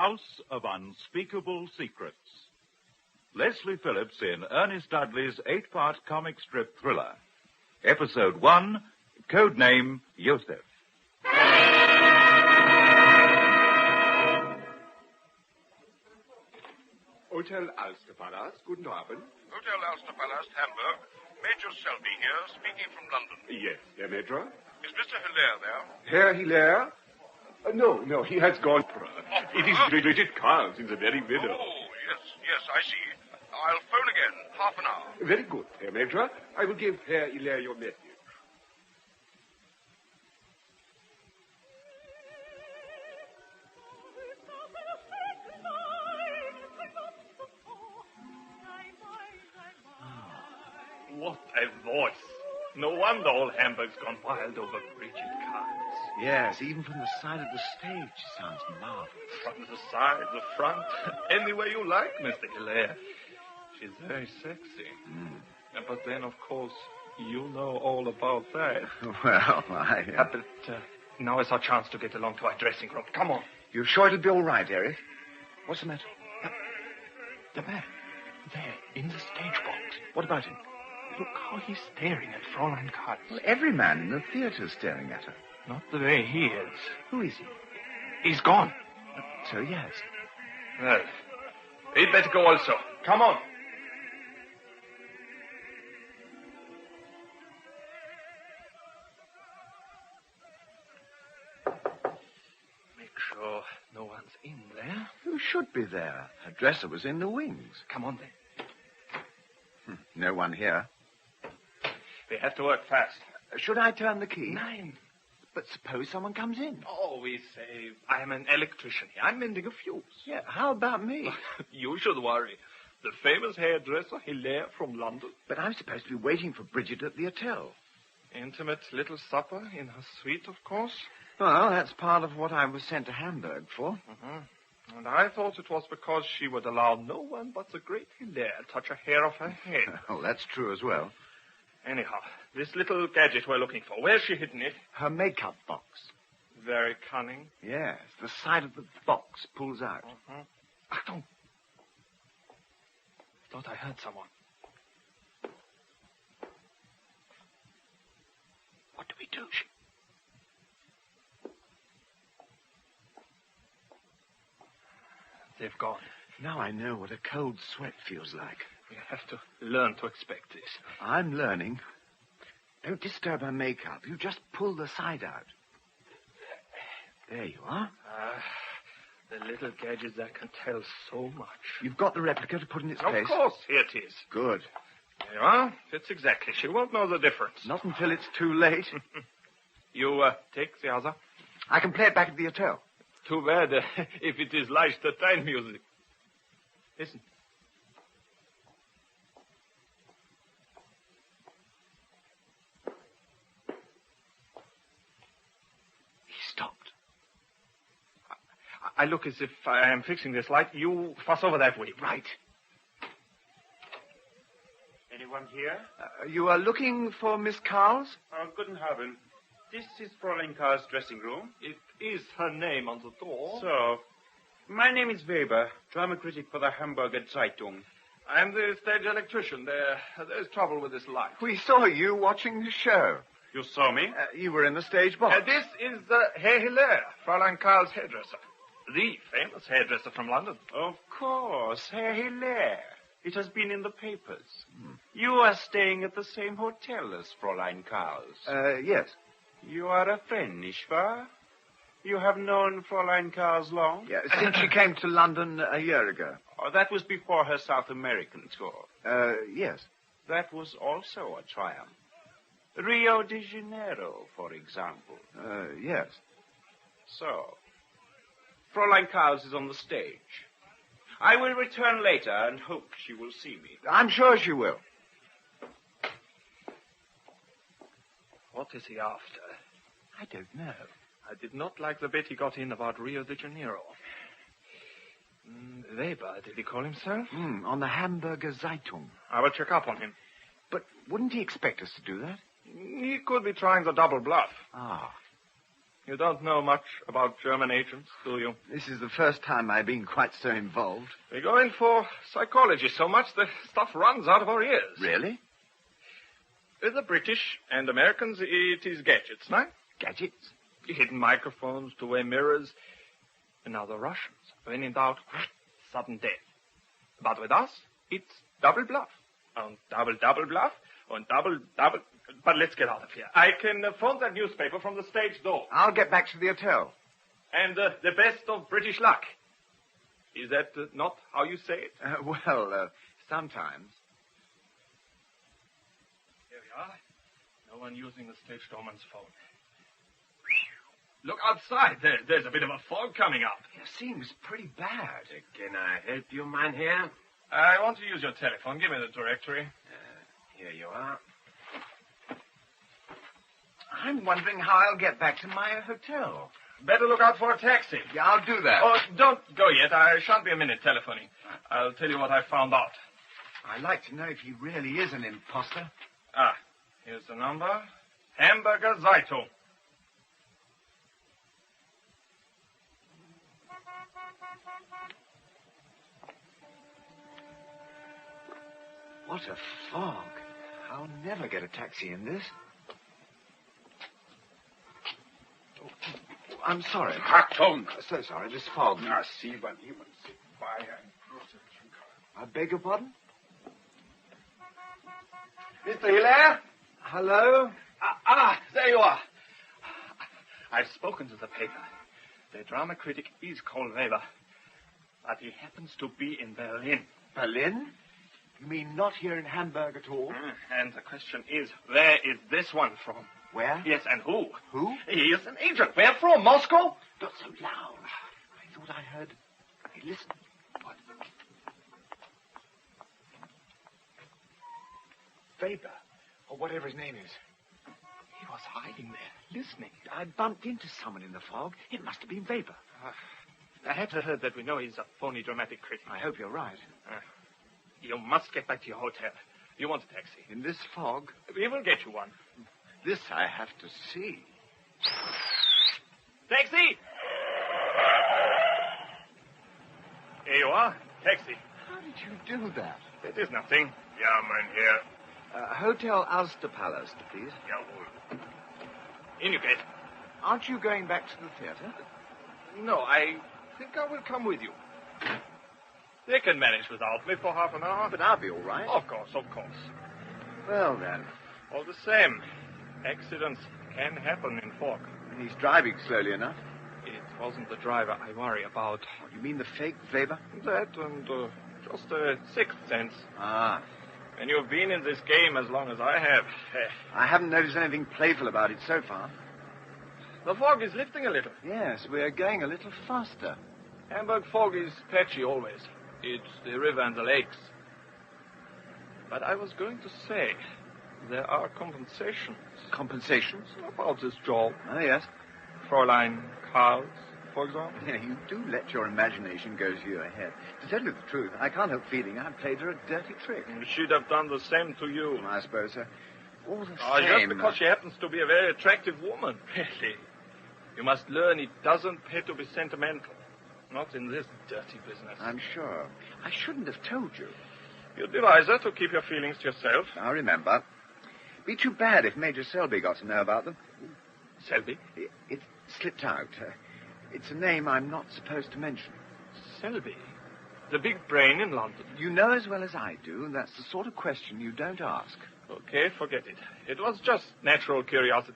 House of Unspeakable Secrets. Leslie Phillips in Ernest Dudley's 8-part comic strip thriller. Episode 1, Codename Yosef. Hotel Alsterpalast, guten Abend. Hotel Alsterpalast, Hamburg. Major Selby here, speaking from London. Yes, Herr Major. Is Mr. Hilaire there? Herr Hilaire? No, he has gone. It is Brigitte Carls in the very middle. Oh, yes, I see. I'll phone again, half an hour. Very good, Herr Major. I will give Herr Hilaire your message. What a voice. No wonder all Hamburg's gone wild over Brigitte Carls. Yes, even from the side of the stage, she sounds marvelous. From the side, the front, any way you like, Mr. Hilaire. She's very sexy. But then, of course, you know all about that. Well, But now is our chance to get along to our dressing room. Come on. You're sure it'll be all right, Eric? What's the matter? The man. There, in the stage box. What about him? Look how he's staring at Fräulein Carls. Well, every man in the theater's staring at her. Not the way he is. Who is he? He's gone. So, yes. Well, we'd better go also. Come on. Make sure no one's in there. Who should be there? Her dresser was in the wings. Come on, then. No one here. We have to work fast. Should I turn the key? Nein. But suppose someone comes in. Oh, we say, I am an electrician here. I'm mending a fuse. Yeah, how about me? You should worry. The famous hairdresser, Hilaire from London. But I'm supposed to be waiting for Bridget at the hotel. Intimate little supper in her suite, of course. Well, that's part of what I was sent to Hamburg for. Mm-hmm. And I thought it was because she would allow no one but the great Hilaire touch a hair of her head. Oh, that's true as well. Anyhow, this little gadget we're looking for, where's she hidden it? Her makeup box. Very cunning. Yes, the side of the box pulls out. Achtung! Thought I heard someone. What do we do? They've gone. Now I know what a cold sweat feels like. We have to learn to expect this. I'm learning. Don't disturb her makeup. You just pull the side out. There you are. The little gadget that can tell so much. You've got the replica to put in its place? Of course, here it is. Good. There you are. Fits exactly. She won't know the difference. Not until it's too late. You take the other. I can play it back at the hotel. Too bad if it is Leichterstein music. Listen. He stopped. I look as if I am fixing this light. You fuss over that way. Right. Anyone here? You are looking for Miss Carls? Guten Abend. This is Fräulein Carls' dressing room. It is her name on the door. So, my name is Weber, drama critic for the Hamburger Zeitung. I am the stage electrician. There's trouble with this light. We saw you watching the show. You saw me? You were in the stage box. This is Herr Hilaire, Fräulein Carls' hairdresser. The famous hairdresser from London. Of course, Herr Hilaire. It has been in the papers. You are staying at the same hotel as Fräulein Carls. Yes. You are a friend, nicht wahr? You have known Fräulein Carls long? Yeah, since she came to London a year ago. Oh, that was before her South American tour. Yes. That was also a triumph. Rio de Janeiro, for example. Yes. So, Fräulein Carls is on the stage. I will return later and hope she will see me. I'm sure she will. What is he after? I don't know. I did not like the bit he got in about Rio de Janeiro. Weber, did he call himself? On the Hamburger Zeitung. I will check up on him. But wouldn't he expect us to do that? He could be trying the double bluff. Ah. You don't know much about German agents, do you? This is the first time I've been quite so involved. We go in for psychology so much the stuff runs out of our ears. Really? With the British and Americans, it is gadgets, no? Gadgets? Hidden microphones, two-way mirrors. And now the Russians, when in doubt, sudden death. But with us, it's double bluff. And double bluff. And double... But let's get out of here. I can phone that newspaper from the stage door. I'll get back to the hotel. And the best of British luck. Is that not how you say it? Sometimes. Here we are. No one using the stage doorman's phone. Look outside. There's a bit of a fog coming up. It seems pretty bad. Can I help you, Mynheer? I want to use your telephone. Give me the directory. Here you are. I'm wondering how I'll get back to my hotel. Better look out for a taxi. Yeah, I'll do that. Oh, don't go yet. I shan't be a minute telephoning. I'll tell you what I found out. I'd like to know if he really is an imposter. Here's the number. Hamburger Zeitung. What a fog. I'll never get a taxi in this. I'm sorry. Achtung! So sorry, this fog. Na, sieh, wann jemand sich bei ein großer I beg your pardon? Mr. Hilaire? Hello? There you are. I've spoken to the paper. The drama critic is Karl Weber. But he happens to be in Berlin. Berlin? You mean not here in Hamburg at all? And the question is, where is this one from? Where? Yes, and who? Who? He is an agent. Where from? Moscow? Not so loud. I thought I heard... Hey, listen. What? Weber, or whatever his name is. He was hiding there, listening. I bumped into someone in the fog. It must have been Weber. I had heard that we know he's a phony dramatic critic. I hope you're right. You must get back to your hotel. You want a taxi? In this fog? We will get you one. This I have to see. Taxi! Here you are. Taxi. How did you do that? It is nothing. Ja, Mynheer. Hotel Ulsterpalast, please. Jawohl. In you get. Aren't you going back to the theater? No, I think I will come with you. They can manage without me for half an hour. But I'll be all right. Of course, of course. Well, then. All the same, accidents can happen in fog. He's driving slowly enough. It wasn't the driver I worry about. Oh, you mean the fake Weber? That and just a sixth sense. Ah. When you've been in this game as long as I have. I haven't noticed anything playful about it so far. The fog is lifting a little. Yes, we're going a little faster. Hamburg fog is patchy always. It's the river and the lakes. But I was going to say, there are compensations. Compensations? About this job. Oh, yes. Fräulein Karls, for example. Yeah, you do let your imagination go to your head. To tell you the truth, I can't help feeling I've played her a dirty trick. She'd have done the same to you. I suppose so. All the Just same... because she happens to be a very attractive woman, really. You must learn it doesn't pay to be sentimental. Not in this dirty business. I'm sure. I shouldn't have told you. You'd be wiser to keep your feelings to yourself. I'll remember. Be too bad if Major Selby got to know about them. Selby? It slipped out. It's a name I'm not supposed to mention. Selby? The big brain in London. You know as well as I do, that's the sort of question you don't ask. Okay, forget it. It was just natural curiosity.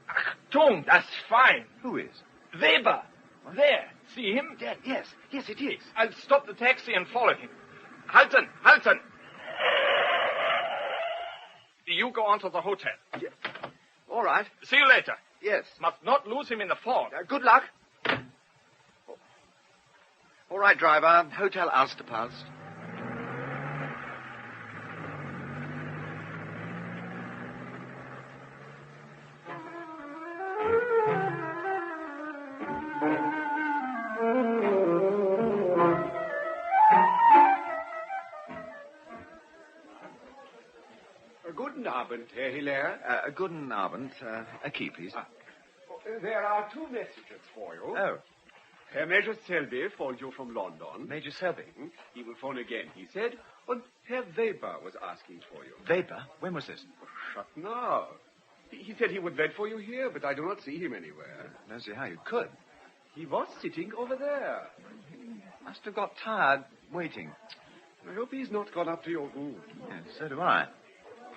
Achtung, that's fine. Who is? Weber. What? There. See him? Yes, it is. I'll stop the taxi and follow him. Halten, halten. You go on to the hotel. Yes. All right. See you later. Yes. Must not lose him in the fog. Good luck. All right, driver. Hotel Ulsterpalast. Guten Abend, Herr Hilaire. Guten Abend. A key, please. There are 2 messages for you. Oh, Major Selby phoned you from London. Major Selby. He will phone again, he said. And Herr Weber was asking for you. Weber? When was this? Shut now. He said he would wait for you here, but I do not see him anywhere. Don't see how you could. He was sitting over there. Must have got tired waiting. I hope he's not gone up to your room. Yes, so do I.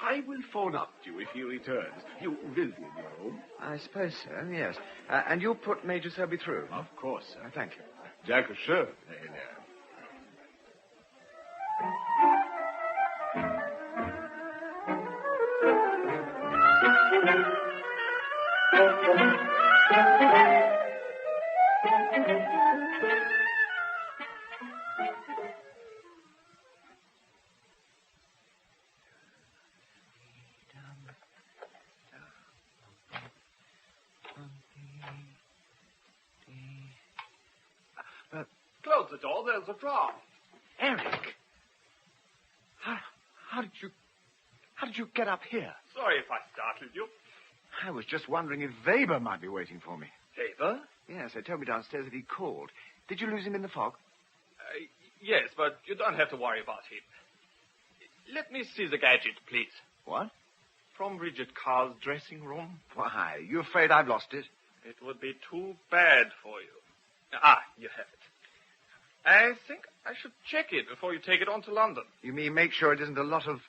I will phone up to you if he returns. You will be in your room. I suppose so, yes. And you'll put Major Selby through? Of course, sir. Thank you. Danke schön, Herr Hilaire. Close the door, there's a draft. Eric! How did you get up here? Sorry if I startled you. I was just wondering if Weber might be waiting for me. Weber? Yes, they told me downstairs that he called. Did you lose him in the fog? Yes, but you don't have to worry about him. Let me see the gadget, please. What? From Bridget Carr's dressing room. Why, you afraid I've lost it? It would be too bad for you. Ah, you have it. I think I should check it before you take it on to London. You mean make sure it isn't a lot of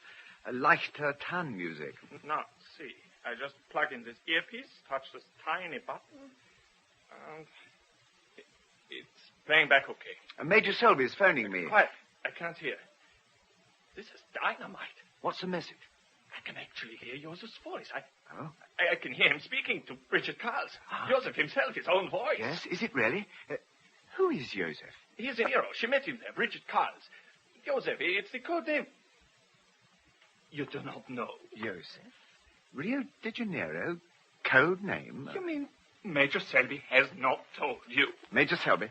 leichter tan music? Now, see. I just plug in this earpiece, touch this tiny button, and it's playing back okay. Major Selby's phoning me. Quiet. I can't hear. This is dynamite. What's the message? I can actually hear Joseph's voice. Oh? I can hear him speaking to Bridget Carls. Joseph himself, his own voice. Yes, is it really? Who is Joseph? He's a hero. She met him there, Bridget Carls. Joseph, it's the code name. You do not know. Joseph? Rio de Janeiro? Code name? You mean Major Selby has not told you? Major Selby?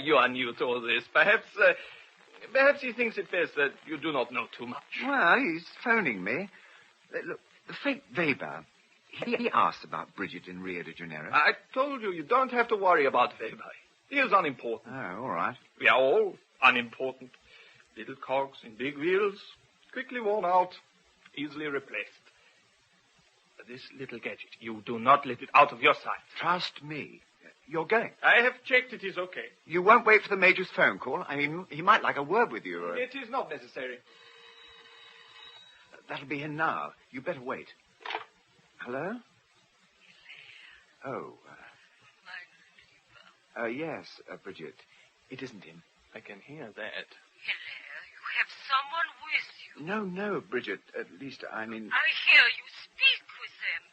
You are new to all this. Perhaps he thinks it best that you do not know too much. Well, he's phoning me. Look, the fake Weber, he asked about Bridget in Rio de Janeiro. I told you don't have to worry about Weber. He is unimportant. Oh, all right. We are all unimportant. Little cogs in big wheels, quickly worn out, easily replaced. This little gadget, you do not let it out of your sight. Trust me. You're going. I have checked it is okay. You won't wait for the Major's phone call? I mean, he might like a word with you. It is not necessary. That'll be him now. You better wait. Hello? Oh. Yes, Bridget. It isn't him. I can hear that. Hilaire, you have someone with you. No, Bridget. At least, I mean... I hear you speak with them.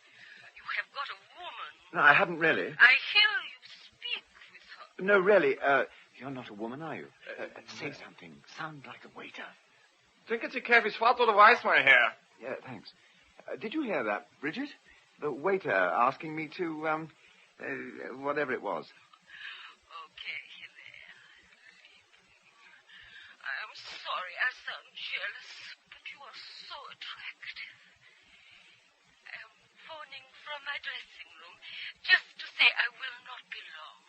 You have got a woman. No, I haven't really. I hear you speak with her. No, really. You're not a woman, are you? Say something. Sound like a waiter. Think it's a Kaffee's Fahrt oder Weiß, my hair. Yeah, thanks. Did you hear that, Bridget? The waiter asking me to, whatever it was. Okay, Hilaire. I'm sorry I sound jealous, but you are so attractive. I'm phoning from my dressing room just to say I will not be long.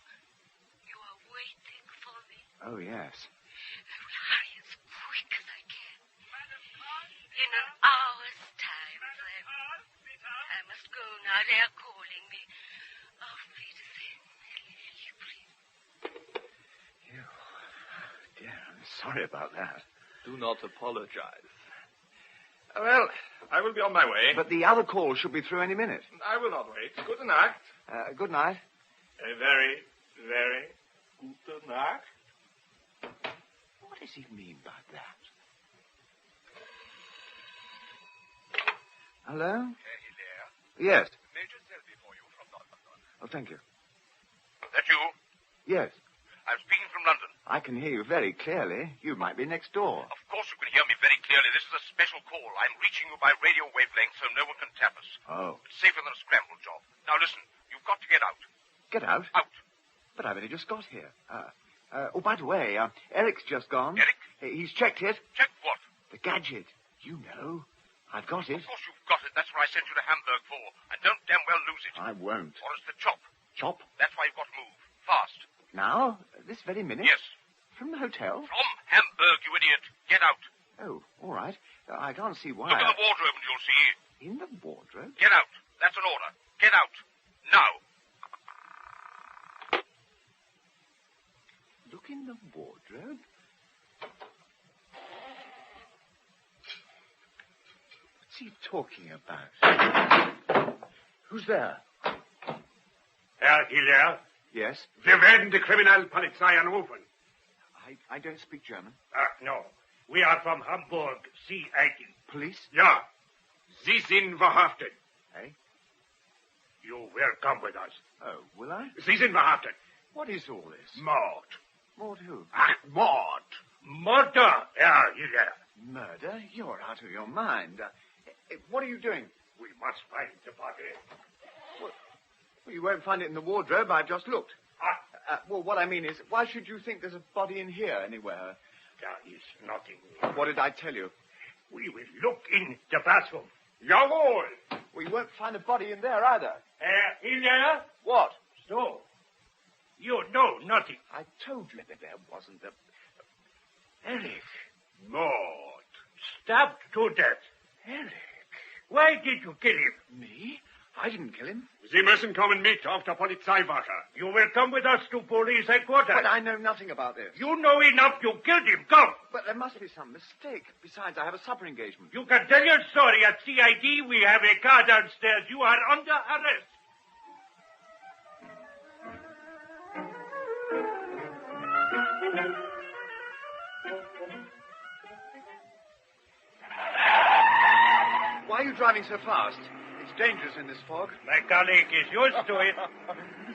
You are waiting for me. Oh, yes. I will hurry as quick as I can. In an hour's time, friend. I must go now. They are calling me. Auf Wiedersehen, Liebling. Dear, I'm sorry about that. Do not apologize. Well, I will be on my way. But the other call should be through any minute. I will not wait. Good night. Good night. A very, very good night. What does he mean by that? Hello? Herr Hilaire. Yes. Major Selby for you from London. Oh, thank you. That you? Yes. I'm speaking from London. I can hear you very clearly. You might be next door. Of course you can hear me very clearly. This is a special call. I'm reaching you by radio wavelength so no one can tap us. Oh. It's safer than a scramble job. Now listen, you've got to get out. Get out? Out. But I've only just got here. By the way, Eric's just gone. Eric? He's checked it. Check what? The gadget. You know. I've got it. Of course you've got it. That's what I sent you to Hamburg for. And don't damn well lose it. I won't. Or it's the chop. Chop? That's why you've got to move. Fast. Now? This very minute? Yes. From the hotel? From Hamburg, you idiot. Get out. Oh, all right. I can't see why. Look in the wardrobe and you'll see. In the wardrobe? Get out. That's an order. Get out. Now. Look in the wardrobe? What's he talking about? Who's there? Herr Hiller, Yes? wir werden die Kriminalpolizei anrufen. I don't speak German. No. We are from Hamburg, CID. Police? Ja. Sie sind verhaftet. Eh? You will come with us. Oh, will I? Sie sind verhaftet. What is all this? Mord. Mord who? Ach, Mord. Murder, Herr Hiller. Murder? You're out of your mind. What are you doing? We must find the body. Well, you won't find it in the wardrobe. I've just looked. Well, what I mean is, why should you think there's a body in here anywhere? There is nothing. What did I tell you? We will look in the bathroom. Jawohl. Well, you won't find a body in there either. Herr Hiller? What? So. You know nothing. I told you that there wasn't a... Eric. Mord. Stabbed to death. Eric. Why did you kill him? Me? I didn't kill him. Sie müssen kommen mit auf der Polizeiwache. You will come with us to police headquarters. But I know nothing about this. You know enough. You killed him. Come. But there must be some mistake. Besides, I have a supper engagement. You can tell your story at CID. We have a car downstairs. You are under arrest. Why are you driving so fast? It's dangerous in this fog. My colleague is used to it.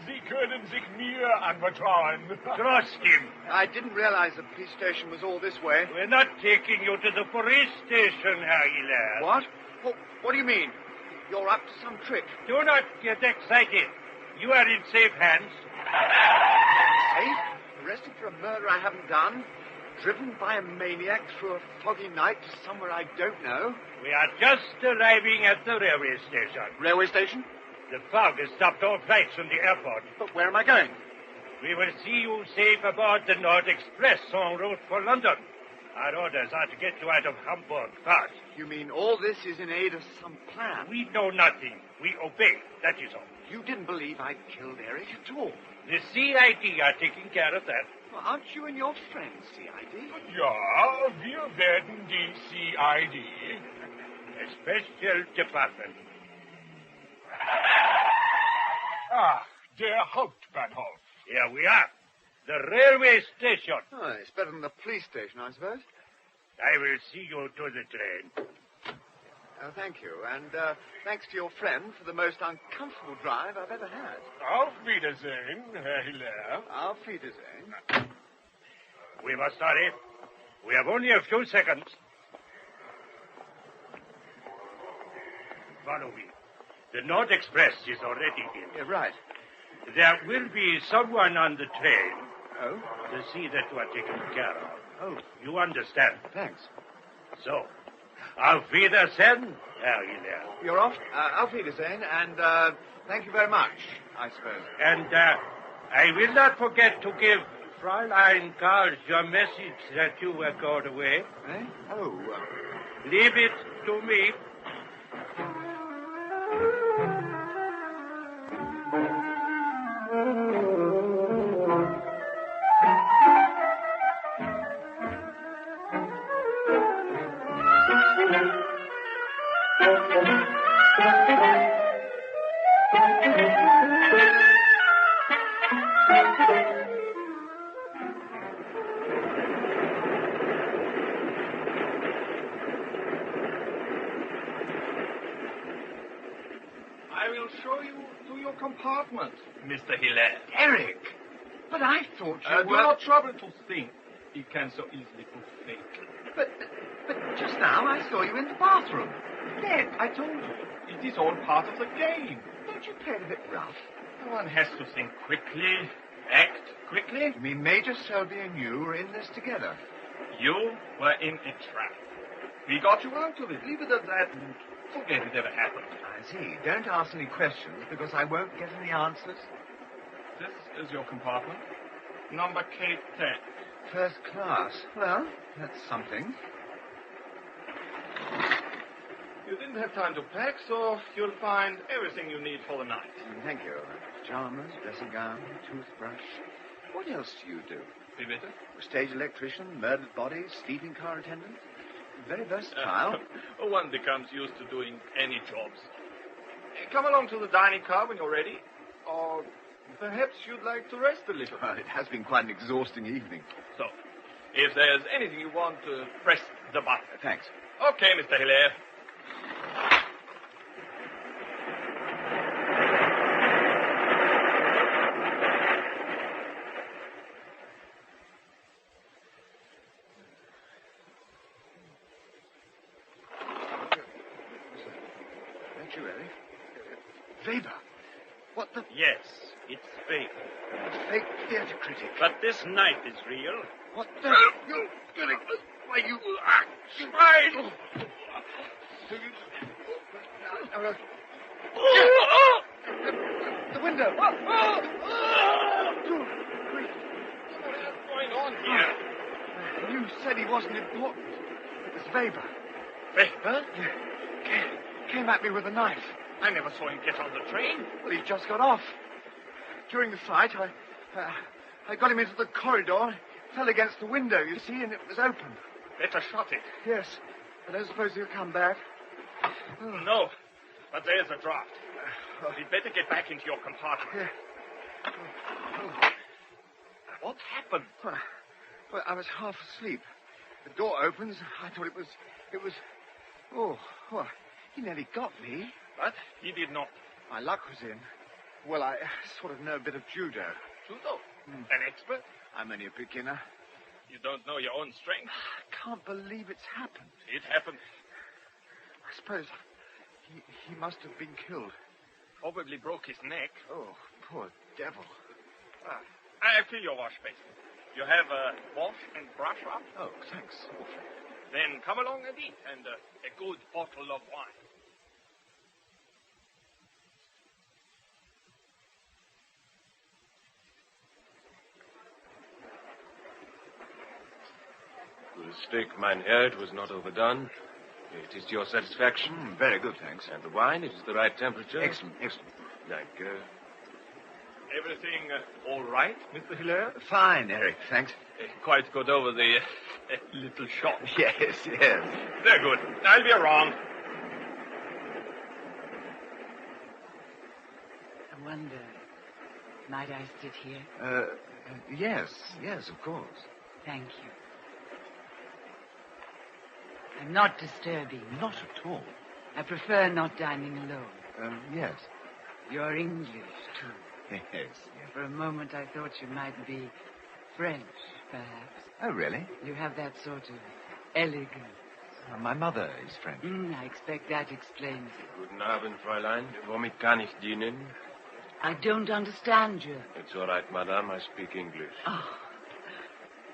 Sie können sich mir anvertrauen. Trust him. I didn't realize the police station was all this way. We're not taking you to the police station, Herr Hiller. What? What do you mean? You're up to some trick. Do not get excited. You are in safe hands. Safe? Arrested for a murder I haven't done? Driven by a maniac through a foggy night to somewhere I don't know? We are just arriving at the railway station. Railway station? The fog has stopped all flights from the airport. But where am I going? We will see you safe aboard the North Express en route for London. Our orders are to get you out of Hamburg fast. You mean all this is in aid of some plan? We know nothing. We obey. That is all. You didn't believe I'd killed Eric at all. The CID are taking care of that. Well, aren't you and your friends CID? Ja, wir werden die CID. A special department. Ach, der Hauptbahnhof. Here we are. The railway station. Oh, it's better than the police station, I suppose. I will see you to the train. Oh, thank you. And thanks to your friend for the most uncomfortable drive I've ever had. Auf Wiedersehen, Herr Hiller. Auf Wiedersehen. We must hurry. We have only a few seconds. Follow me. The North Express is already in. Yeah, right. There will be someone on the train Oh? to see that you are taken care of. Oh, You understand? thanks. So, auf Wiedersehen, Herr Hiller. You're off? Auf Wiedersehen, and thank you very much, I suppose. And I will not forget to give Fräulein Karl your message that you were called away. Eh? Oh, Leave it to me. I will show you to your compartment, Mr. Hiller. Eric! But I thought you Do were... not trouble to think. He can so easily prove fake. But just now I saw you in the bathroom. Dead, I told you. It is all part of the game. Don't you play it a bit rough? One has to think quickly, act quickly. You mean Major Selby and you were in this together? You were in a trap. We got you out of it. Leave it at that and forget it ever happened. I see. Don't ask any questions, because I won't get any answers. This is your compartment. Number K10. First class. Well, that's something. You didn't have time to pack, so you'll find everything you need for the night. Thank you. Pajamas, dressing gown, toothbrush. What else do you do? Wie bitte? Stage electrician, murdered bodies, sleeping car attendant. Very versatile. One becomes used to doing any jobs. Come along to the dining car when you're ready. Or perhaps you'd like to rest a little. Well, it has been quite an exhausting evening. So, if there's anything you want, press the button. Thanks. Okay, Mr. Hilaire. Don't you, Eric? Weber. What the... Yes, it's fake. Fake theatre critic. But this knife is real. What the... Why, you swine! The window. What's going on here? You said he wasn't important. It was Weber. Weber? Came at me with a knife. I never saw him get on the train. Well, he just got off. During the fight, I got him into the corridor, fell against the window, you see, and it was open. Better shut it. Yes. I don't suppose he'll come back. No, but there's a draft. We'd better get back into your compartment. Yeah. What happened? Well, I was half asleep. The door opens. I thought it was... Oh, he nearly got me. But he did not. My luck was in. Well, I sort of know a bit of judo. Judo? An expert? I'm only a beginner. You don't know your own strength? I can't believe it's happened. It happened. I suppose he must have been killed. Probably broke his neck. Oh, poor devil. I fill your wash basin. You have a wash and brush up? Oh, thanks. Then come along and eat, and a good bottle of wine. The steak, mein Herr, it was not overdone. It is to your satisfaction. Very good, thanks. And the wine, it is the right temperature. Excellent. Thank you. Everything all right, Mr. Hilaire? Fine, Eric, thanks. Quite got over the little shock. Yes. Very good. I'll be around. I wonder, might I sit here? Yes, of course. Thank you. I'm not disturbing. Not at all. I prefer not dining alone. Yes. You're English, too. Yes. For a moment, I thought you might be French, perhaps. Oh, really? You have that sort of elegance. My mother is French. I expect that explains it. Guten Abend, Fräulein. Womit kann ich dienen? I don't understand you. It's all right, madame. I speak English. Oh,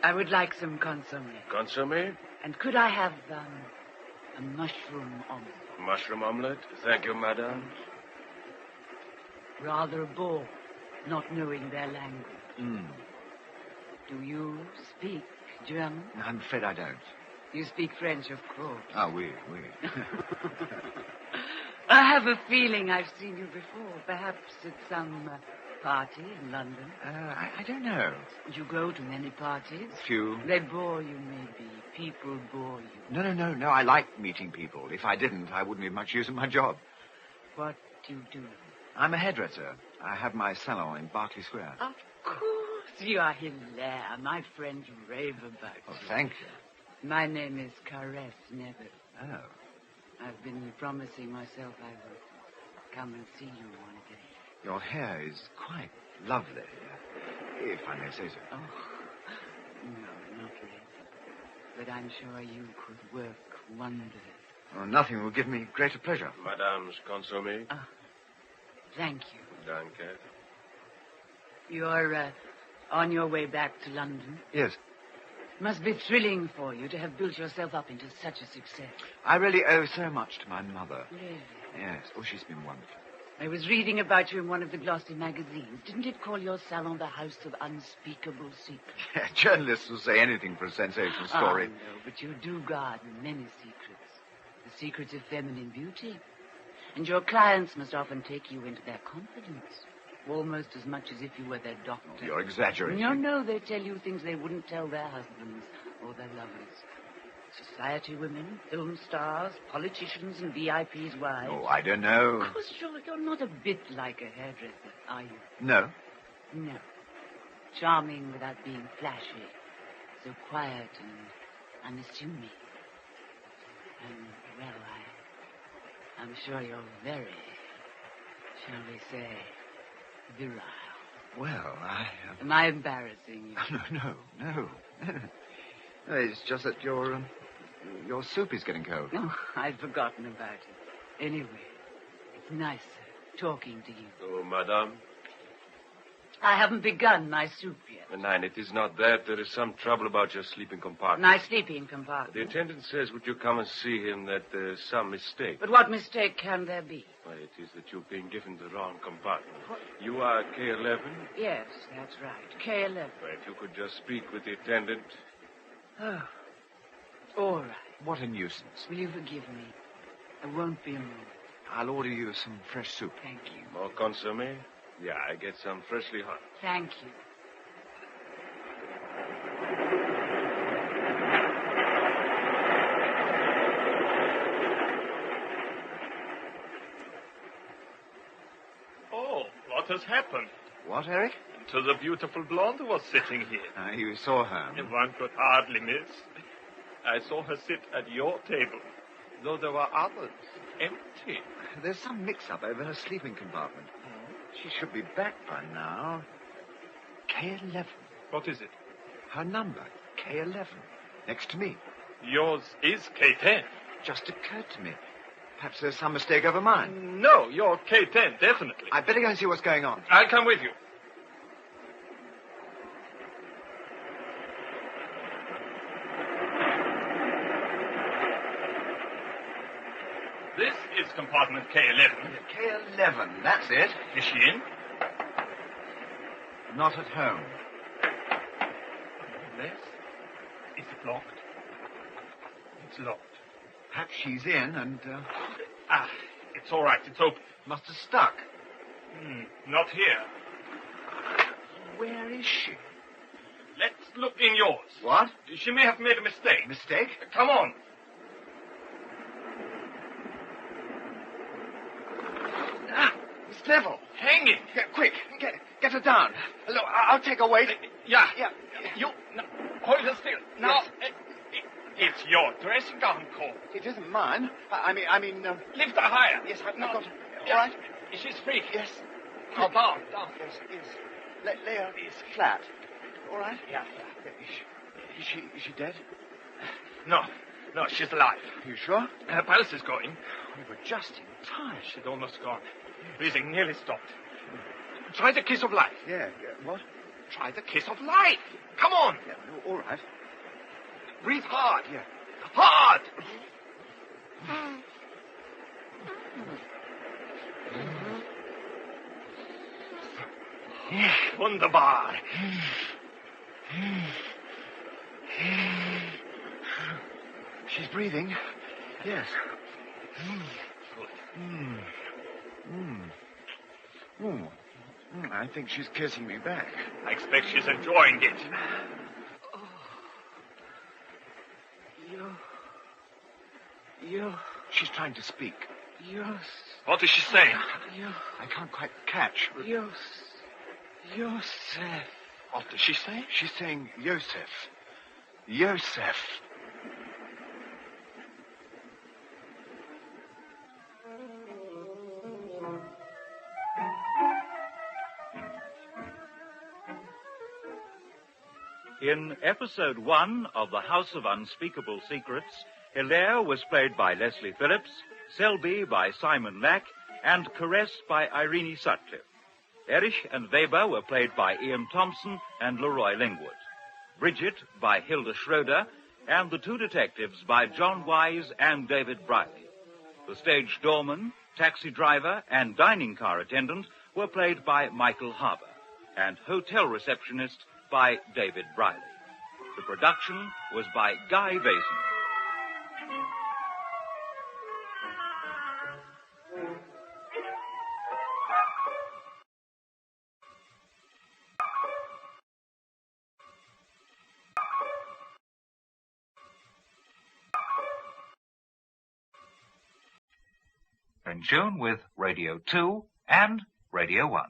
I would like some consomme. Consomme? And could I have, a mushroom omelette? Mushroom omelette? Thank you, madame. Rather a bore, not knowing their language. Do you speak German? I'm afraid I don't. You speak French, of course. Ah, oui. I have a feeling I've seen you before, perhaps at some party in London. I don't know. You go to many parties? Few. They bore you, maybe. People bore you. No. I like meeting people. If I didn't, I wouldn't be much use in my job. What do you do? I'm a hairdresser. I have my salon in Berkeley Square. Of course. You are Hilaire. My friends rave about Oh, you. thank you. My name is Caress Neville. Oh. I've been promising myself I would come and see you one day. Your hair is quite lovely, if I may say so. Oh, no, not really. But I'm sure you could work wonders. Oh, nothing will give me greater pleasure. Madame's consomme. Thank you. Danke. You're on your way back to London? Yes. Must be thrilling for you to have built yourself up into such a success. I really owe so much to my mother. Really? Yes. Oh, she's been wonderful. I was reading about you in one of the glossy magazines. Didn't it call your salon the House of Unspeakable Secrets? Yeah, journalists will say anything for a sensational story. Oh, no, but you do guard many secrets. The secrets of feminine beauty. And your clients must often take you into their confidence. Almost as much as if you were their doctor. You're exaggerating. No, they tell you things they wouldn't tell their husbands or their lovers. Society women, film stars, politicians, and VIPs' wives. Oh, I don't know. Of course, you're not a bit like a hairdresser, are you? No. No. Charming without being flashy. So quiet and unassuming. And, well, I'm sure you're very, shall we say, virile. Well, Am I embarrassing you? No. It's just that your soup is getting cold. Oh, I'd forgotten about it. Anyway, it's nice talking to you. Oh, madame. I haven't begun my soup yet. Nein, it is not that. There is some trouble about your sleeping compartment. My sleeping compartment? The attendant says, would you come and see him, that there's some mistake. But what mistake can there be? Well, it is that you've been given the wrong compartment. What? You are K11? Yes, that's right. K11. Well, if you could just speak with the attendant. Oh, all right. What a nuisance. Will you forgive me? I won't be a moment. I'll order you some fresh soup. Thank you. More consommé? Yeah, I get some freshly hot. Thank you. Oh, what has happened? What, Eric? To the beautiful blonde who was sitting here. You saw her. One could hardly miss. I saw her sit at your table, though there were others. Empty. There's some mix-up over her sleeping compartment. She should be back by now. K11. What is it? Her number, K11. Next to me. Yours is K10. Just occurred to me. Perhaps there's some mistake over mine. No, you're K10, definitely. I'd better go and see what's going on. I'll come with you. This is compartment K11. K11, that's it. Is she in? Not at home. Yes. Is it locked? It's locked. Perhaps she's in and... It's all right. It's open. Must have stuck. Not here. Where is she? Let's look in yours. What? She may have made a mistake. Mistake? Come on. Miss Neville. Hang it. Yeah, quick. Get her down. Look, I'll take her weight. Yeah. You... No, hold her still. Now, Yes. It's your dressing gown coat. It isn't mine. I mean... Lift her higher. Yes, I've got her. Yeah. All right? She's free. Yes. Now, down. Yes. Lay her flat. All right? Yeah. Is she dead? No, she's alive. Are you sure? Her pulse is going. We were just in time. She's almost gone. Breathing nearly stopped. Try the kiss of life. Yeah. What? Try the kiss of life. Come on. Yeah, no, all right. Breathe hard. Yeah. Hard. Wunderbar. She's breathing. Yes. I think she's kissing me back. I expect she's enjoying it. She's trying to speak. What is she saying? I can't quite catch. Yosef. What does she say? She's saying Yosef. Yosef. In episode 1 of The House of Unspeakable Secrets, Hilaire was played by Leslie Phillips, Selby by Simon Lack, and Caress by Irene Sutcliffe. Erich and Weber were played by Ian Thompson and Leroy Lingwood. Bridget by Hilda Schroeder, and The Two Detectives by John Wise and David Briley. The stage doorman, taxi driver, and dining car attendant were played by Michael Harbour, and hotel receptionist by David Briley. The production was by Guy Vason. In tune with Radio 2 and Radio 1.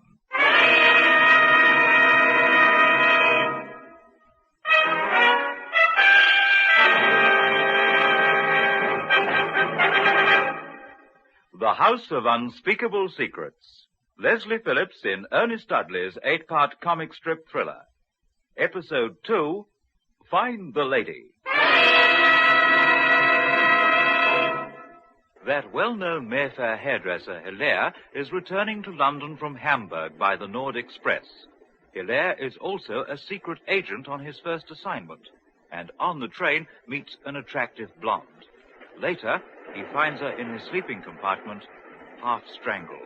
The House of Unspeakable Secrets. Leslie Phillips in Ernest Dudley's 8-part comic strip thriller. Episode 2, Find the Lady. That well-known Mayfair hairdresser, Hilaire, is returning to London from Hamburg by the Nord Express. Hilaire is also a secret agent on his first assignment, and on the train meets an attractive blonde. Later, he finds her in his sleeping compartment, half strangled.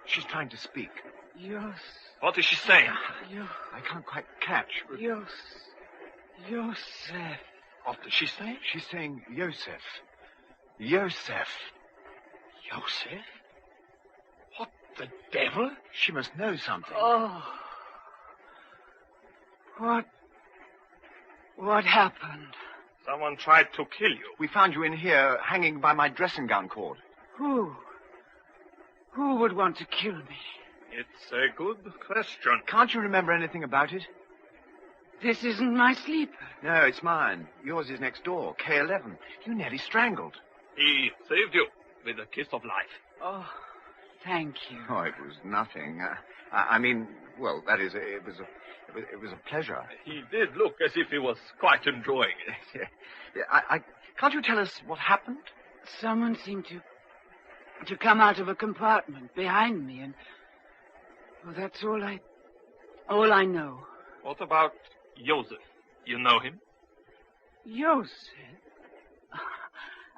She's trying to speak. Yes. What is she saying? I can't quite catch. Joseph. What does she say? She's saying Yosef. Yosef. Joseph? What the devil? She must know something. Oh. What happened? Someone tried to kill you. We found you in here, hanging by my dressing gown cord. Who? Who would want to kill me? It's a good question. Can't you remember anything about it? This isn't my sleeper. No, it's mine. Yours is next door, K11. You nearly strangled. He saved you with a kiss of life. Oh, thank you. Oh, it was nothing. I mean, well, that is, it was a pleasure. He did look as if he was quite enjoying it. Yeah, can't you tell us what happened? Someone seemed to come out of a compartment behind me, and well, that's all I know. What about Joseph? You know him? Joseph?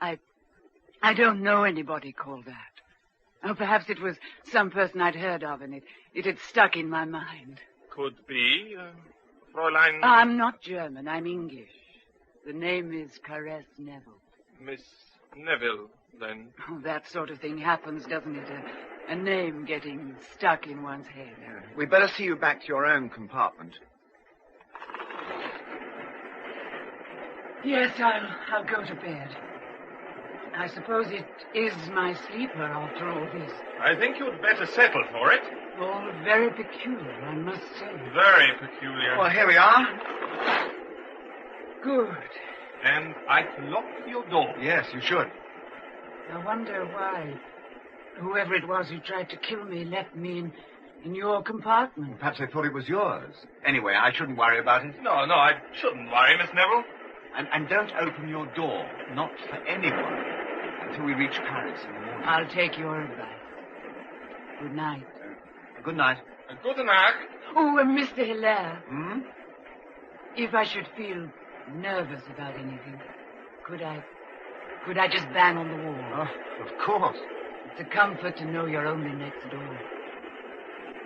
I don't know anybody called that. Or perhaps it was some person I'd heard of, and it had stuck in my mind. Could be. Fräulein... I'm not German. I'm English. The name is Caress Neville. Miss Neville, then. Oh, that sort of thing happens, doesn't it? A name getting stuck in one's head. We'd better see you back to your own compartment. Yes, I'll go to bed. I suppose it is my sleeper after all this. I think you'd better settle for it. All very peculiar, I must say. Very peculiar. Well, here we are. Good. And I'd lock your door. Yes, you should. I wonder why whoever it was who tried to kill me left me in your compartment. Perhaps they thought it was yours. Anyway, I shouldn't worry about it. No, I shouldn't worry, Miss Neville. And don't open your door, not for anyone, until we reach Paris in the morning. I'll take your advice. Good night. Good night. Good night. Oh, Mr. Hilaire. Hmm? If I should feel nervous about anything, could I just bang on the wall? Oh, of course. It's a comfort to know you're only next door.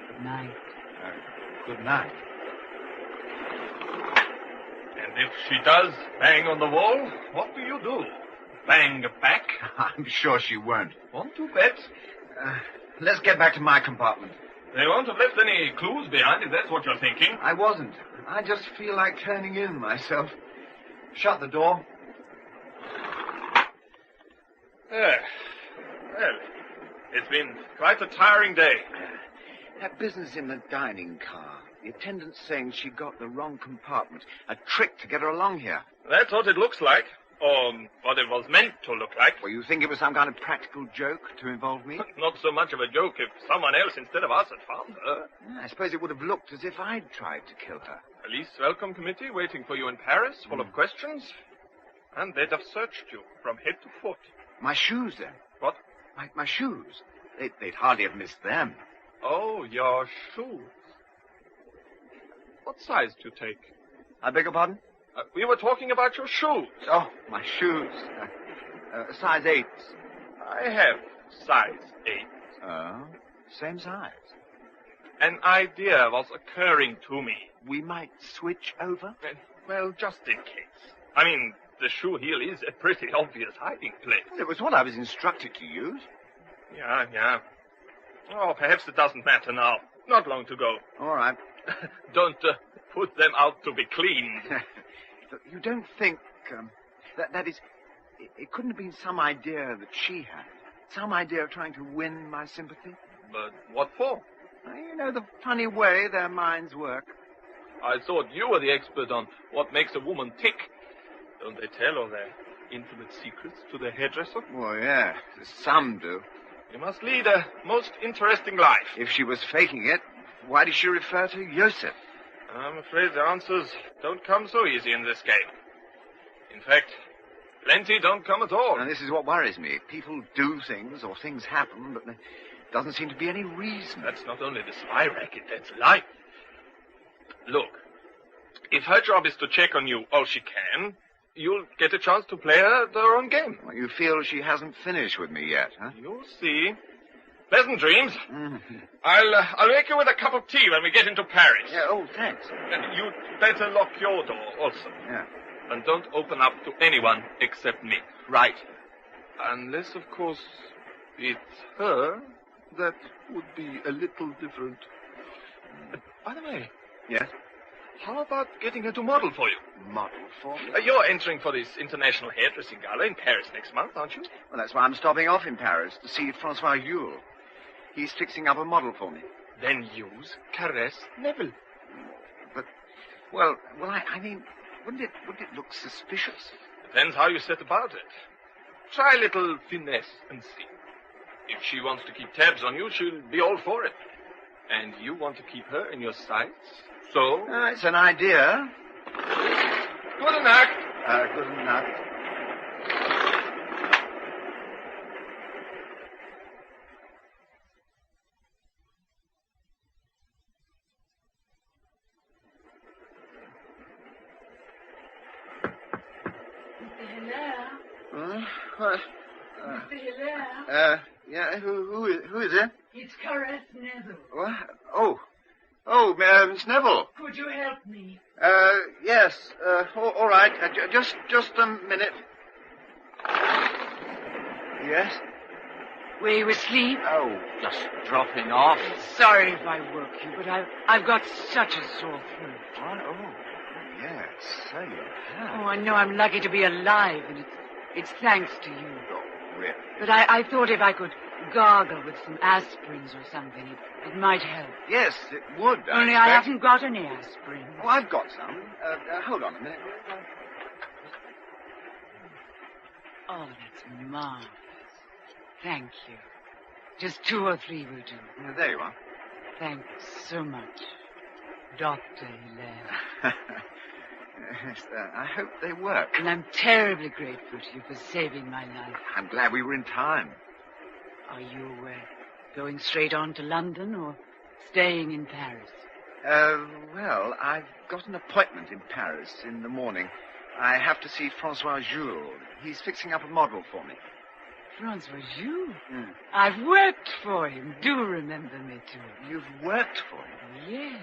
Good night. Good night. And if she does bang on the wall, what do you do? Bang back? I'm sure she won't. Want to bet? Let's get back to my compartment. They won't have left any clues behind, if that's what you're thinking. I wasn't. I just feel like turning in myself. Shut the door. Well, it's been quite a tiring day. That business in the dining car. The attendant's saying she got the wrong compartment. A trick to get her along here. That's what it looks like. Or what it was meant to look like. Well, you think it was some kind of practical joke to involve me? Not so much of a joke if someone else instead of us had found her. I suppose it would have looked as if I'd tried to kill her. Police welcome committee waiting for you in Paris, full of questions. And they'd have searched you from head to foot. My shoes, then? What? My shoes. They'd hardly have missed them. Oh, your shoes. What size do you take? I beg your pardon? We were talking about your shoes. Oh, my shoes. Size 8. I have size 8. Oh, same size. An idea was occurring to me. We might switch over? Well, just in case. I mean, the shoe heel is a pretty obvious hiding place. Well, it was what I was instructed to use. Yeah. Oh, perhaps it doesn't matter now. Not long to go. All right. Don't put them out to be cleaned. You don't think that is... It couldn't have been some idea that she had. Some idea of trying to win my sympathy? But what for? You know the funny way their minds work. I thought you were the expert on what makes a woman tick. Don't they tell all their intimate secrets to the hairdresser? Well, yeah, some do. You must lead a most interesting life. If she was faking it, why did she refer to Joseph? I'm afraid the answers don't come so easy in this game. In fact, plenty don't come at all. And this is what worries me. People do things or things happen, but there doesn't seem to be any reason. That's not only the spy racket, that's life. Look, if her job is to check on you all she can, you'll get a chance to play her their own game. Well, you feel she hasn't finished with me yet, huh? You'll see. Pleasant dreams. Mm-hmm. I'll wake you with a cup of tea when we get into Paris. Yeah, oh, thanks. You'd better lock your door also. Yeah. And don't open up to anyone except me. Right. Unless, of course, it's her, that would be a little different. By the way... Yes? How about getting her to model for you? Model for me? You're entering for this International Hairdressing Gala in Paris next month, aren't you? Well, that's why I'm stopping off in Paris, to see Francois Jules. He's fixing up a model for me. Then use Caresse Neville. But, well, I mean, wouldn't it look suspicious? Depends how you set about it. Try a little finesse and see. If she wants to keep tabs on you, she'll be all for it. And you want to keep her in your sights, so... It's an idea. Good night. Good night. What? Mr. Hilaire? Yeah, who is it? It's Caresse Neville. What? Oh, Miss Neville. Could you help me? Yes, all right. Just a minute. Yes? Were you asleep? Oh, just dropping off. Sorry if I woke you, but I've got such a sore throat. Oh, yes, so you have. Oh, I know I'm lucky to be alive, and it's thanks to you. Oh, really? But I thought if I could gargle with some aspirins or something, it might help. Yes, it would. Only I haven't got any aspirin. Oh, I've got some. Hold on a minute. Oh, that's marvelous. Thank you. Just 2 or 3 will do. There you are. Thanks so much, Dr. Hilaire. Yes, I hope they work. And I'm terribly grateful to you for saving my life. I'm glad we were in time. Are you going straight on to London or staying in Paris? Well, I've got an appointment in Paris in the morning. I have to see Francois Jules. He's fixing up a model for me. Francois Jules? Mm. I've worked for him. Do remember me, too. You've worked for him? Yes.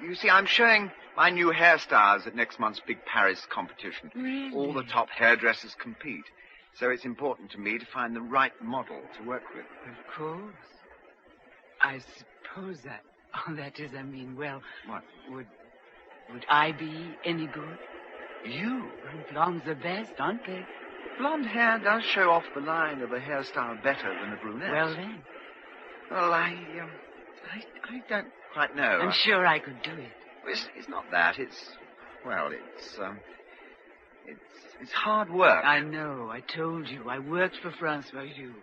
You see, I'm showing my new hairstyles at next month's big Paris competition. Really? All the top hairdressers compete. So it's important to me to find the right model to work with. Of course. I suppose that... Oh, that is, I mean, well... What? Would I be any good? You? Blondes are best, aren't they? Blonde hair does show off the line of a hairstyle better than a brunette. Well, then. Well, I don't quite know. I'm sure I could do it. It's not that. It's hard work. I know. I told you. I worked for Francois Jules.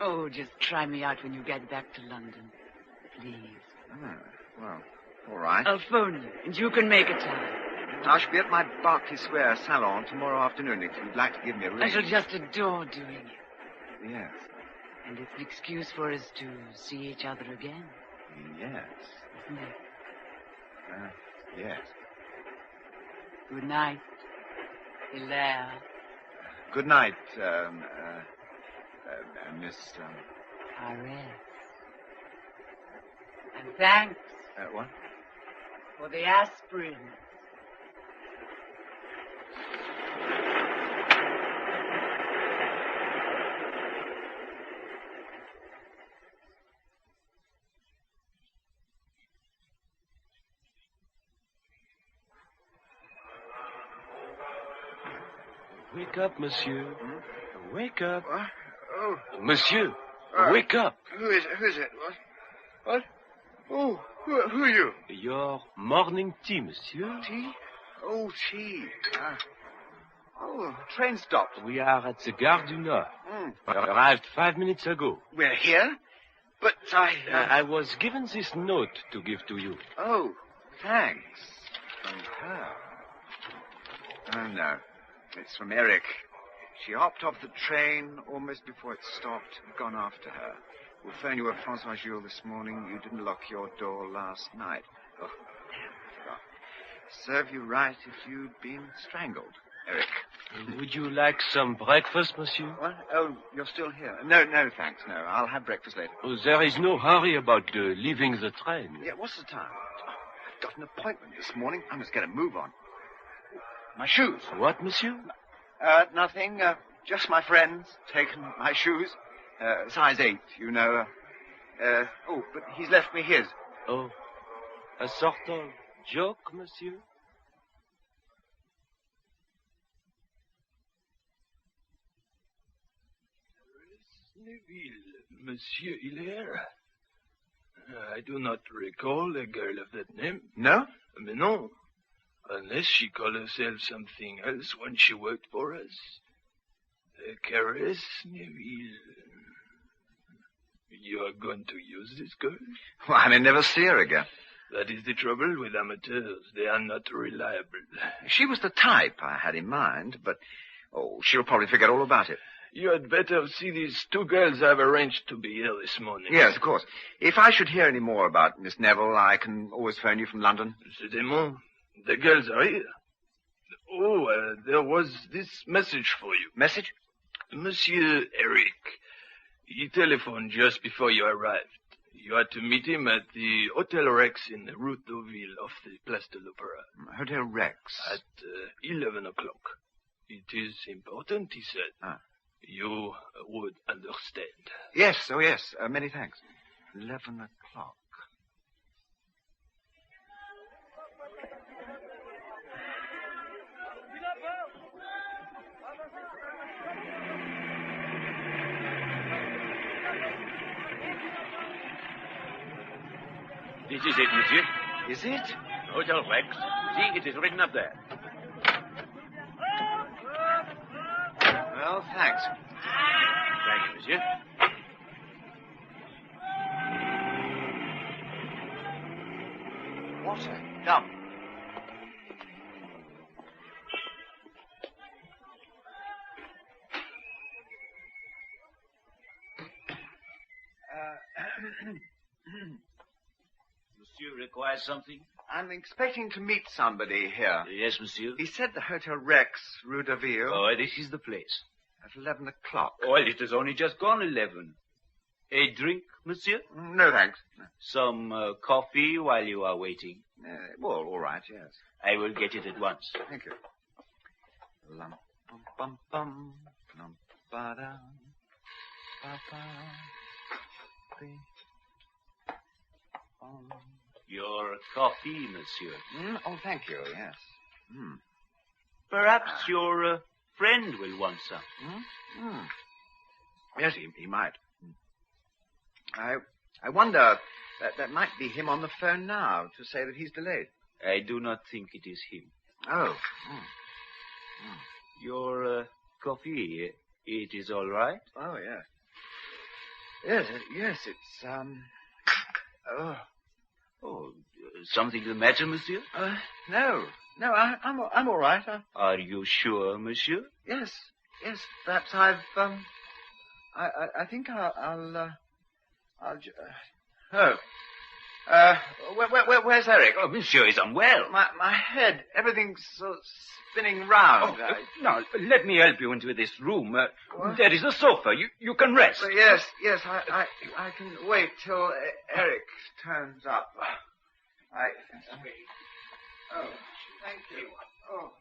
Oh, just try me out when you get back to London. Please. Oh, well, all right. I'll phone you, and you can make a time. I shall be at my Berkeley Square salon tomorrow afternoon if you'd like to give me a ring. I shall just adore doing it. Yes. And it's an excuse for us to see each other again. Yes. Isn't it? Yes. Good night, Hilaire. Good night, Miss... Paris. And thanks what? for the aspirin. Wake up, monsieur. Wake up. What? Oh. Monsieur, wake up. Who is it? What? Oh, who are you? Your morning tea, monsieur. Tea? Oh, tea. Train stopped. We are at the Gare du Nord. Arrived 5 minutes ago. We're here? But I was given this note to give to you. Oh, thanks. From her. Oh, no. It's from Eric. She hopped off the train almost before it stopped and gone after her. We'll phone you at Francois Jules this morning. You didn't lock your door last night. Oh, damn, I forgot. Serve you right if you'd been strangled, Eric. Would you like some breakfast, monsieur? What? Oh, you're still here. No, thanks, no. I'll have breakfast later. Oh, there is no hurry about leaving the train. Yeah, what's the time? I've got an appointment this morning. I must get a move on. My shoes. What, monsieur? Nothing. Just my friends taken my shoes. Size 8, you know. But he's left me his. Oh, a sort of joke, monsieur? Neville, Monsieur Hilaire. I do not recall a girl of that name. No? Mais non. Unless she called herself something else when she worked for us. Caress, Neville. You are going to use this girl? Well, I may never see her again. That is the trouble with amateurs. They are not reliable. She was the type I had in mind, but, she'll probably forget all about it. You had better see these 2 girls I've arranged to be here this morning. Yes, of course. If I should hear any more about Miss Neville, I can always phone you from London. Certainement. The girls are here. There was this message for you. Message? Monsieur Eric. He telephoned just before you arrived. You had to meet him at the Hotel Rex in the Rue Deauville off the Place de l'Opéra. Hotel Rex? At 11 o'clock. It is important, he said. You would understand. Yes, yes. Many thanks. 11 o'clock. This is it, monsieur. Is it? Hotel Rex. See, it is written up there. Well, thanks. Thank you, monsieur. What a dump. Monsieur requires something? I'm expecting to meet somebody here. Yes, monsieur. He said the Hotel Rex, Rue Deauville. Oh, this is the place. At 11 o'clock. Well, it has only just gone 11. A drink, monsieur? No, thanks. Some coffee while you are waiting? Well, all right, yes. I will get it at once. Thank you. Lum, bum, bum, bum, lum, ba-da, ba-ba, dee, Your coffee, monsieur. Oh, thank you, yes. Perhaps your friend will want some. Yes, he might. I wonder, that might be him on the phone now to say that he's delayed. I do not think it is him. Oh. Your coffee, it is all right? Oh, yes. Yes, it's, something the matter, monsieur? No, I'm all right. Are you sure, monsieur? Yes, perhaps I think I'll where's Eric? Oh, monsieur is unwell. My head, everything's so spinning round. Now, let me help you into this room. There is a sofa. You can rest. Yes, I can wait till Eric turns up. Oh, thank you. Oh.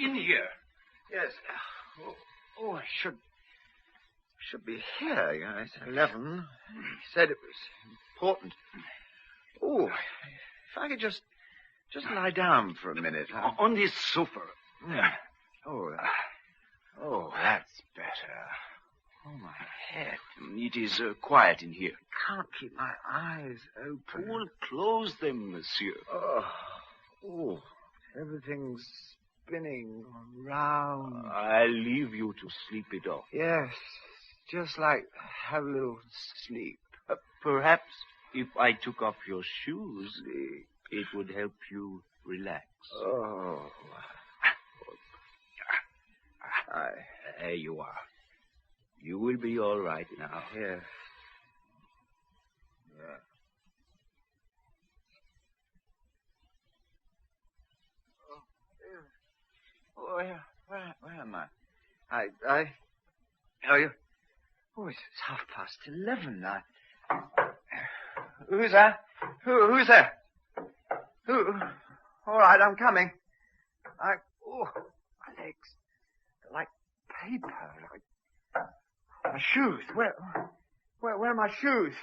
In here. Yes. Oh, I should be here. You know, it's 11. He said it was important. Oh, if I could just lie down for a minute. On this sofa. Oh, that's better. Oh, my head. It is quiet in here. Can't keep my eyes open. Well, close them, monsieur. Oh, everything's spinning round. I'll leave you to sleep it off. Yes, just like have a little sleep. Perhaps if I took off your shoes, it would help you relax. Oh. There you are. You will be all right now. Yes. Where am I? It's 11:30. Who's there? Who's there? Who? All right, I'm coming. My legs, they're like paper. My shoes. Where are my shoes?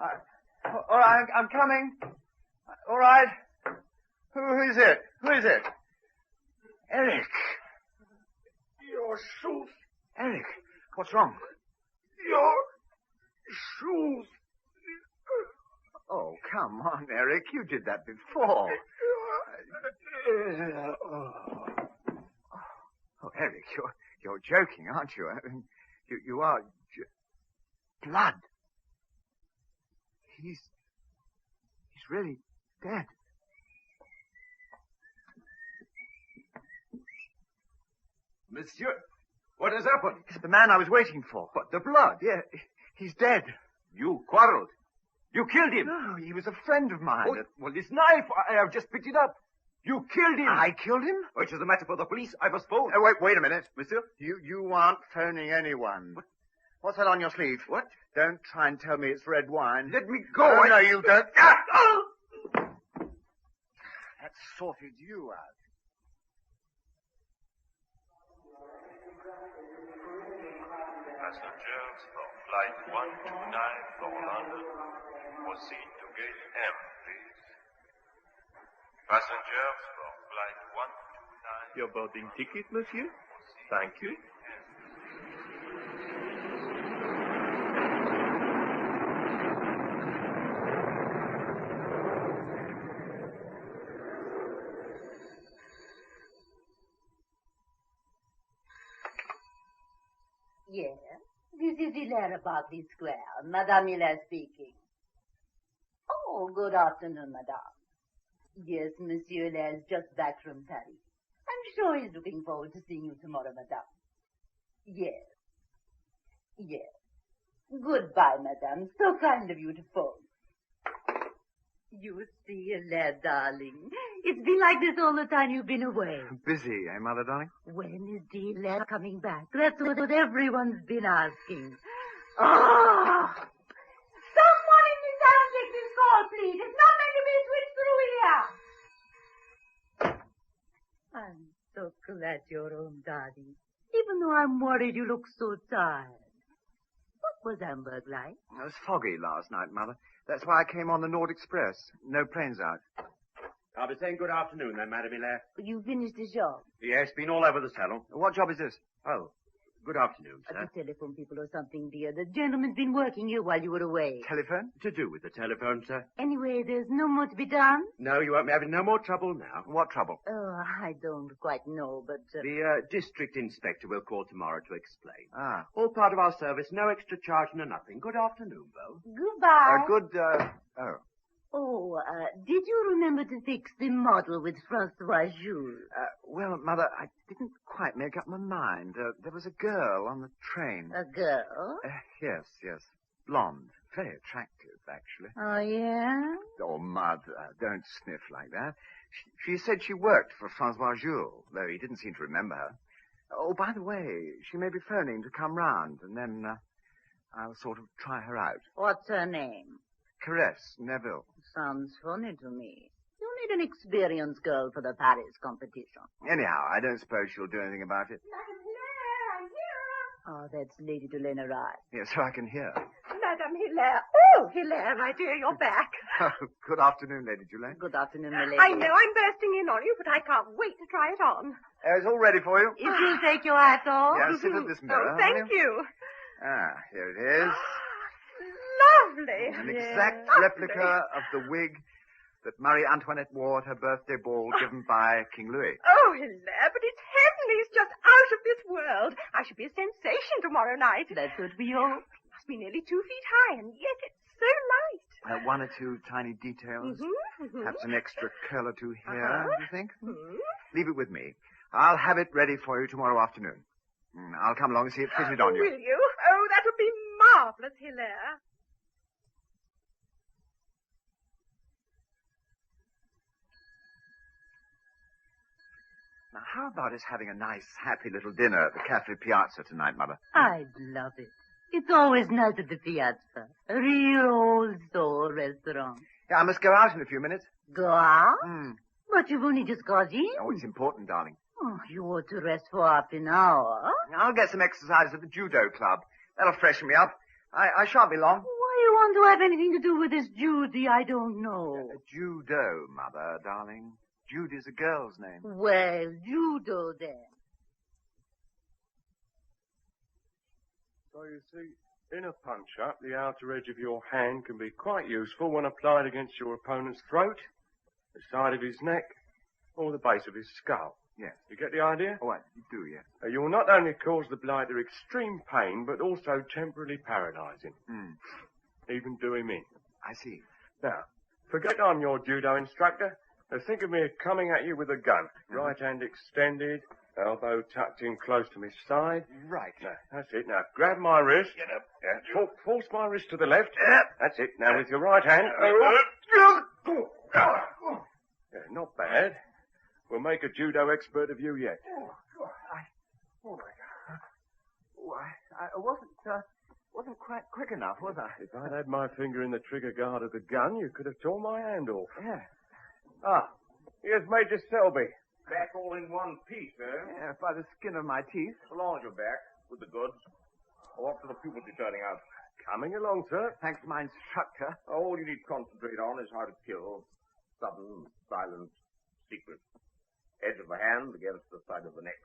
All right, I'm coming. All right. Who is it? Eric. Your shoes. Eric, what's wrong? Your shoes. Oh, come on, Eric. You did that before. Oh, Eric, you're joking, aren't you? I mean, you are. Blood. He's really dead. Monsieur, what has happened? It's the man I was waiting for. What, the blood? Yeah, he's dead. You quarreled. You killed him. No, he was a friend of mine. Oh, well, this knife, I have just picked it up. You killed him. I killed him? Which is a matter for the police. I was phoned. Wait a minute, monsieur. You aren't phoning anyone. What? What's that on your sleeve? What? Don't try and tell me it's red wine. Let me go. No, you don't. That sorted you out. Passengers from Flight 129 for London, proceed to Gate M, please. Passengers from Flight 129... Your boarding ticket, monsieur? Thank you. Yes, this is Hilaire Berkeley Square. Madame Hilaire speaking. Oh, good afternoon, madame. Yes, Monsieur Hilaire is just back from Paris. I'm sure he's looking forward to seeing you tomorrow, madame. Yes. Goodbye, madame. So kind of you to phone. You see, Hilaire, darling. It's been like this all the time you've been away. Busy, eh, Mother, darling? When is Hilaire coming back? That's what everyone's been asking. Oh! Someone in this town take this call, please. It's not meant to be switched through here. I'm so glad you're home, darling. Even though I'm worried you look so tired. What was Hamburg like? It was foggy last night, Mother. That's why I came on the Nord Express. No planes out. I'll be saying good afternoon then, Madame Hilaire. You finished the job? Yes, been all over the salon. What job is this? Oh, good afternoon, sir. The telephone people or something, dear. The gentleman's been working here while you were away. Telephone? To do with the telephone, sir. Anyway, there's no more to be done? No, you won't be having no more trouble now. What trouble? Oh, I don't quite know, but... The district inspector will call tomorrow to explain. Ah. All part of our service, no extra charge, no nothing. Good afternoon, Bo. Goodbye. Oh, did you remember to fix the model with Francois Jules? Well, Mother, I didn't quite make up my mind. There was a girl on the train. A girl? Yes. Blonde. Very attractive, actually. Oh, yeah? Oh, Mother, don't sniff like that. She said she worked for Francois Jules, though he didn't seem to remember her. Oh, by the way, she may be phoning to come round, and then I'll sort of try her out. What's her name? Caress Neville. Sounds funny to me. You need an experienced girl for the Paris competition. Anyhow, I don't suppose she'll do anything about it. Madame Hilaire, I'm here. Oh, that's Lady Delaine arrived. Yes, so I can hear. Madame Hilaire. Oh, Hilaire, my dear, you're back. Good afternoon, Lady Delaine. Good afternoon, my lady. I know I'm bursting in on you, but I can't wait to try it on. It's all ready for you. If you'll take your hat off. Yeah, sit at this mirror. Oh, thank you. Here it is. Lovely. An exact replica of the wig that Marie Antoinette wore at her birthday ball given by King Louis. Oh, Hilaire, but it's heavenly. It's just out of this world. I should be a sensation tomorrow night. That's what we hope. It must be nearly 2 feet high, and yet it's so light. One or two tiny details. Perhaps an extra curl or two here, do you think? Leave it with me. I'll have it ready for you tomorrow afternoon. I'll come along and see it fitted on you. Will you? Oh, that would be marvelous, Hilaire. Now, how about us having a nice, happy little dinner at the Cafe Piazza tonight, Mother? I'd love it. It's always nice at the Piazza. A real old-soul restaurant. Yeah, I must go out in a few minutes. Go out? But you've only just got in. Oh, it's important, darling. Oh, you ought to rest for half an hour. I'll get some exercise at the judo club. That'll freshen me up. I shan't be long. Why you want to have anything to do with this Judy, I don't know. Judo, Mother, darling. Jude is a girl's name. Well, judo then. So you see, in a punch-up, the outer edge of your hand can be quite useful when applied against your opponent's throat, the side of his neck, or the base of his skull. Yes. You get the idea? Oh, I do, yes. You'll not only cause the blighter extreme pain, but also temporarily paralyze him. Even do him in. I see. Now, forget I'm your judo instructor. Think of me coming at you with a gun. Right hand extended, elbow tucked in close to my side. Right. Now, that's it. Now, grab my wrist. Get up. Yeah. Force my wrist to the left. That's it. Now, with your right hand. Yeah, not bad. We'll make a judo expert of you yet. Oh, my God. Oh, I wasn't quite quick enough, was I? If I'd had my finger in the trigger guard of the gun, you could have torn my hand off. Yeah. Here's Major Selby. Back all in one piece, eh? Yeah, by the skin of my teeth. So long as you're back with the goods. What for the puberty turning out? Coming along, sir. Thanks to my instructor. All you need to concentrate on is how to kill. Sudden, silent, secret. Edge of the hand against the side of the neck.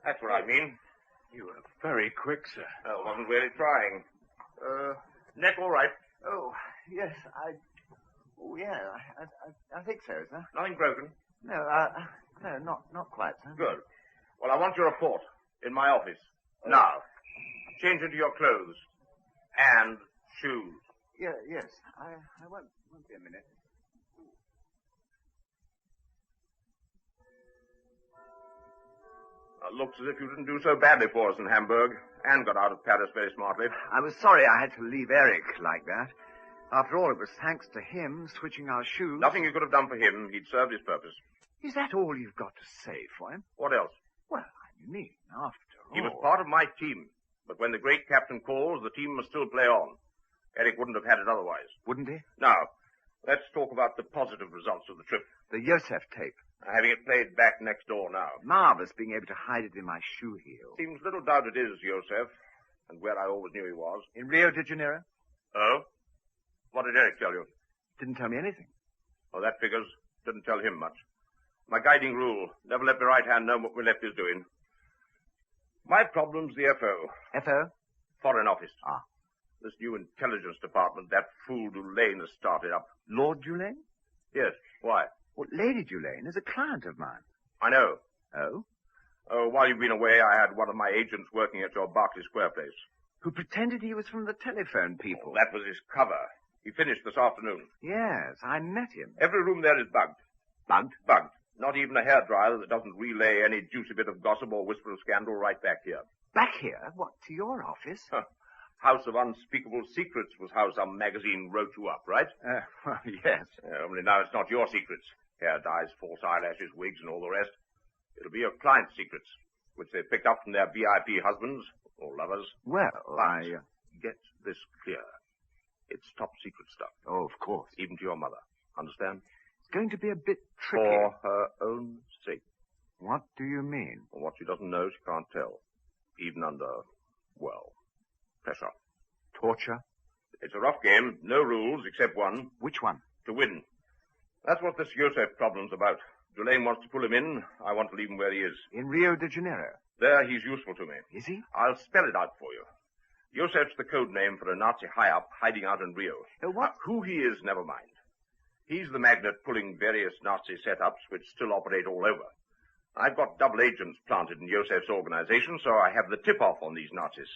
That's what I mean. You were very quick, sir. Well, wasn't really trying. Neck all right? Oh, yes, I think so, sir. Nothing broken? No, not quite, sir. Good. Well, I want your report in my office. Now, change into your clothes. And shoes. Yeah, yes. I won't be a minute. Looks as if you didn't do so badly for us in Hamburg, and got out of Paris very smartly. I was sorry I had to leave Eric like that. After all, it was thanks to him switching our shoes. Nothing you could have done for him. He'd served his purpose. Is that all you've got to say for him? What else? Well, I mean, after all... He was part of my team. But when the great captain calls, the team must still play on. Eric wouldn't have had it otherwise. Wouldn't he? Now, let's talk about the positive results of the trip. The Yosef tape. Having it played back next door now. Marvelous being able to hide it in my shoe heel. Seems little doubt it is, Yosef, and where I always knew he was. In Rio de Janeiro? Oh? What did Eric tell you? Didn't tell me anything. Oh, that figures. Didn't tell him much. My guiding rule, never let the right hand know what my left is doing. My problem's the FO. FO? Foreign Office. Ah. This new intelligence department, that fool Dulaine has started up. Lord Dulaine? Yes. Why? Well, Lady Dulaine is a client of mine. I know. Oh? Oh, while you've been away, I had one of my agents working at your Berkeley Square place. who pretended he was from the telephone people. That was his cover. He finished this afternoon. Yes, I met him. Every room there is bugged. Bugged? Bugged. Not even a hairdryer that doesn't relay any juicy bit of gossip or whisper of scandal right back here. Back here? What, to your office? House of Unspeakable Secrets was how some magazine wrote you up, right? Well, yes. Only now it's not your secrets. Hair dyes, false eyelashes, wigs, and all the rest. It'll be your clients' secrets, which they picked up from their VIP husbands or lovers. Well, Get this clear. It's top secret stuff. Oh, of course. Even to your mother. Understand? It's going to be a bit tricky. For her own sake. What do you mean? Well, what she doesn't know, she can't tell. Even under, pressure. Torture? It's a rough game. No rules except one. Which one? To win. That's what this Joseph problem's about. Dulaine wants to pull him in. I want to leave him where he is. In Rio de Janeiro? There, he's useful to me. Is he? I'll spell it out for you. Josef's the code name for a Nazi high-up hiding out in Rio. What? Who he is, never mind. He's the magnet pulling various Nazi setups which still operate all over. I've got double agents planted in Josef's organization, so I have the tip-off on these Nazis.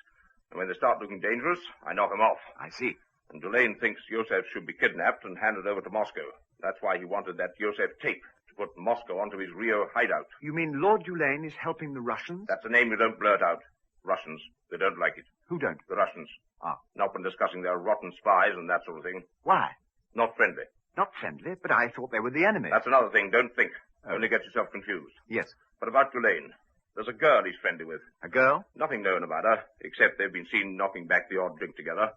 And when they start looking dangerous, I knock them off. I see. And Dulaine thinks Josef should be kidnapped and handed over to Moscow. That's why he wanted that Josef tape, to put Moscow onto his Rio hideout. You mean Lord Dulaine is helping the Russians? That's a name you don't blurt out. Russians. They don't like it. Who don't? The Russians. Ah. Not when discussing their rotten spies and that sort of thing. Why? Not friendly. Not friendly, but I thought they were the enemy. That's another thing. Don't think. Only get yourself confused. Yes. But about Dulaine. There's a girl he's friendly with. A girl? Nothing known about her, except they've been seen knocking back the odd drink together.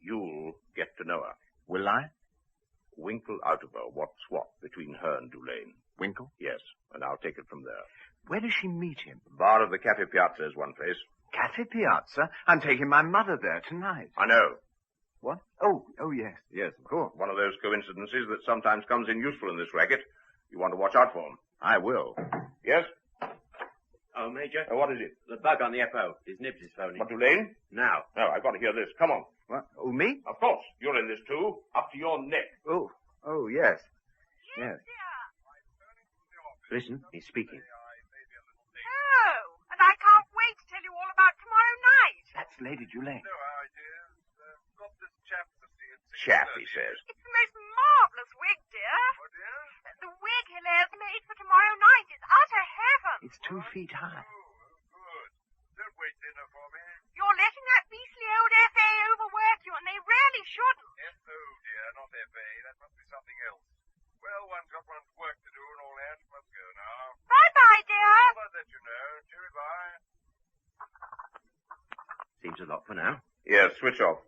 You'll get to know her. Will I? Winkle out of her what's what between her and Dulaine. Winkle? Yes, and I'll take it from there. Where does she meet him? Bar of the Cafe Piazza is one place. Cafe Piazza? I'm taking my mother there tonight. I know. What? Oh, yes. Yes, of course. One of those coincidences that sometimes comes in useful in this racket. You want to watch out for them. I will. Yes? Oh, Major? What is it? The bug on the FO. His nibs is phoning. What, Dulaine? Now. No, I've got to hear this. Come on. What? Oh, me? Of course. You're in this too. Up to your neck. Oh, yes. Yes. Listen, he's speaking. Oh, and I can't wait to tell you all about tomorrow night. That's Lady Dulaine. No ideas. Got this chap to see at 6:30. Chap, he says. It's the most marvellous wig, dear. Oh, dear? The wig Hilaire's made for tomorrow night is utter heaven. It's 2 feet high. Good. Don't wait dinner for me. You're letting that beastly old FA overwork you, and they really shouldn't. FO, dear, not FA. That must be something else. Well, one's got one's work to do and all that. Must go now. Bye-bye, dear. I'll let you know. Cheery bye. Seems a lot for now. Yes, switch off.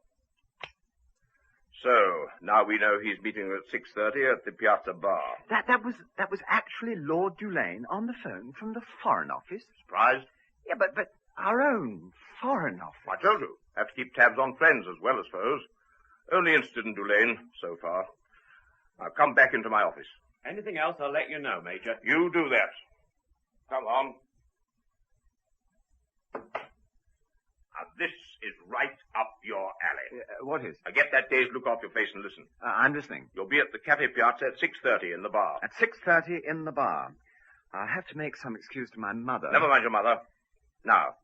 So, now we know he's meeting her at 6:30 at the Piazza Bar. That was actually Lord Dulaine on the phone from the Foreign Office. Surprised? Yeah, but our own Foreign Office. I told you. Have to keep tabs on friends as well as foes. Only interested in Dulaine, so far. Now come back into my office. Anything else, I'll let you know, Major. You do that. Come on. Now, this is right up your alley. What is? Now, get that dazed look off your face and listen. I'm listening. You'll be at the Cafe Piazza at 6:30 in the bar. At 6:30 in the bar. I'll have to make some excuse to my mother. Never mind your mother. Now,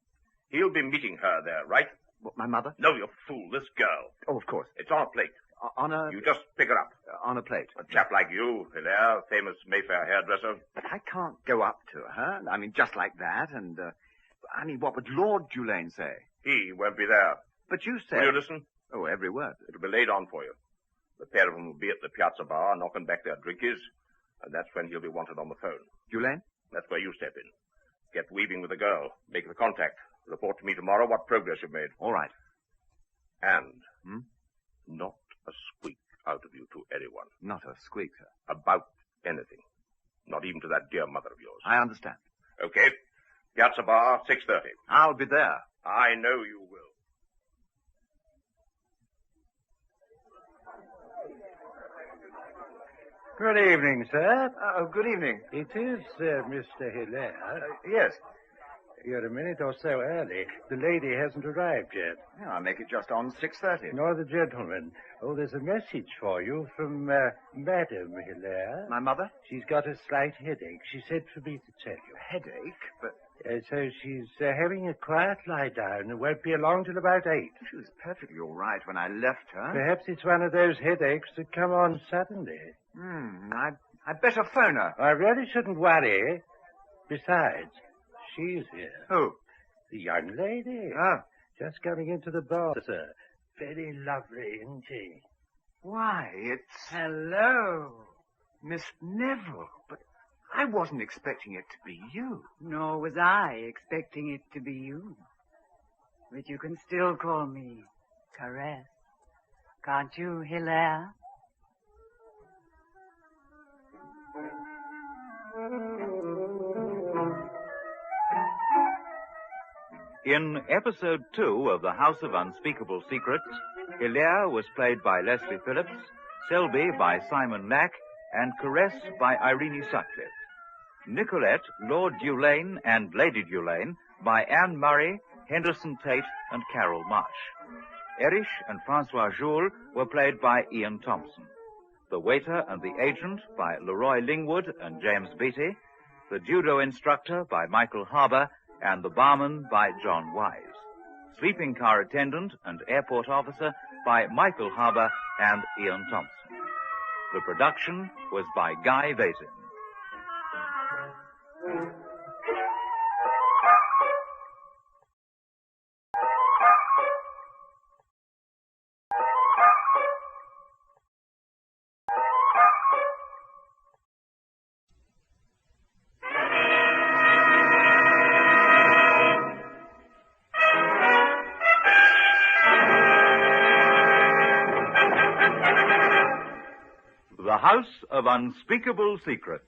he'll be meeting her there, right? What, my mother? No, you fool. This girl. Oh, of course. It's on a plate. On a... You just pick her up. On a plate. A chap like you, Hilaire, famous Mayfair hairdresser. But I can't go up to her. I mean, just like that, and, what would Lord Dulaine say? He won't be there. But you said... Will you listen? Oh, every word. It'll be laid on for you. The pair of them will be at the Piazza Bar, knocking back their drinkies, and that's when he'll be wanted on the phone. Dulaine? That's where you step in. Get weaving with the girl. Make the contact. Report to me tomorrow what progress you've made. All right. And not a squeak out of you to anyone. Not a squeak, sir. About anything. Not even to that dear mother of yours. I understand. Okay. Piazza Bar, 6:30. I'll be there. I know you will. Good evening, sir. Good evening. It is Mr. Hilaire. Yes. You're a minute or so early. The lady hasn't arrived yet. I'll make it just on 6:30. Nor the gentleman. Oh, there's a message for you from Madame Hilaire. My mother? She's got a slight headache. She said for me to tell you. Headache? But... So she's having a quiet lie down and won't be along till about 8. She was perfectly all right when I left her. Perhaps it's one of those headaches that come on suddenly. I'd better phone her. I really shouldn't worry. Besides, she's here. Who? The young lady. Oh. Just coming into the bar, sir. Very lovely, isn't she? Why, it's... Hello. Miss Neville. But I wasn't expecting it to be you. Nor was I expecting it to be you. But you can still call me Caress. Can't you, Hilaire? In episode 2 of The House of Unspeakable Secrets, Hilaire was played by Leslie Phillips, Selby by Simon Lack, and Caress by Irene Sutcliffe. Nicolette, Lord Dulane and Lady Dulane by Anne Murray, Henderson Tate, and Carol Marsh. Erich and Francois Jules were played by Ian Thompson. The waiter and the agent by Leroy Lingwood and James Beattie. The judo instructor by Michael Harbour, and the barman by John Wise. Sleeping car attendant and airport officer by Michael Harbour and Ian Thompson. The production was by Guy Vaison. The House of Unspeakable Secrets.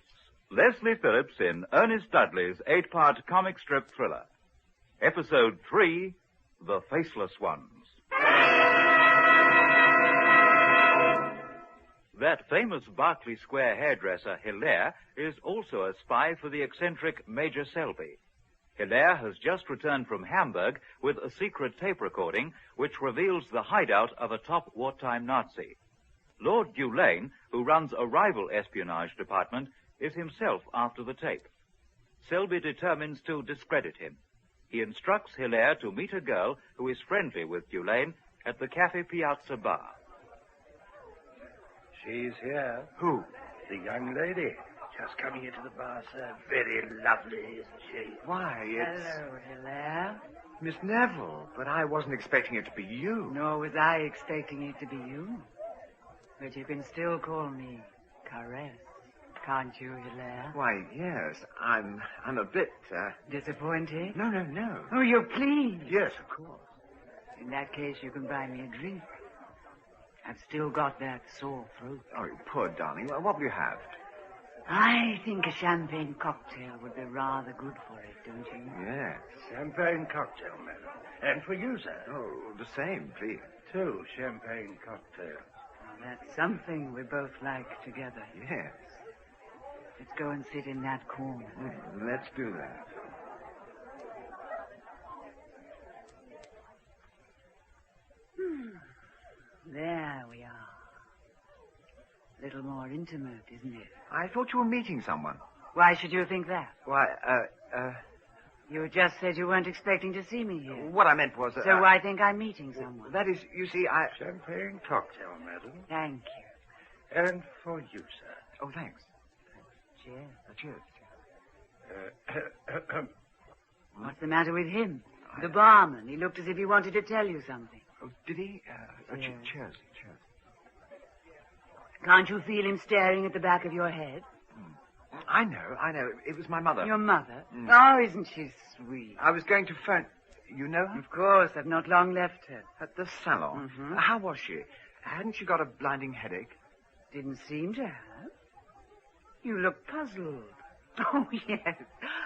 Leslie Phillips in Ernest Dudley's 8-part comic strip thriller. Episode 3, The Faceless Ones. That famous Berkeley Square hairdresser, Hilaire, is also a spy for the eccentric Major Selby. Hilaire has just returned from Hamburg with a secret tape recording which reveals the hideout of a top wartime Nazi. Lord Dulane, who runs a rival espionage department, is himself after the tape. Selby determines to discredit him. He instructs Hilaire to meet a girl who is friendly with Dulane at the Cafe Piazza bar. She's here. Who? The young lady. Just coming into the bar, sir. Very lovely, isn't she? Why, it's... Hello, Hilaire. Miss Neville, but I wasn't expecting it to be you. Nor was I expecting it to be you. But you can still call me Caress, can't you, Hilaire? Why, yes. I'm a bit, Disappointed? No. Oh, you're pleased? Yes, of course. In that case, you can buy me a drink. I've still got that sore throat. Oh, you poor darling. Well, what will you have? I think a champagne cocktail would be rather good for it, don't you? Yes. Champagne cocktail, madam. And for you, sir. Oh, the same, please. 2 champagne cocktails. That's something we both like together. Yes. Let's go and sit in that corner. Let's do that. There we are. A little more intimate, isn't it? I thought you were meeting someone. Why should you think that? Why, You just said you weren't expecting to see me here. What I meant was... So I think I'm meeting someone. That is, you see, Champagne cocktail, madam. Thank you. And for you, sir. Oh, thanks. Cheers. Cheers. What's the matter with him? The barman. He looked as if he wanted to tell you something. Oh, did he? Cheers. Cheers. Can't you feel him staring at the back of your head? I know. It was my mother. Your mother? Oh, isn't she sweet? I was going to phone... You know her? Of course. I've not long left her. At the salon? Mm-hmm. How was she? Hadn't she got a blinding headache? Didn't seem to have. You look puzzled. Oh, yes.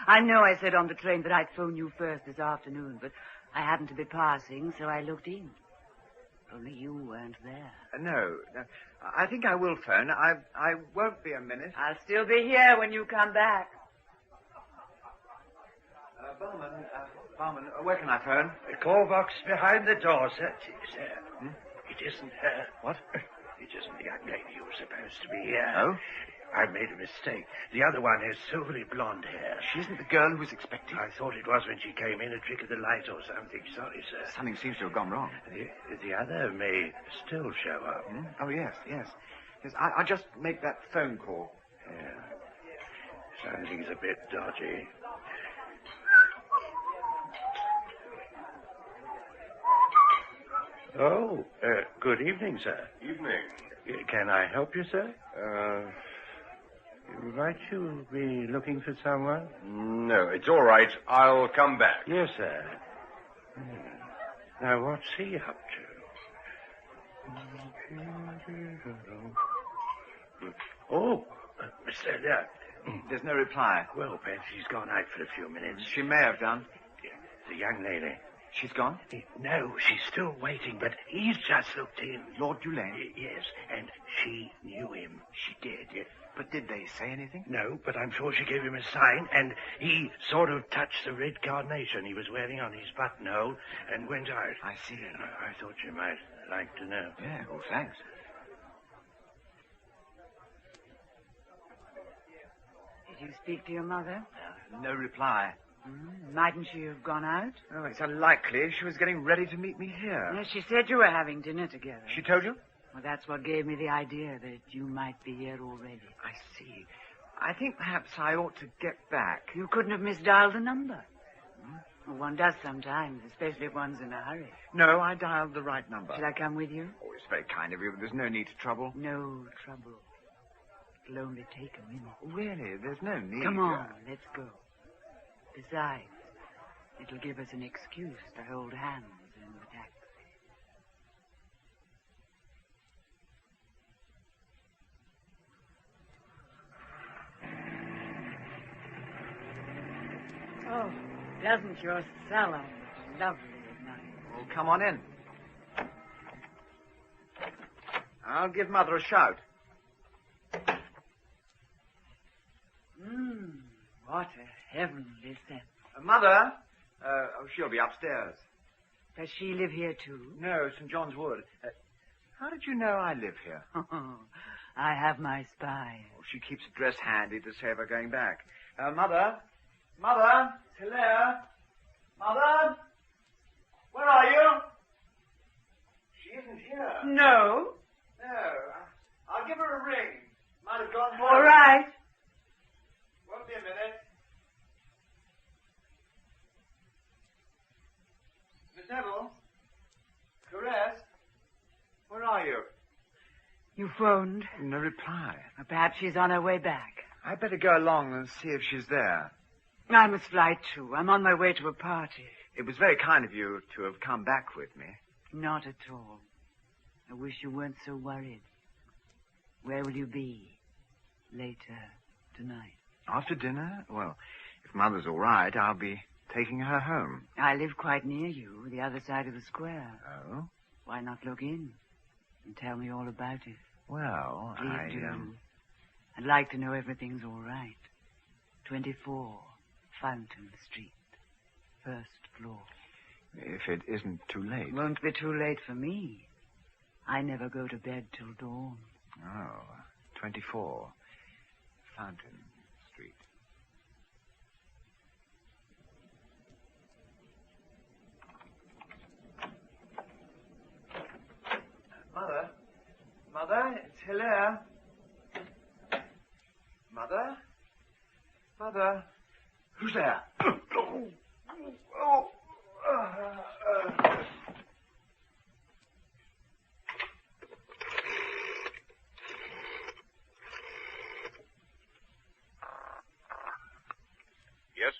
I know I said on the train that I'd phone you first this afternoon, but I happened to be passing, so I looked in. Only you weren't there. No. I think I will phone. I won't be a minute. I'll still be here when you come back. Barman, where can I phone? The call box behind the door, sir. It isn't her. What? It isn't the young lady who was supposed to be here. Oh? I made a mistake. The other one has silvery blonde hair. She isn't the girl who was expected. I thought it was when she came in, a trick of the light or something. Sorry, sir. Something seems to have gone wrong. The other may still show up. Hmm? Oh, yes. Yes, I'll just make that phone call. Yeah. Something's a bit dodgy. Oh, good evening, sir. Evening. Can I help you, sir? Might you be looking for someone? No, it's all right. I'll come back. Yes, sir. Now, what's he up to? Oh, Mr. Duck. There's no reply. Well, perhaps she's gone out for a few minutes. She may have done. The young lady. She's gone? No, she's still waiting, but he's just looked in. Lord Dulane? Yes, and she knew him. She did, yes. But did they say anything? No, but I'm sure she gave him a sign, and he sort of touched the red carnation he was wearing on his buttonhole and went out. I see. I thought you might like to know. Yeah, well, thanks. Did you speak to your mother? No reply. Mightn't she have gone out? Oh, it's unlikely. She was getting ready to meet me here. Yes, she said you were having dinner together. She told you? Well, that's what gave me the idea that you might be here already. I see. I think perhaps I ought to get back. You couldn't have misdialed the number. Well, one does sometimes, especially if one's in a hurry. No, I dialed the right number. Shall I come with you? Oh, it's very kind of you, but there's no need to trouble. No trouble. It'll only take a minute. Really? There's no need. Come on, let's go. Besides, it'll give us an excuse to hold hands in the taxi. Oh, doesn't your salon look lovely at night? Well, come on in. I'll give Mother a shout. What a heavenly scent. Mother? She'll be upstairs. Does she live here, too? No, St. John's Wood. How did you know I live here? I have my spy. Oh, she keeps a dress handy to save her going back. Mother? Mother? Hilaire? Mother? Where are you? She isn't here. No? No. I'll give her a ring. Might have gone home. All right. Won't be a minute. Miss Neville? Caress? Where are you? You phoned? No reply. Perhaps she's on her way back. I'd better go along and see if she's there. I must fly, too. I'm on my way to a party. It was very kind of you to have come back with me. Not at all. I wish you weren't so worried. Where will you be later tonight? After dinner? Well, if Mother's all right, I'll be taking her home. I live quite near you, the other side of the square. Oh? Why not look in and tell me all about it? Well, Please do. I'd like to know everything's all right. 24 Fountain Street, first floor. If it isn't too late. Won't be too late for me. I never go to bed till dawn. Oh, 24 Fountain Street. Mother? Mother? It's Hilaire. Mother? Mother? Who's there? Yes?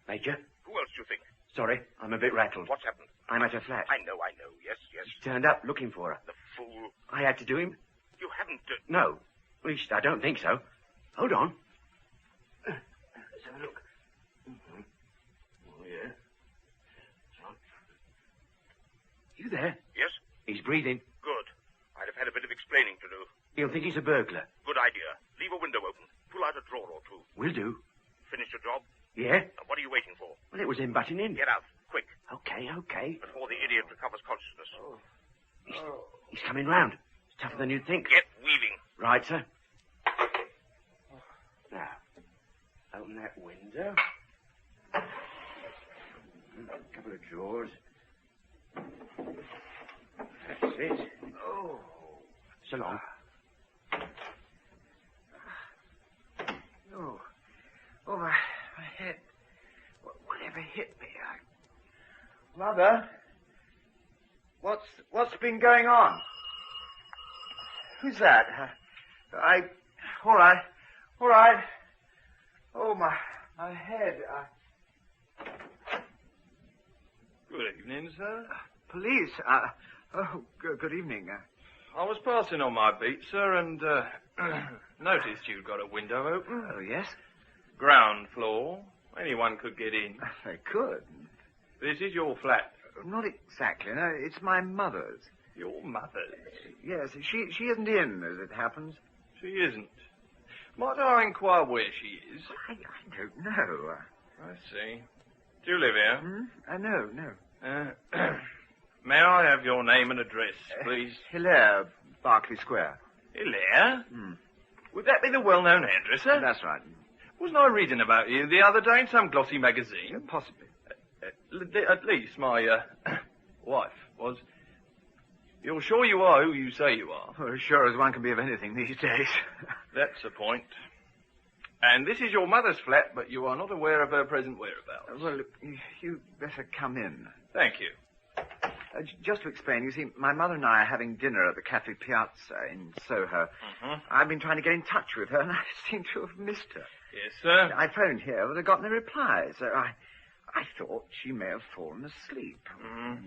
Major? Who else do you think? Sorry, I'm a bit rattled. What's happened? I'm at her flat. I know. Yes. She turned up looking for her. The fool. I had to do him? You haven't... No. At least I don't think so. Hold on. Let's have a look. Mm-hmm. Oh, yeah. You there? Yes? He's breathing. Good. I'd have had a bit of explaining to do. He'll think he's a burglar. Good idea. Leave a window open. Pull out a drawer or two. Will do. Finished your job? Yeah? Now, what are you waiting for? Well, it was him butting in. Get out. Quick. Okay. Before the idiot recovers consciousness. He's coming round. It's tougher than you'd think. Get weaving. Right, sir. Now, open that window. A couple of drawers. That's it. Oh. So long. Oh, my head. Whatever hit me? Mother? What's been going on? Who's that? All right. Oh, my head. Good evening, sir. Police. Good evening. I was passing on my beat, sir, and noticed you'd got a window open. Oh, yes? Ground floor. Anyone could get in. They could. This is your flat. Not exactly. No, it's my mother's. Your mother's? Yes, she isn't in, as it happens. She isn't. Might I inquire where she is? I don't know. I see. Do you live here? No. May I have your name and address, please? Hilaire, Berkeley Square. Hilaire? Would that be the well-known hairdresser? That's right. Wasn't I reading about you the other day in some glossy magazine? Possibly. At least my wife was. You're sure you are who you say you are? Well, as sure as one can be of anything these days. That's the point. And this is your mother's flat, but you are not aware of her present whereabouts. Well, you'd better come in. Thank you. Just to explain, you see, my mother and I are having dinner at the Cafe Piazza in Soho. I've been trying to get in touch with her, and I seem to have missed her. Yes, sir. I phoned here, but I got no reply, so I thought she may have fallen asleep.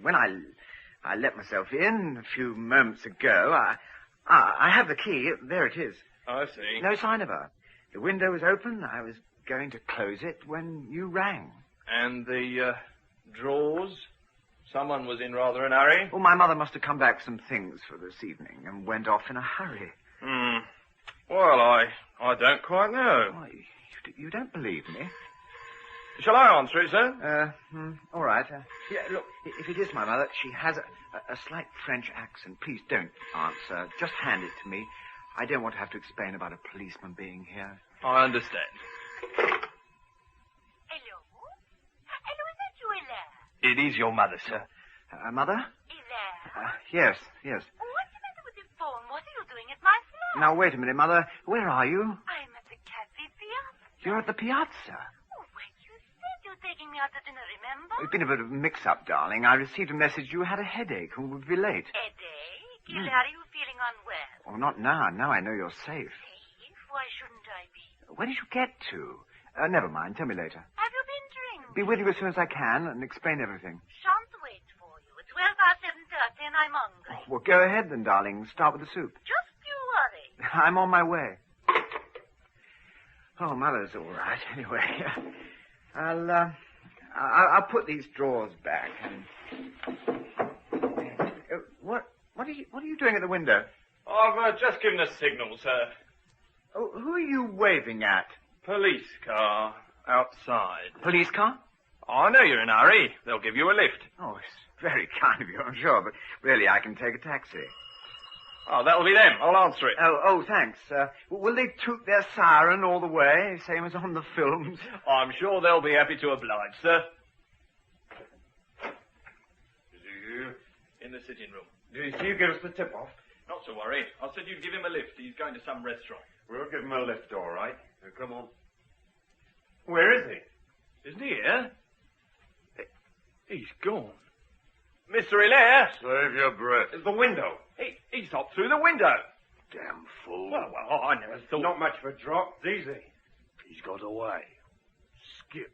When I let myself in a few moments ago, I have the key. There it is. I see. No sign of her. The window was open. I was going to close it when you rang. And the drawers? Someone was in rather an hurry? Well, my mother must have come back with some things for this evening and went off in a hurry. Well, I don't quite know. Why, you don't believe me? Shall I answer it, sir? All right. Yeah, look, if it is my mother, she has a slight French accent. Please don't answer. Just hand it to me. I don't want to have to explain about a policeman being here. I understand. Hello? Hello, is that you, Hilaire? It is your mother, sir. Mother? Hilaire? Yes. What's the matter with the phone? What are you doing at my flat? Now, wait a minute, Mother. Where are you? I'm at the Cafe Piazza. You're at the piazza. Oh, well, you said you were taking me out to dinner, remember? It's been a bit of a mix-up, darling. I received a message you had a headache and would be late. Headache? Hilaire, are you feeling unwell? Oh, not now. Now I know you're safe. Safe? Why shouldn't I be? Where did you get to? Never mind. Tell me later. Have you been drinking? Be with you as soon as I can and explain everything. Shan't wait for you. It's 7:30 and I'm hungry. Well, go ahead then, darling. Start with the soup. Just you worry. I'm on my way. Oh, Mother's all right. Anyway, I'll put these drawers back and... What are you doing at the window? I've just given a signal, sir. Oh, who are you waving at? Police car outside. Police car? I know you're in a hurry. They'll give you a lift. Oh, it's very kind of you, I'm sure, but really I can take a taxi. Oh, that'll be them. I'll answer it. Oh, thanks. Will they toot their siren all the way, same as on the films? I'm sure they'll be happy to oblige, sir. In the sitting room. Did you give us the tip-off? Not to worry. I said you'd give him a lift. He's going to some restaurant. We'll give him a lift, all right. Now, come on. Where is he? Isn't he here? He's gone. Mr. Hilaire! Save your breath. The window. He's hopped through the window. Damn fool. Well, I never thought... Not much of a drop. It's easy. He's got away. Skipped.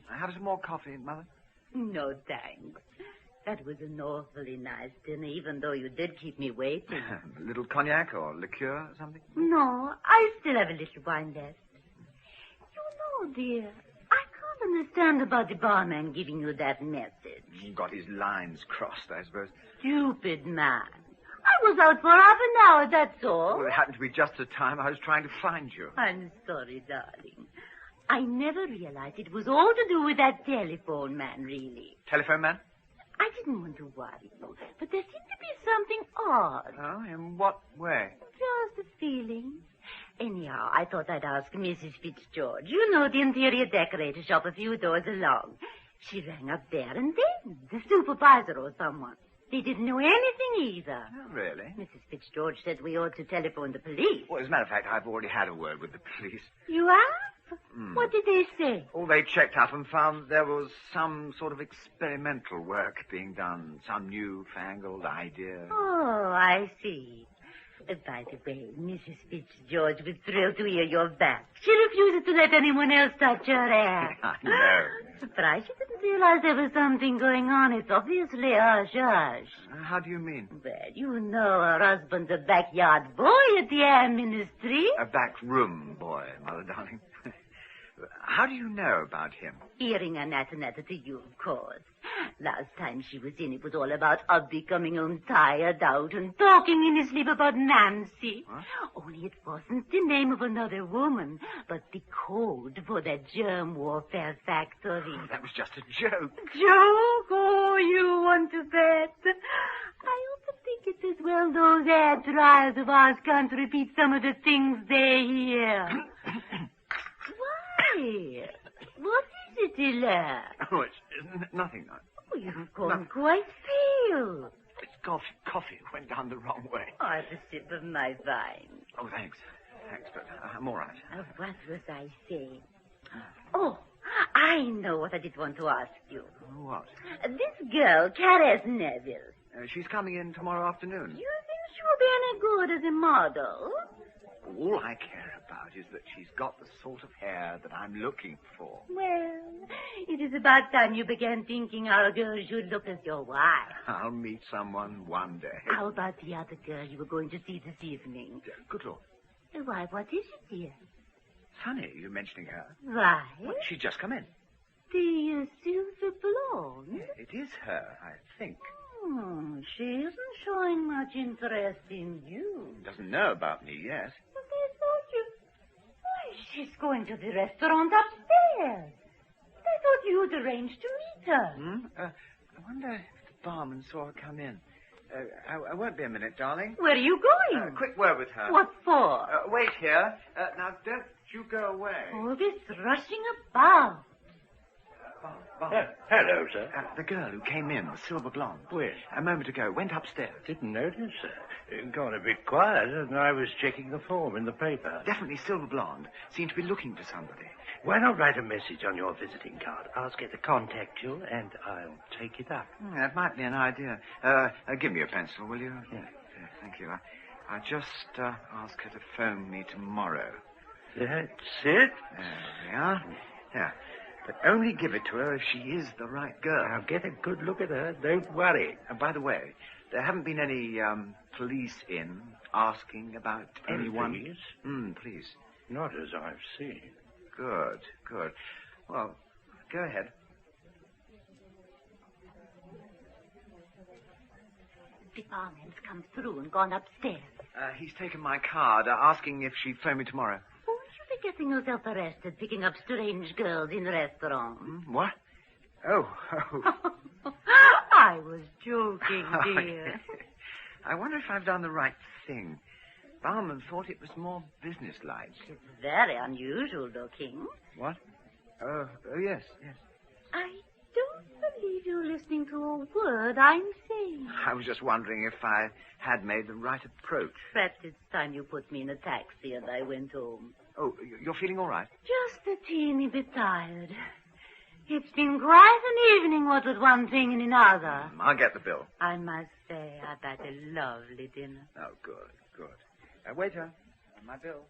Have some more coffee, Mother? No, thanks. That was an awfully nice dinner, even though you did keep me waiting. A little cognac or liqueur or something? No, I still have a little wine left. You know, dear, I can't understand about the barman giving you that message. He got his lines crossed, I suppose. Stupid man. I was out for half an hour, that's all. Well, it happened to be just the time I was trying to find you. I'm sorry, darling. I never realized it was all to do with that telephone man, really. Telephone man? I didn't want to worry you, but there seemed to be something odd. Oh, in what way? Just a feeling. Anyhow, I thought I'd ask Mrs. Fitzgeorge. You know, the interior decorator shop a few doors along. She rang up there and then, the supervisor or someone. They didn't know anything either. Oh, really? Mrs. Fitzgeorge said we ought to telephone the police. Well, as a matter of fact, I've already had a word with the police. You have? What did they say? Oh, they checked up and found there was some sort of experimental work being done, some new-fangled idea. Oh, I see. By the way, Mrs. Fitzgeorge was thrilled to hear you're back. She refuses to let anyone else touch her hair. I know. Surprised she didn't realize there was something going on. It's obviously hush-hush. How do you mean? Well, you know her husband's a backyard boy at the air ministry. A back room boy, Mother darling. How do you know about him? Hearing her natter to you, of course. Last time she was in, it was all about Hubby coming home tired out and talking in his sleep about Nancy. Huh? Only it wasn't the name of another woman, but the code for that germ warfare factory. Oh, that was just a joke. Joke? Oh, you want to bet? I often think it's as well those air dryers of ours can't repeat some of the things they hear. Why? What is it, Hilaire? Oh, it's nothing. Oh, you've gone quite pale. It's coffee went down the wrong way. Oh, have a sip of my wine. Oh, thanks. Thanks, but I'm all right. What was I saying? Oh, I know what I did want to ask you. What? This girl, Caress Neville. She's coming in tomorrow afternoon. You think she'll be any good as a model? All I care about is that she's got the sort of hair that I'm looking for. Well, it is about time you began thinking how a girl should look as your wife. I'll meet someone one day. How about the other girl you were going to see this evening? Good Lord. Why, what is it, dear? Funny you mentioning her. Why? Well, she's just come in. The silver blonde? Yeah, it is her, I think. She isn't showing much interest in you. Doesn't know about me yet. But I thought you... Why, she's going to the restaurant upstairs. I thought you'd arranged to meet her. I wonder if the barman saw her come in. I won't be a minute, darling. Where are you going? Quick word with her. What for? Wait here. Now, don't you go away. Oh, this rushing about. Hello, sir. The girl who came in, the silver blonde. Where? A moment ago, went upstairs. Didn't notice, sir. Gone a bit quiet, and I was checking the form in the paper. Definitely silver blonde. Seemed to be looking for somebody. Why not write a message on your visiting card? Ask her to contact you, and I'll take it up. That might be an idea. Give me a pencil, will you? Yeah. Thank you. I'll just ask her to phone me tomorrow. That's it? There we are. Yeah. But only give it to her if she is the right girl. I'll get a good look at her. Don't worry. By the way, there haven't been any police in asking about anyone. Police? Please. Not as I've seen. Good. Well, go ahead. The barman's come through and gone upstairs. He's taken my card, asking if she'd phone me tomorrow. Won't you be getting yourself arrested picking up strange girls in restaurants? What? Oh. I was joking, dear. I wonder if I've done the right thing. Barman thought it was more businesslike. It's very unusual looking. What? Oh, yes. I don't believe you're listening to a word I'm saying. I was just wondering if I had made the right approach. Perhaps it's time you put me in a taxi and I went home. Oh, you're feeling all right? Just a teeny bit tired. It's been quite an evening, what with one thing and another. I'll get the bill. I must say, I've had a lovely dinner. Oh, good. Waiter, my bill.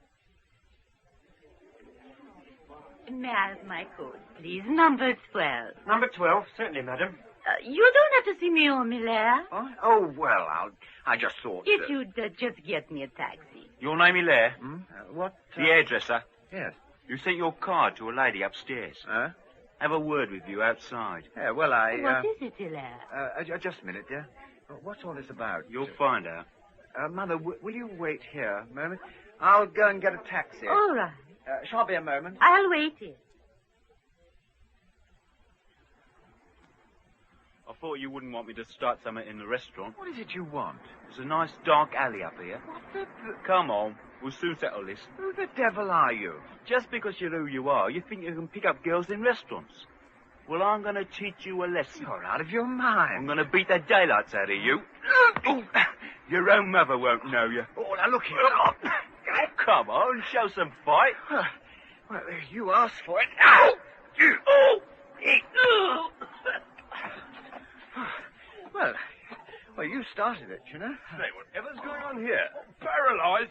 May I have my coat, please? Number 12. Number 12, certainly, madam. You don't have to see me home, Hilaire. Oh, well, I just thought... If you'd just get me a taxi. Your name, Hilaire? What? The hairdresser? Yes. You sent your card to a lady upstairs. Have a word with you outside. Yeah, well, What is it, Hilaire? Just a minute, dear. What's all this about? You'll find out. Mother, will you wait here a moment? I'll go and get a taxi. All right. Shall be a moment. I'll wait here. I thought you wouldn't want me to start something in the restaurant. What is it you want? There's a nice dark alley up here. Come on, we'll soon settle this. Who the devil are you? Just because you're who you are, you think you can pick up girls in restaurants. Well, I'm going to teach you a lesson. You're out of your mind. I'm going to beat the daylights out of you. Your own mother won't know you. Oh, now look here. Come on, show some fight. Well, you asked for it. Well, you started it, you know. Say, whatever's going on here? Paralyzed?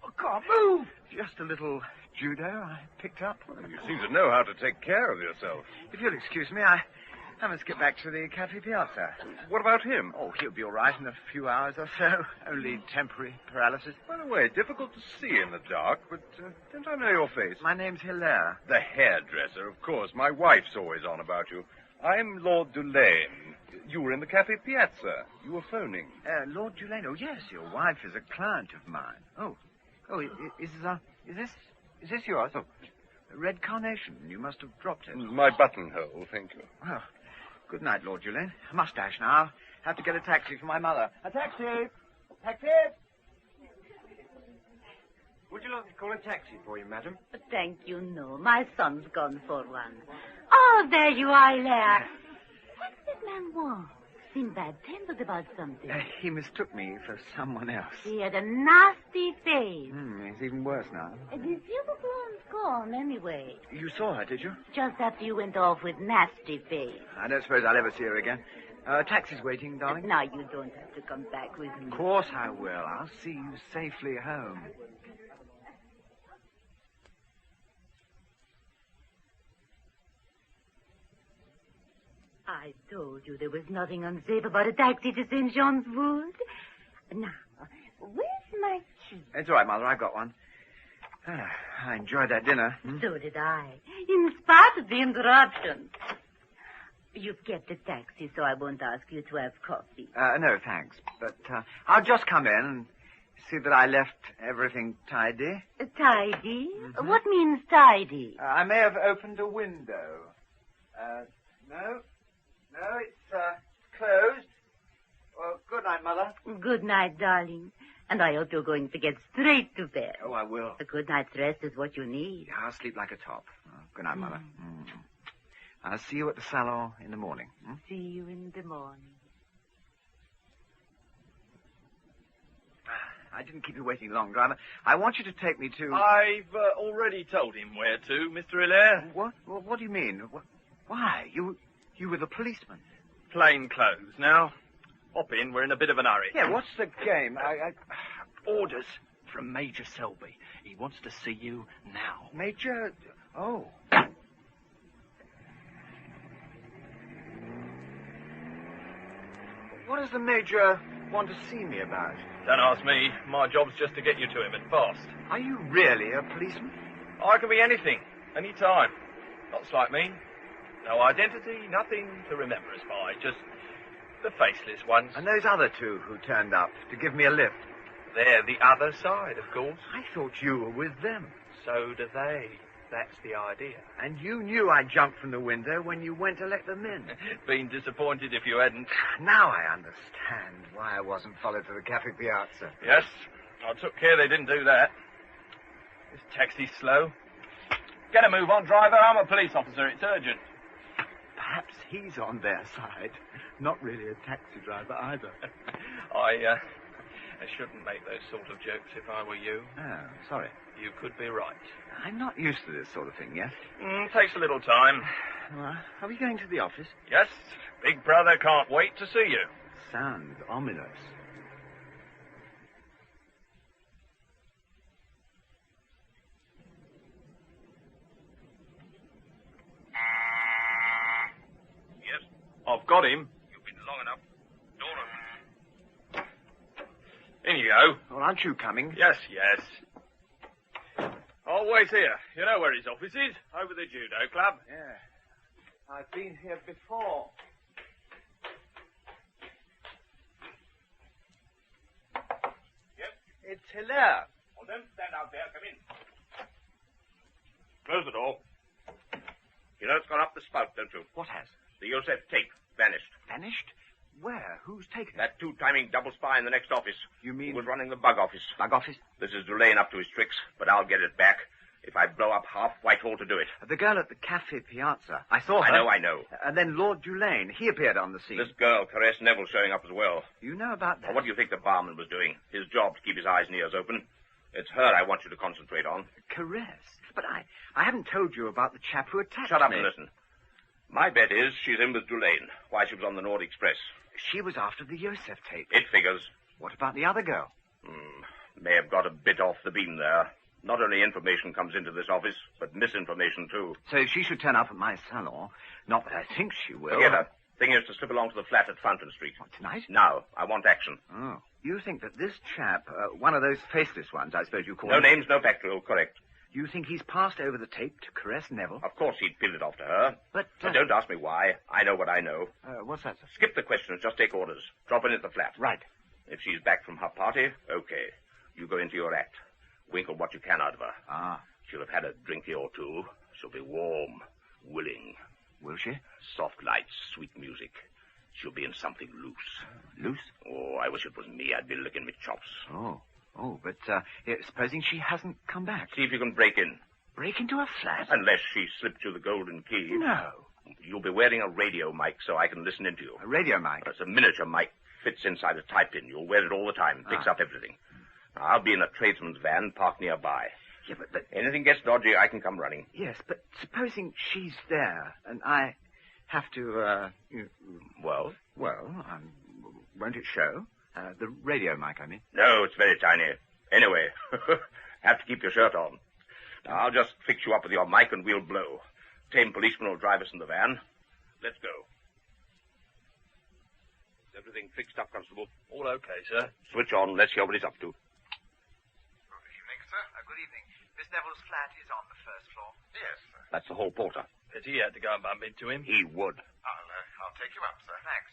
I can't move. Just a little judo I picked up. You seem to know how to take care of yourself. If you'll excuse me, I must get back to the Cafe Piazza. What about him? Oh, he'll be all right in a few hours or so. Only temporary paralysis. By the way, difficult to see in the dark, but don't I know your face? My name's Hilaire. The hairdresser, of course. My wife's always on about you. I'm Lord Dulaine. You were in the Cafe Piazza. You were phoning. Lord Dulaine? Oh, yes, your wife is a client of mine. Oh, is this yours? Oh, a red carnation. You must have dropped it. My buttonhole, thank you. Well, good night, Lord Dulaine. I must dash now. I'll have to get a taxi for my mother. A taxi! Taxi! Would you like to call a taxi for you, madam? Thank you, no. My son's gone for one. Oh, there you are, Hilaire. What does that man want? Seemed bad-tempered about something. He mistook me for someone else. He had a nasty face. He's even worse now. The silver blonde's gone, anyway. You saw her, did you? Just after you went off with nasty face. I don't suppose I'll ever see her again. Taxi's waiting, darling. Now you don't have to come back with me. Of course I will. I'll see you safely home. I told you there was nothing unsafe about a taxi to St. John's Wood. Now, where's my key? It's all right, Mother. I got one. I enjoyed that dinner. So did I, in spite of the interruption. You've kept the taxi, so I won't ask you to have coffee. No, thanks. But I'll just come in and see that I left everything tidy. Tidy? Mm-hmm. What means tidy? I may have opened a window. No, it's closed. Well, good night, Mother. Good night, darling. And I hope you're going to get straight to bed. Oh, I will. A good night's rest is what you need. I'll sleep like a top. Good night, Mother. I'll see you at the salon in the morning. See you in the morning. I didn't keep you waiting long, driver. I want you to take me to... I've already told him where to, Mr. Hilaire. What? What do you mean? Why? You were the policeman. Plain clothes. Now, hop in. We're in a bit of an hurry. Yeah, what's the game? Orders from Major Selby. He wants to see you now. Major? Oh. What does the Major want to see me about? Don't ask me. My job's just to get you to him and fast. Are you really a policeman? I can be anything, any time. Not like me. No identity, nothing to remember us by. Just the faceless ones. And those other two who turned up to give me a lift? They're the other side, of course. I thought you were with them. So do they. That's the idea. And you knew I jumped from the window when you went to let them in. Been disappointed if you hadn't. Now I understand why I wasn't followed to the Cafe Piazza. Yes, I took care they didn't do that. This taxi's slow. Get a move on, driver. I'm a police officer. It's urgent. Perhaps he's on their side. Not really a taxi driver either. I shouldn't make those sort of jokes if I were you. Oh, sorry. You could be right. I'm not used to this sort of thing yet. Takes a little time. Are we going to the office? Yes. Big brother can't wait to see you. Sounds ominous. Yes? I've got him. You've been long enough. Door open. In you go. Well, aren't you coming? Yes. Always here. You know where his office is? Over the judo club. Yeah. I've been here before. Yes? It's Hilaire. Well, don't stand out there. Come in. Close the door. You know it's gone up the spout, don't you? What has? The Yosef tape. Vanished. Vanished? Where? Who's taken it? That two-timing double spy in the next office. You mean... Who was running the bug office. Bug office? This is Dulaine up to his tricks, but I'll get it back if I blow up half Whitehall to do it. The girl at the Cafe Piazza. I saw her. I know. And then Lord Dulaine. He appeared on the scene. This girl, Caress Neville, showing up as well. You know about that? Well, what do you think the barman was doing? His job to keep his eyes and ears open. It's her I want you to concentrate on. Caress? But I haven't told you about the chap who attacked me. Shut up and listen. My bet is she's in with Dulaine, why she was on the Nord Express. She was after the Yosef tape. It figures. What about the other girl? May have got a bit off the beam there. Not only information comes into this office, but misinformation, too. So she should turn up at my salon. Not that I think she will. Forget her. Thing is to slip along to the flat at Fountain Street. What, tonight? Now. I want action. Oh. You think that this chap, one of those faceless ones, I suppose you call him... No him... names, no factual, correct. You think he's passed over the tape to Caress Neville? Of course he'd pilled it off to her. But don't ask me why. I know what I know. What's that, sir? Skip the questions. Just take orders. Drop in at the flat. Right. If she's back from her party, okay. You go into your act. Winkle what you can out of her. Ah. She'll have had a drinky or two. She'll be warm, willing. Will she? Soft lights, sweet music. She'll be in something loose. Loose? Oh, I wish it was me. I'd be licking my chops. Oh, but supposing she hasn't come back. See if you can break in. Break into a flat? Unless she slipped you the golden key. No. You'll be wearing a radio mic so I can listen into you. A radio mic? It's a miniature mic. Fits inside a tie-pin. You'll wear it all the time. Picks up everything. Now, I'll be in a tradesman's van parked nearby. Yeah, but... Anything gets dodgy, I can come running. Yes, but supposing she's there and I have to, Well? Well, won't it show? The radio mic, I mean. No, it's very tiny. Anyway, have to keep your shirt on. Now, I'll just fix you up with your mic and we'll blow. Tame policeman will drive us in the van. Let's go. Is everything fixed up, Constable? All okay, sir. Switch on. Let's hear what he's up to. Good evening, sir. Good evening. Miss Neville's flat is on the first floor. Yes, sir. That's the hall porter. Pity you had to go and bump into him. He would. I'll take you up, sir. Thanks.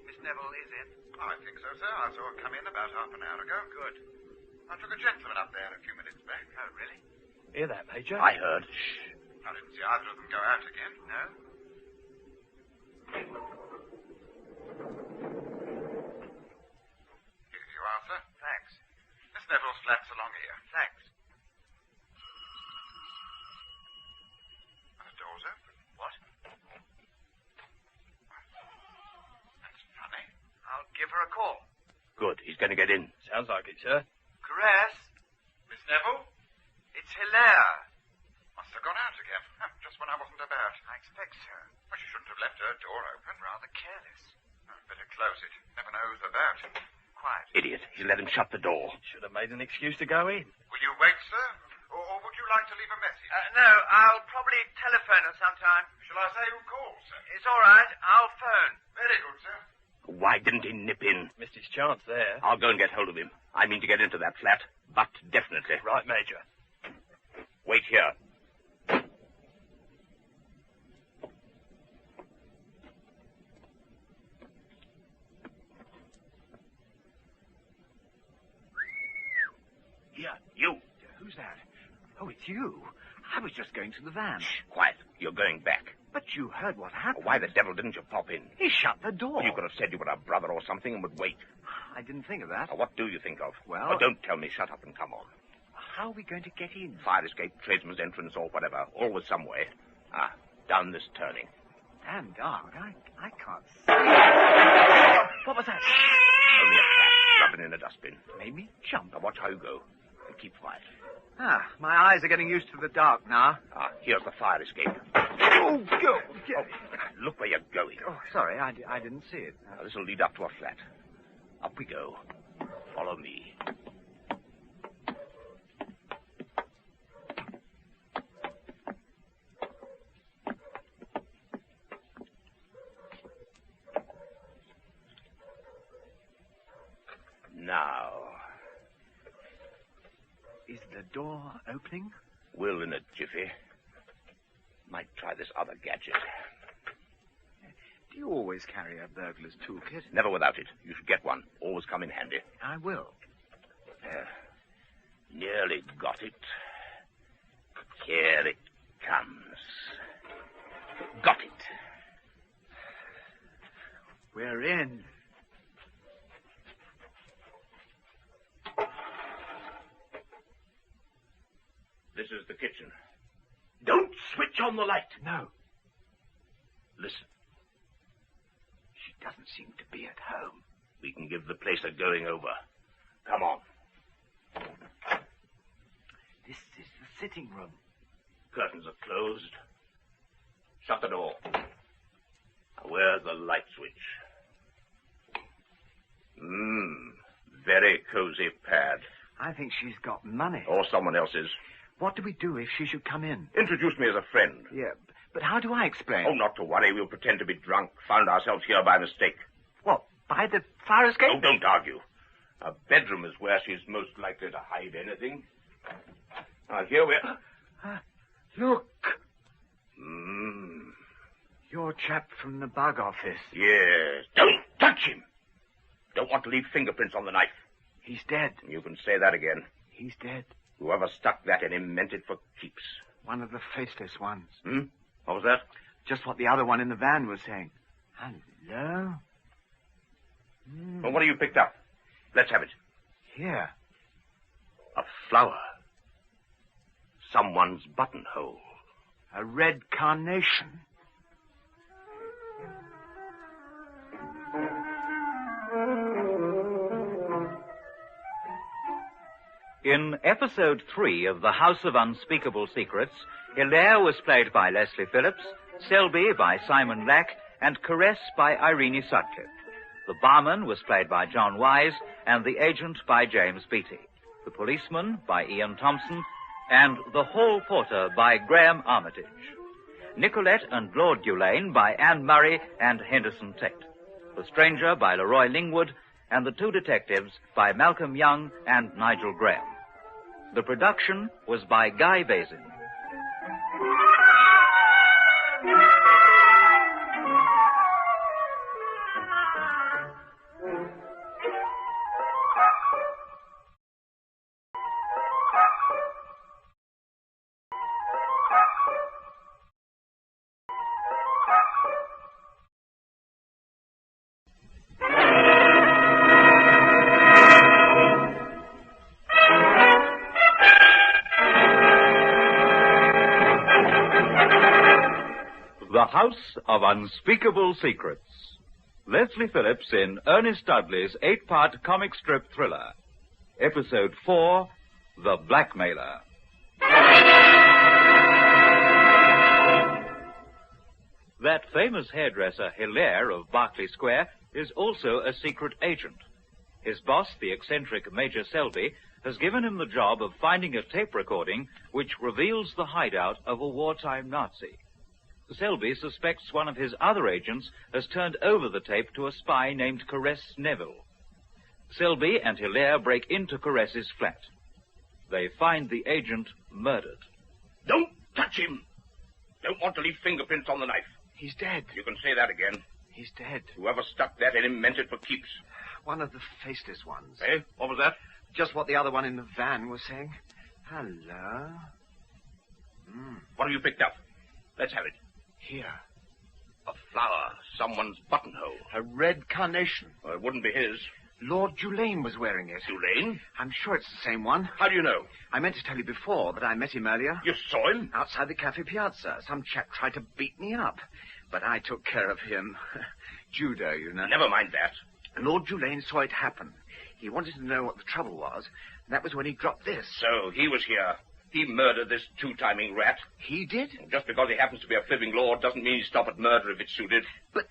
Miss Neville is in? I think so, sir. I saw her come in about half an hour ago. Good. I took a gentleman up there a few minutes back. Oh, really? Hear that, Major? I heard. Shh. I didn't see either of them go out again. No? Here you are, sir. Thanks. Miss Neville's flat's along here. Thanks. The door's open. What? That's funny. I'll give her a call. Good. He's going to get in. Sounds like it, sir. Caress? Miss Neville? It's Hilaire. Must have gone out again. Just when I wasn't about. I expect so. Well, she shouldn't have left her door open. Rather careless. Better close it. Never know who's about. Quiet. Idiot. He let him shut the door. Should have made an excuse to go in. Will you wait, sir? Or would you like to leave a message? No, I'll probably telephone her sometime. Shall I say who called, sir? It's all right. I'll phone. Very good, sir. Why didn't he nip in? Missed his chance there. I'll go and get hold of him. I mean to get into that flat, but definitely. Right, Major. Wait here. Here. You. Who's that? Oh, it's you. I was just going to the van. Shh, quiet. You're going back. But you heard what happened. Why the devil didn't you pop in? He shut the door. You could have said you were a brother or something and would wait. I didn't think of that. Now, what do you think of? Well... Oh, don't tell me. Shut up and come on. How are we going to get in? Fire escape, tradesman's entrance, or whatever. Always some way. Down this turning. Damn dark. I can't see. What was that? Only a cat rubbing in a dustbin. Made me jump. Now watch how you go. And keep quiet. My eyes are getting used to the dark now. Here's the fire escape. Oh, go. Look where you're going. Oh, sorry, I didn't see it. Now, this will lead up to a flat. Up we go. Follow me. Now. Is the door opening? Will in a jiffy. Might try this other gadget. Do you always carry a burglar's toolkit? Never without it. You should get one. Always come in handy. I will. Nearly got it. Here it comes. the kitchen. Don't switch on the light. No. Listen. She doesn't seem to be at home. We can give the place a going over. Come on. This is the sitting room. Curtains are closed. Shut the door. Where's the light switch? Very cozy pad. I think she's got money. Or someone else's. What do we do if she should come in? Introduce me as a friend. Yeah, but how do I explain? Oh, not to worry. We'll pretend to be drunk. Found ourselves here by mistake. What, by the fire escape? Oh, don't argue. Her bedroom is where she's most likely to hide anything. Now, here we are. Look. Your chap from the bug office. Yes. Don't touch him. Don't want to leave fingerprints on the knife. He's dead. You can say that again. He's dead. Whoever stuck that in him meant it for keeps. One of the faceless ones. What was that? Just what the other one in the van was saying. Hello? Well, what have you picked up? Let's have it. Here. A flower. Someone's buttonhole. A red carnation. In episode 3 of The House of Unspeakable Secrets, Hilaire was played by Leslie Phillips, Selby by Simon Lack, and Caress by Irene Sutcliffe. The barman was played by John Wise, and the agent by James Beattie. The policeman by Ian Thompson, and the hall porter by Graham Armitage. Nicolette and Lord Dulane by Anne Murray and Henderson Tate. The stranger by Leroy Lingwood, and the two detectives by Malcolm Young and Nigel Graham. The production was by Guy Bazin. The House of Unspeakable Secrets. Leslie Phillips in Ernest Dudley's 8-part comic strip thriller. Episode 4, The Blackmailer. That famous hairdresser Hilaire of Berkeley Square is also a secret agent. His boss, the eccentric Major Selby, has given him the job of finding a tape recording which reveals the hideout of a wartime Nazi. Selby suspects one of his other agents has turned over the tape to a spy named Caress Neville. Selby and Hilaire break into Caress's flat. They find the agent murdered. Don't touch him! Don't want to leave fingerprints on the knife. He's dead. You can say that again. He's dead. Whoever stuck that in him meant it for keeps. One of the faceless ones. Eh? What was that? Just what the other one in the van was saying. Hello? What have you picked up? Let's have it. Here. A flower. Someone's buttonhole. A red carnation. Well, it wouldn't be his. Lord Dulane was wearing it. Dulane? I'm sure it's the same one. How do you know? I meant to tell you before that I met him earlier. You saw him? Outside the Cafe Piazza. Some chap tried to beat me up. But I took care of him. Judo, you know. Never mind that. Lord Dulane saw it happen. He wanted to know what the trouble was. And that was when he dropped this. So he was here. He murdered this two-timing rat. He did? Just because he happens to be a fibbing lord doesn't mean he'd stop at murder if it suited. But,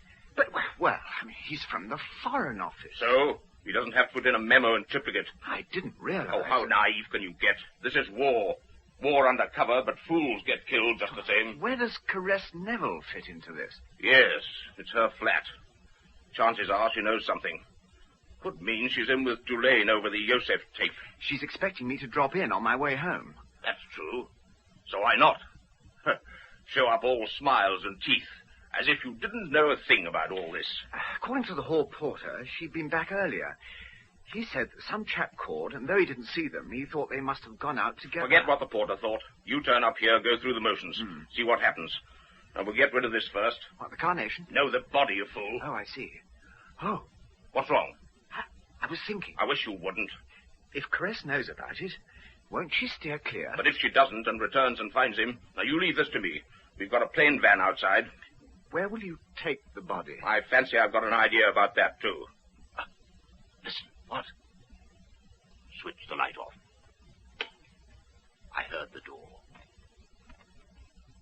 well, I mean, he's from the Foreign Office. So? He doesn't have to put in a memo in triplicate. I didn't realize. Oh, how naive can you get? This is war. War under cover, but fools get killed just the same. Where does Caress Neville fit into this? Yes, it's her flat. Chances are she knows something. Could mean she's in with Dulane over the Yosef tape. She's expecting me to drop in on my way home. That's true. So why not? Show up all smiles and teeth, as if you didn't know a thing about all this. According to the hall porter, she'd been back earlier. He said that some chap called, and though he didn't see them, he thought they must have gone out together. Forget what the porter thought. You turn up here, go through the motions, see what happens. And we'll get rid of this first. What, the carnation? No, the body, you fool. Oh, I see. Oh. What's wrong? I was thinking. I wish you wouldn't. If Caress knows about it, Won't she steer clear? But if she doesn't and returns and finds him, now you leave this to me. We've got a plain van outside. Where will you take the body? I fancy I've got an idea about that, too. Listen. What? Switch the light off. I heard the door.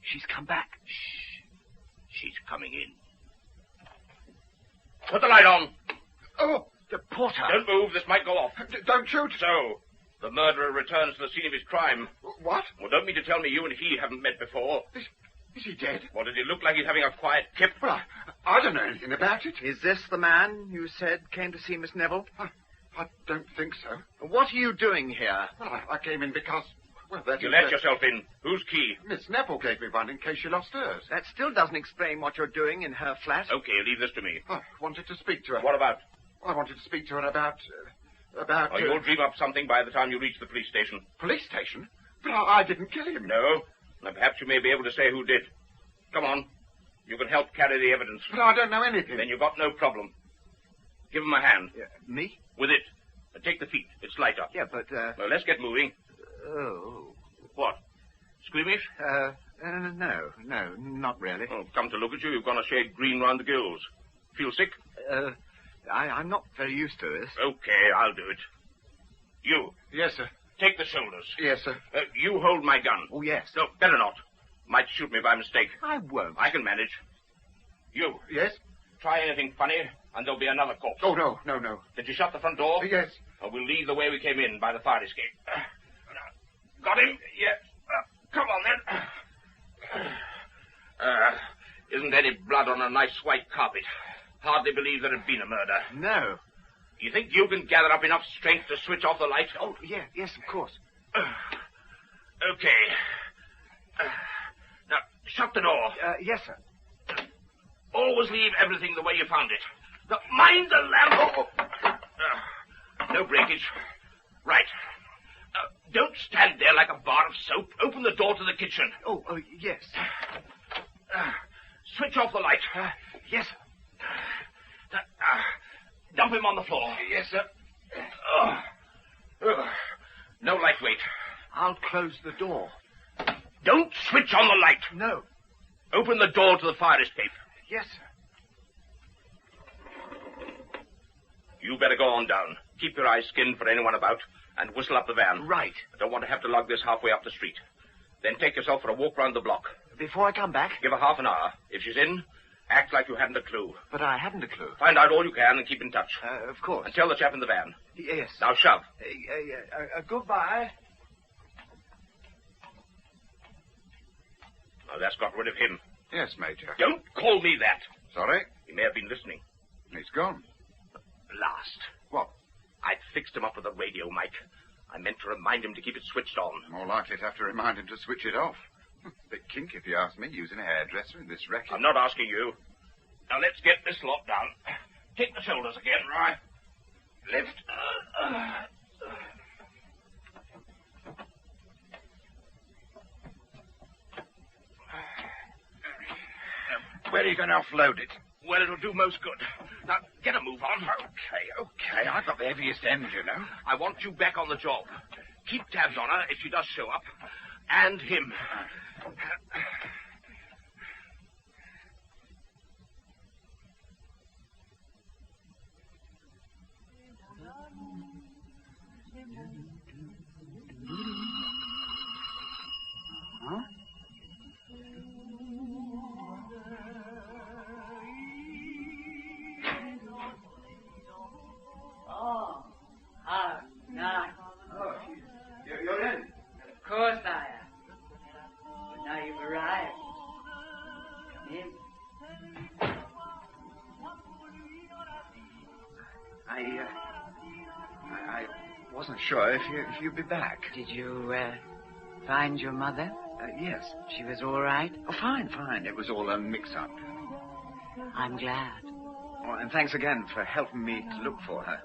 She's come back. Shh. She's coming in. Put the light on. Oh, the porter. Don't move. This might go off. Don't shoot. So, the murderer returns to the scene of his crime. What? Well, don't mean to tell me you and he haven't met before. Is he dead? Well, does he look like he's having a quiet kip? Well, I don't know anything about it. Is this the man you said came to see Miss Neville? I don't think so. What are you doing here? Well, I came in because... Well, that You is let that- yourself in. Whose key? Miss Neville gave me one in case she lost hers. That still doesn't explain what you're doing in her flat. Okay, leave this to me. I wanted to speak to her. What about? I wanted to speak to her about... Oh, you'll dream up something by the time you reach the police station. Police station? But I didn't kill him. No? Now, perhaps you may be able to say who did. Come on. You can help carry the evidence. But I don't know anything. Then you've got no problem. Give him a hand. Me? With it. And take the feet. It's lighter. Yeah, but, Well, let's get moving. Oh. What? Squeamish? No, not really. Oh, come to look at you, you've gone a shade green round the gills. Feel sick? I'm not very used to this. Okay, I'll do it. You. Yes, sir. Take the shoulders. Yes, sir. You hold my gun. Oh, yes. No, better not. Might shoot me by mistake. I won't. I can manage. You. Yes? Try anything funny, and there'll be another corpse. Oh, no. Did you shut the front door? Yes. We'll leave the way we came in, by the fire escape. Got him? Yes. Come on, then. Isn't any blood on a nice white carpet. Hardly believe there had been a murder. No. You think you can gather up enough strength to switch off the light? Oh, yes, of course. Okay. Now, shut the door. Yes, sir. Always leave everything the way you found it. Now, mind the lamp. No breakage. Right. Don't stand there like a bar of soap. Open the door to the kitchen. Oh, yes. Switch off the light. Yes, sir. Dump him on the floor. Yes, sir. No light weight. I'll close the door. Don't switch on the light. No. Open the door to the fire escape. Yes, sir. You better go on down. Keep your eyes skinned for anyone about, and whistle up the van. Right. I don't want to have to lug this halfway up the street. Then take yourself for a walk round the block. Before I come back? Give her half an hour. If she's in, act like you hadn't a clue. But I haven't a clue. Find out all you can and keep in touch. Of course. And tell the chap in the van. Yes. Now shove. Goodbye. Now that's got rid of him. Yes, Major. Don't call me that. Sorry? He may have been listening. He's gone. Blast. What? I'd fixed him up with a radio mic. I meant to remind him to keep it switched on. More likely to have to remind him to switch it off. Bit kink, if you ask me, using a hairdresser in this racket. I'm not asking you. Now let's get this lot down. Take the shoulders again. Right. Lift. Where are you going to offload it? Well, it'll do most good. Now, get a move on. Okay. I've got the heaviest end, you know. I want you back on the job. Keep tabs on her if she does show up. And him. Huh? Oh, nice. Oh, you're in? Of course I am. But now you've arrived. Come in. I wasn't sure if you'd be back. Did you, find your mother? Yes. She was all right? Oh, fine. It was all a mix-up. I'm glad. Oh, and thanks again for helping me to look for her.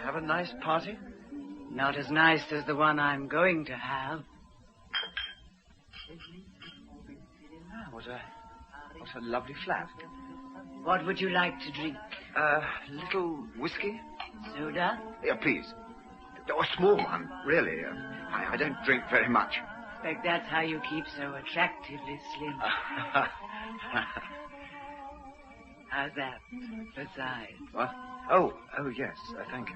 Have a nice party? Not as nice as the one I'm going to have. What a lovely flat. What would you like to drink? Little whiskey? Soda? Yeah, please. Oh, a small one, really. I don't drink very much. Expect that's how you keep so attractively slim. How's that? Besides. What? Oh, yes. Thank you.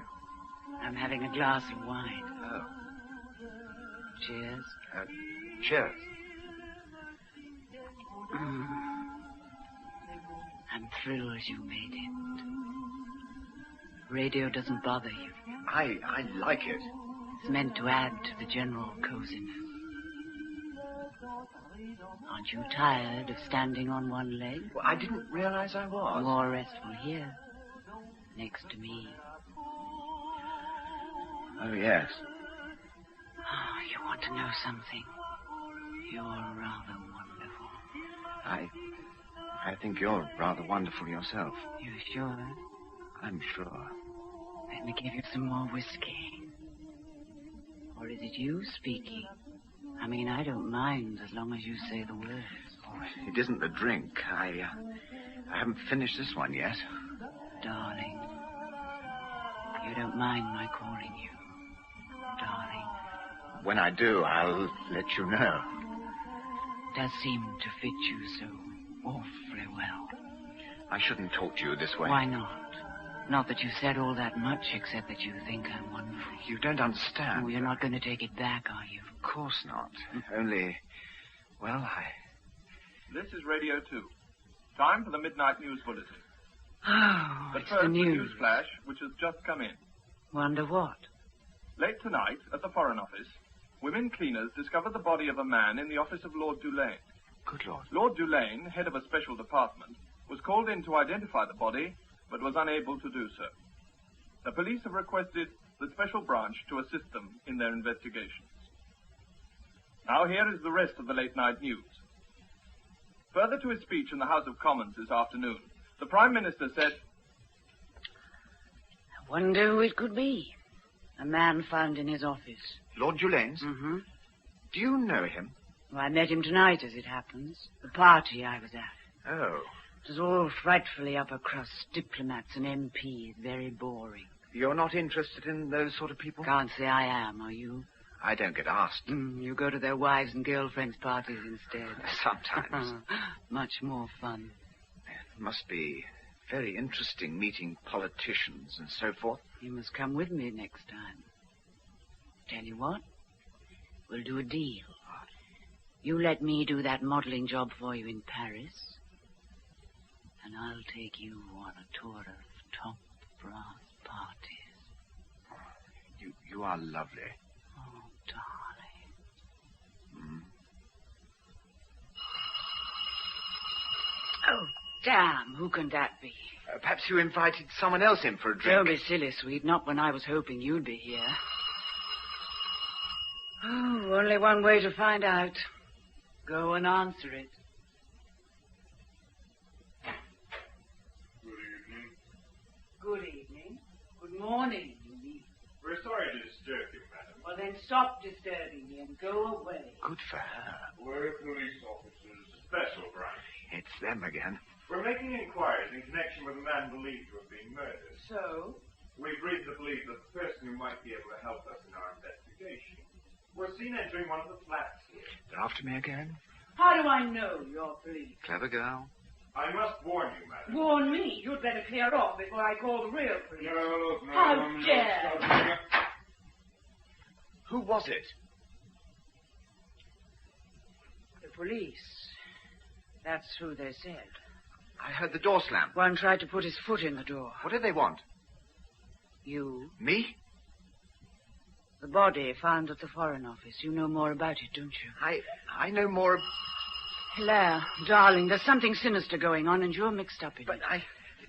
I'm having a glass of wine. Oh. Cheers. Cheers. I'm thrilled you made it. Radio doesn't bother you. I like it. It's meant to add to the general coziness. Aren't you tired of standing on one leg? Well, I didn't realize I was. More restful here, next to me. Oh, yes. Oh, you want to know something? You're rather wonderful. I think you're rather wonderful yourself. You sure? I'm sure. Let me give you some more whiskey. Or is it you speaking? I mean, I don't mind as long as you say the words. Oh, it isn't the drink. I haven't finished this one yet. Darling. You don't mind my calling you darling? When I do, I'll let you know. Does seem to fit you so awfully well. I shouldn't talk to you this way. Why not? Not that you said all that much, except that you think I'm wonderful. You don't understand. Oh, you're not going to take it back, are you? Of course not. Only, well, This is Radio 2. Time for the Midnight News Bulletin. Oh, But it's first, the news. news flash, which has just come in. Wonder what? Late tonight, at the Foreign Office, women cleaners discovered the body of a man in the office of Lord Dulane. Good Lord. Lord Dulane, head of a special department, was called in to identify the body, but was unable to do so. The police have requested the special branch to assist them in their investigations. Now here is the rest of the late-night news. Further to his speech in the House of Commons this afternoon, the Prime Minister said, I wonder who it could be. A man found in his office. Lord Dulane's? Mm-hmm. Do you know him? Well, I met him tonight, as it happens. The party I was at. Oh. It was all frightfully upper crust diplomats and MPs, very boring. You're not interested in those sort of people? Can't say I am, are you? I don't get asked. You go to their wives' and girlfriends' parties instead. Sometimes. Much more fun. It must be very interesting meeting politicians and so forth. You must come with me next time. Tell you what, we'll do a deal. You let me do that modeling job for you in Paris, and I'll take you on a tour of top brass parties. You are lovely. Oh, darling. Oh, damn, who can that be? Perhaps you invited someone else in for a drink. Don't be silly, sweet. Not when I was hoping you'd be here. Oh, only one way to find out. Go and answer it. Good evening. Good evening. Good morning, you mean. We're sorry to disturb you, madam. Well, then stop disturbing me and go away. Good for her. We're police officers, special branch. It's them again. We're making inquiries in connection with a man believed to have been murdered. So? We've reason to believe that the person who might be able to help us in our investigation was seen entering one of the flats here. They're after me again. How do I know you're police? Clever girl. I must warn you, madam. Warn me. You'd better clear off before I call the real police. No, How dare! Who was it? The police. That's who they said. I heard the door slam. One tried to put his foot in the door. What did they want? You. Me? The body found at the Foreign Office. You know more about it, don't you? I know more... Hilaire, darling, there's something sinister going on, and you're mixed up in it. But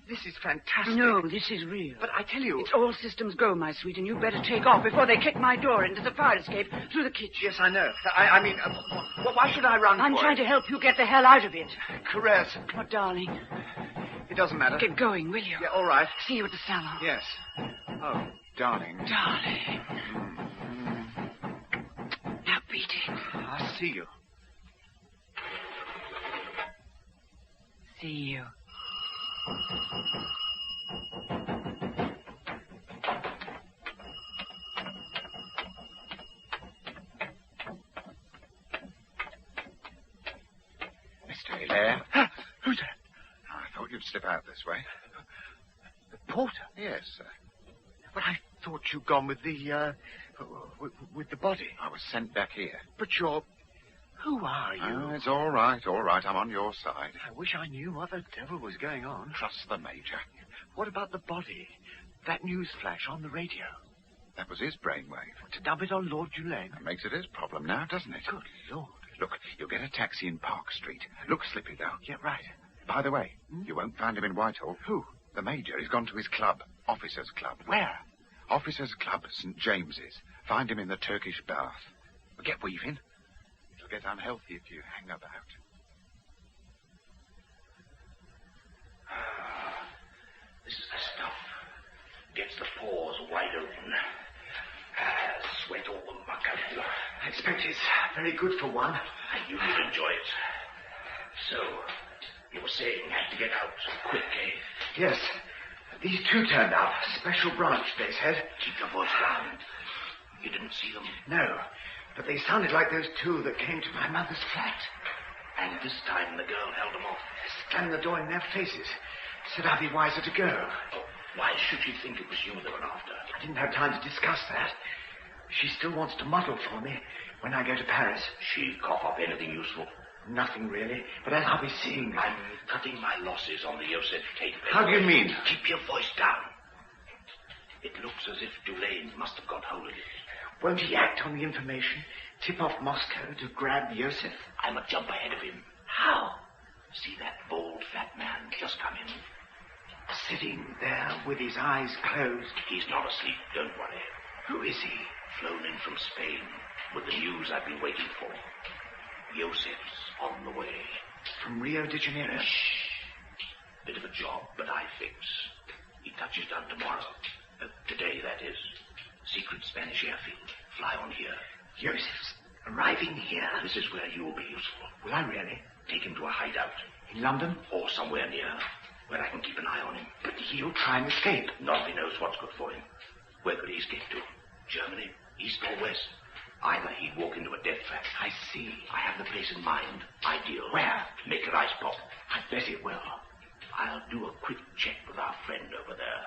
this is fantastic. No, this is real. But I tell you... It's all systems go, my sweet, and you'd better take off before they kick my door into the fire escape through the kitchen. Yes, I know. I mean, why should I run I'm for trying it? to help you get the hell out of it. Caress. Oh, darling. It doesn't matter. Get going, will you? Yeah, all right. See you at the salon. Yes. Oh, darling. Darling. Now beat it. I'll see you. See you. there. Who's that? I thought you'd slip out this way. The porter? Yes, sir. But I thought you'd gone with the body. I was sent back here. But who are you? Oh, it's all right. I'm on your side. I wish I knew what the devil was going on. Trust the Major. What about the body? That news flash on the radio. That was his brainwave. To dump it on Lord Dulane. That makes it his problem now, doesn't it? Good Lord. Look, you'll get a taxi in Park Street. Look slippy, though. Yeah, right. By the way, you won't find him in Whitehall. Who? The Major. He's gone to his club. Officers' Club. Where? Officers' Club, St. James's. Find him in the Turkish bath. Get weaving. It'll get unhealthy if you hang about. This is the stuff. Gets the pores wide open. Sweat all the muck out of you. I expect it's very good for one. I knew you'd enjoy it. So, you were saying you had to get out quick, eh? Yes. These two turned up. Special branch, they said. Keep your voice down. You didn't see them? No. But they sounded like those two that came to my mother's flat. And this time the girl held them off. Slammed the door in their faces. Said I'd be wiser to go. Oh, why should she think it was you they were after? I didn't have time to discuss that. She still wants to model for me when I go to Paris. She'd cough up anything useful? Nothing, really. But as I'll be seeing... I'm cutting my losses on the Yosef tape. How do you mean? Keep your voice down. It looks as if Dulane must have got hold of it. Won't he act on the information? Tip off Moscow to grab Yosef? I'm a jump ahead of him. How? See that bald, fat man just come in? Sitting there with his eyes closed. He's not asleep, don't worry. Who is he? Flown in from Spain with the news I've been waiting for. Yosef's on the way. From Rio de Janeiro? Shh. Bit of a job, but I fix. He touches down tomorrow. Today, that is. Secret Spanish airfield. Fly on here. Yosef's arriving here? This is where you'll be useful. Will I really? Take him to a hideout. In London? Or somewhere near, where I can keep an eye on him. But he'll try and escape. Nobody knows what's good for him. Where could he escape to? Germany? East or west? Either he'd walk into a death trap. I see. I have the place in mind. Ideal. Where? Make your eyes pop. I bet it will. I'll do a quick check with our friend over there.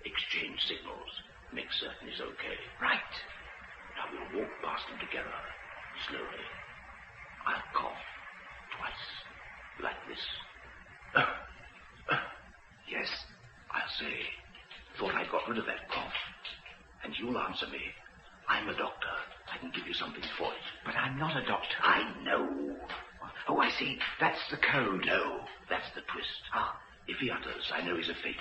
Exchange signals. Make certain he's okay. Right. Now we'll walk past him together. Slowly. I'll cough. Twice. Like this. Yes. I'll say, thought I got rid of that cough. And you'll answer me, I'm a doctor. I can give you something for it. But I'm not a doctor. I know. Oh, I see. That's the code. No, that's the twist. Ah. If he utters, I know he's a fake.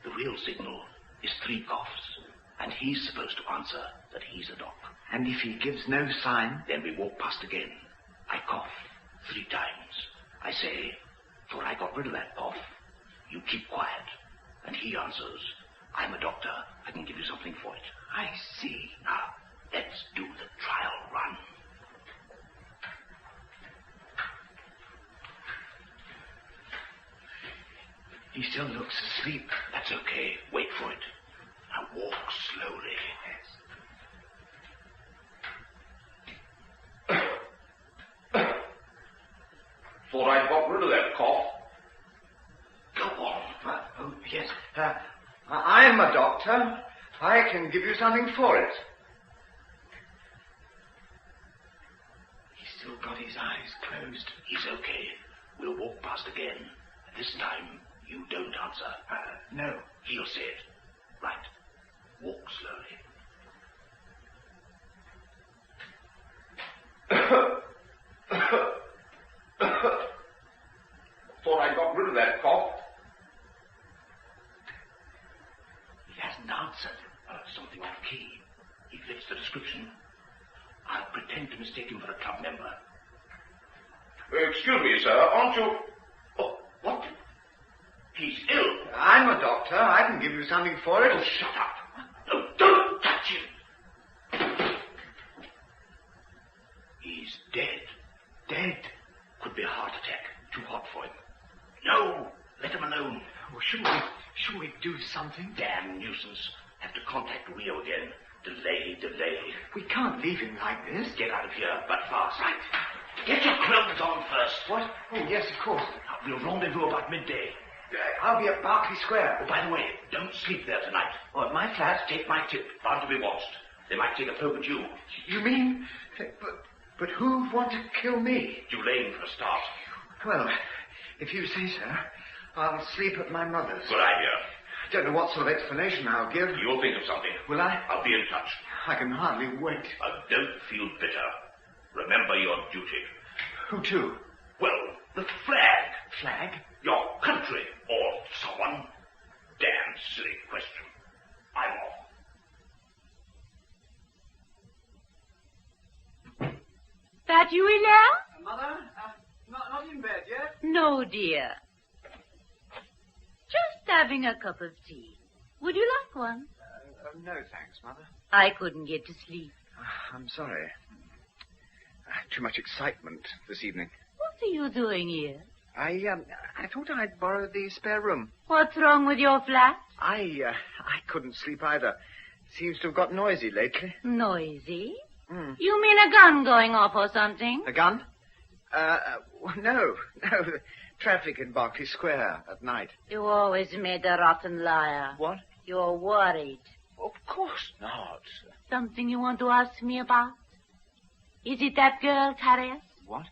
The real signal is 3 coughs. And he's supposed to answer that he's a doc. And if he gives no sign? Then we walk past again. I cough 3 times. I say, thought I got rid of that cough. You keep quiet. And he answers, I'm a doctor. I can give you something for it. I see. Now, let's do the trial run. He still looks asleep. That's okay. Wait for it. Now walk slowly. Thought I'd got rid of that cough. Go on. Oh, yes. I'm a doctor. I can give you something for it. He's still got his eyes closed. He's okay. We'll walk past again. This time, you don't answer. No. He'll say it. Right. Walk slowly. Thought I got rid of that cough. He hasn't answered. Something off key. He fits the description. I'll pretend to mistake him for a club member. Excuse me, sir. Aren't you... Oh, what? He's ill. I'm a doctor. I can give you something for it. Oh, shut up. No, don't touch him. He's dead. Dead. Could be a heart attack. Too hot for him. No, let him alone. Oh, shouldn't we do something? Damn nuisance. Have to contact Rio again. Delay. We can't leave him like this. Get out of here, but fast. Right. Get your clothes on first. What? Oh, yes, of course. We'll rendezvous about midday. I'll be at Berkeley Square. Oh, by the way, don't sleep there tonight. Oh, at my flat? Take my tip. Bound to be watched. They might take a poke at you. You mean... But who'd want to kill me? Tulane for a start. Well, if you say so, I'll sleep at my mother's. Good idea. I don't know what sort of explanation I'll give. You'll think of something. Will I? I'll be in touch. I can hardly wait. Don't feel bitter. Remember your duty. Who to? Well, the flag. Flag? Your country, or someone. Damn silly question. I'm off. That you, Hilaire? Mother, not in bed yet? No, dear. Just having a cup of tea. Would you like one? No, thanks, Mother. I couldn't get to sleep. I'm sorry. Too much excitement this evening. What are you doing here? I thought I'd borrow the spare room. What's wrong with your flat? I couldn't sleep either. Seems to have got noisy lately. Noisy? Mm. You mean a gun going off or something? A gun? No. Traffic in Berkeley Square at night. You always made a rotten liar. What? You're worried. Of course not. Something you want to ask me about? Is it that girl, Harriet? What?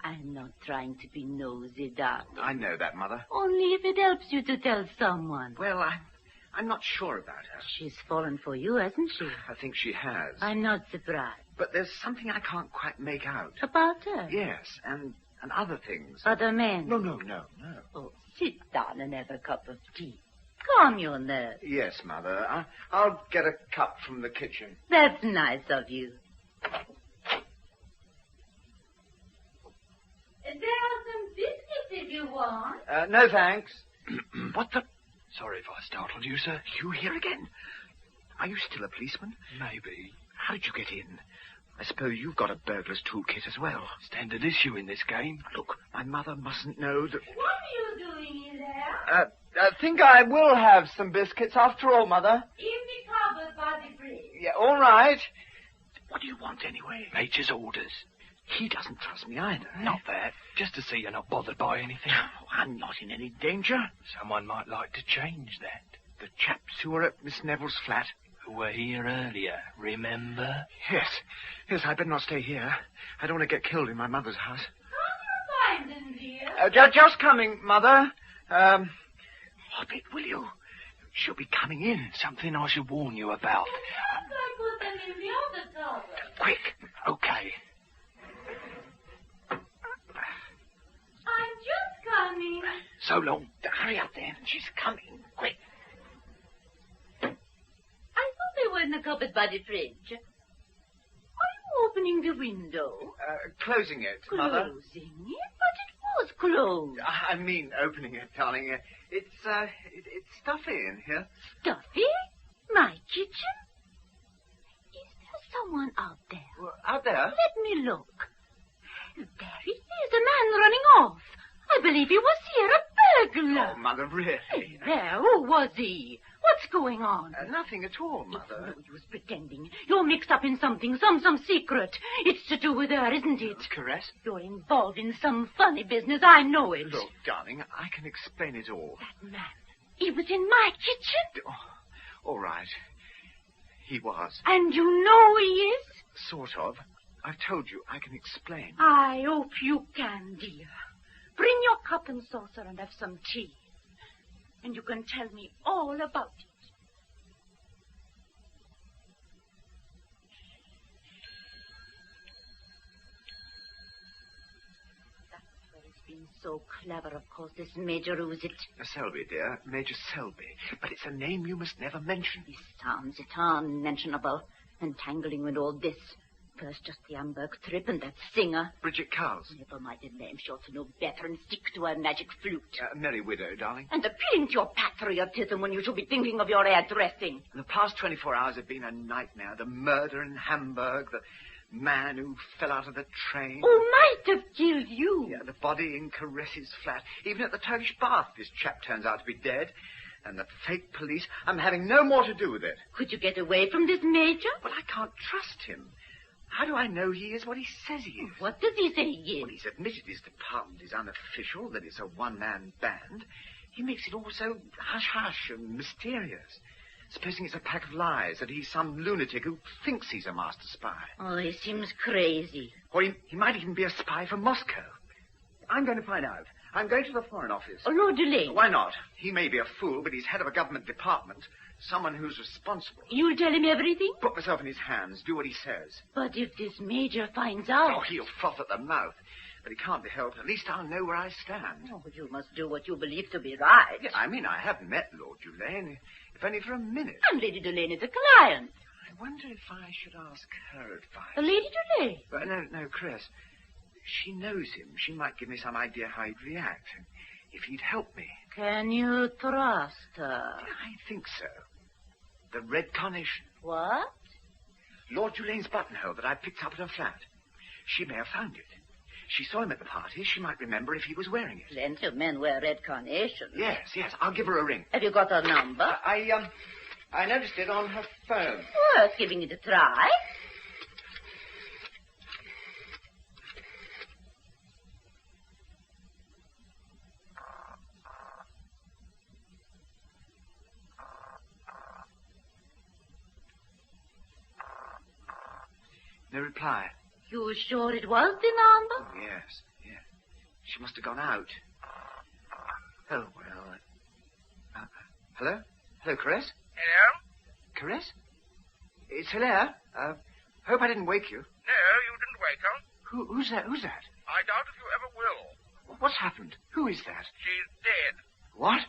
I'm not trying to be nosy, darling. I know that, Mother. Only if it helps you to tell someone. Well, I'm not sure about her. She's fallen for you, hasn't she? I think she has. I'm not surprised. But there's something I can't quite make out. About her? Yes, and other things. Other men? No. Oh, sit down and have a cup of tea. Calm your nerves. Yes, Mother. I'll get a cup from the kitchen. That's nice of you. There are some biscuits if you want. No, thanks. What the... Sorry if I startled you, sir. You here again? Are you still a policeman? Maybe. How did you get in? I suppose you've got a burglar's toolkit as well. Standard issue in this game. Look, my mother mustn't know that... What are you doing in there? I think I will have some biscuits after all, Mother. In the cupboard by the fridge. Yeah, all right. What do you want anyway? Nature's orders. He doesn't trust me either. Not that. Just to see you're not bothered by anything. Oh, I'm not in any danger. Someone might like to change that. The chaps who were at Miss Neville's flat. Who were here earlier, remember? Yes, I better not stay here. I don't want to get killed in my mother's house. How do you find them, dear? Just coming, Mother. Hop it, will you? She'll be coming in. Something I should warn you about. Yes, I put them in the other cupboard. Quick. Okay. I'm just coming. So long. Hurry up then. She's coming. Quick. I thought they were in the cupboard by the fridge. Are you opening the window? Closing it, Mother. Closing it? But it was closed. I mean opening it, darling. It's stuffy in here. Stuffy? My kitchen? Is there someone out there? Well, out there? Let me look. There he is, a man running off. I believe he was here, a burglar. Oh, Mother, really? Hey, there, who was he? What's going on? Nothing at all, Mother. No use pretending. You're mixed up in something, some secret. It's to do with her, isn't it? Caress? You're involved in some funny business, I know it. Look, darling, I can explain it all. That man, he was in my kitchen? Oh, all right. He was. And you know he is? Sort of. I've told you, I can explain. I hope you can, dear. Bring your cup and saucer and have some tea. And you can tell me all about it. That's where he's been so clever, of course, this Major Oozit. Selby, dear. Major Selby. But it's a name you must never mention. He sounds it unmentionable. Entangling with all this. First, just the Hamburg trip and that singer. Bridget Cowles. Never-minded name. She ought to know better and stick to her magic flute. Merry widow, darling. And appealing to your patriotism when you should be thinking of your hairdressing. The past 24 hours have been a nightmare. The murder in Hamburg, the man who fell out of the train. Who might have killed you. Yeah, the body in Caress's flat. Even at the Turkish bath, this chap turns out to be dead. And the fake police, I'm having no more to do with it. Could you get away from this Major? But I can't trust him. How do I know he is what he says he is? What does he say he is? Well, he's admitted his department is unofficial, that it's a one-man band. He makes it all so hush-hush and mysterious. Supposing it's a pack of lies, that he's some lunatic who thinks he's a master spy. Oh, he seems crazy. Or he might even be a spy for Moscow. I'm going to find out. I'm going to the Foreign Office. Oh, Lord Dudley. Why not? He may be a fool, but he's head of a government department. Someone who's responsible. You'll tell him everything? Put myself in his hands. Do what he says. But if this major finds out... Oh, he'll froth at the mouth. But he can't be helped. At least I'll know where I stand. Oh, but you must do what you believe to be right. Yeah, I mean, I have met Lord Dulane, if only for a minute. And Lady Dulane is a client. I wonder if I should ask her advice. Lady Dulane? But no, Chris. She knows him. She might give me some idea how he'd react. If he'd help me. Can you trust her? I think so. The red carnation. What? Lord Dulane's buttonhole that I picked up at her flat. She may have found it. She saw him at the party. She might remember if he was wearing it. Plenty of men wear red carnations. Yes. I'll give her a ring. Have you got her number? I noticed it on her phone. Worth giving it a try. No reply. You sure it was the number? Oh, yes. She must have gone out. Oh, well. Hello? Hello, Chris? Hello? Chris? It's Hilaire. Hope I didn't wake you. No, you didn't wake her. Who's that? Who's that? I doubt if you ever will. What's happened? Who is that? She's dead. What?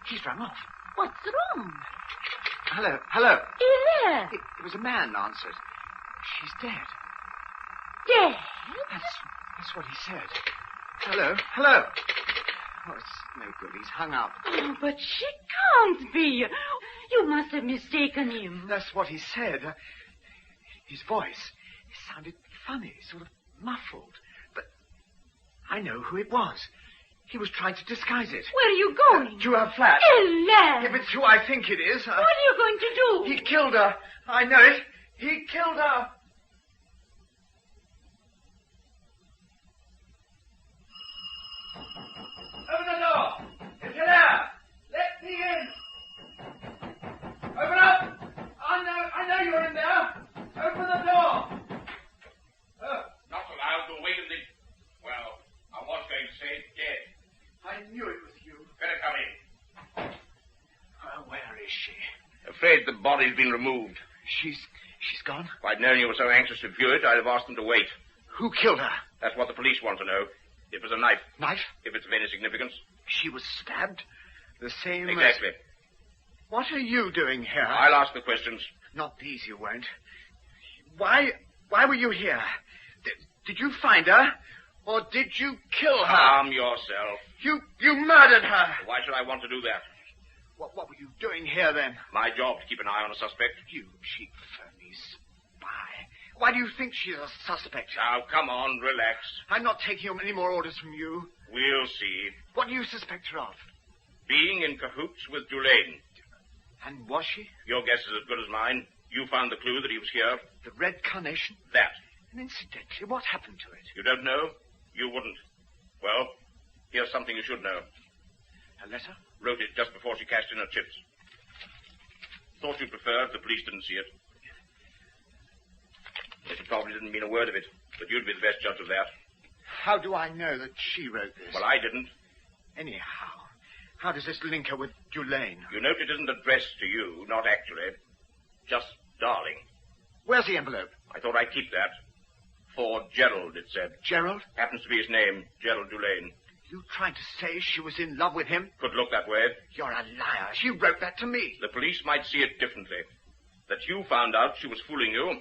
She's rung off. What's wrong? Hello. Hilaire. It was a man answered. She's dead. Dead? That's what he said. Hello. Oh, it's no good. He's hung up. Oh, but she can't be. You must have mistaken him. That's what he said. His voice sounded funny, sort of muffled. But I know who it was. He was trying to disguise it. Where are you going? To her flat. Hilaire! If it's who I think it is... What are you going to do? He killed her. I know it. He killed her. Open the door. It's Hilaire. Let me in. Open up. I know you're in there. Open the door. Not allowed to wait in the... Well, I was going to say dead. I knew it was you. Better come in. Where is she? Afraid the body's been removed. She's gone? If I'd known you were so anxious to view it, I'd have asked them to wait. Who killed her? That's what the police want to know. It was a knife. Knife? If it's of any significance. She was stabbed? The same Exactly. What are you doing here? I'll ask the questions. Not these, you won't. Why were you here? Did you find her? Or did you kill her? Calm yourself. You murdered her. Why should I want to do that? What were you doing here, then? My job to keep an eye on a suspect. You cheap, phony spy. Why do you think she's a suspect? Now, come on, relax. I'm not taking any more orders from you. We'll see. What do you suspect her of? Being in cahoots with Dulane. And was she? Your guess is as good as mine. You found the clue that he was here. The red carnation? That. And incidentally, what happened to it? You don't know? You wouldn't. Well, here's something you should know. A letter? Wrote it just before she cashed in her chips. Thought you'd prefer if the police didn't see it. Yes, she probably didn't mean a word of it, but you'd be the best judge of that. How do I know that she wrote this? Well, I didn't. Anyhow, how does this link her with Dulane? You note it isn't addressed to you, not actually. Just darling. Where's the envelope? I thought I'd keep that. For Gerald, it said. Gerald? Happens to be his name, Gerald Dulane. You trying to say she was in love with him? Could look that way. You're a liar. She wrote that to me. The police might see it differently. That you found out she was fooling you,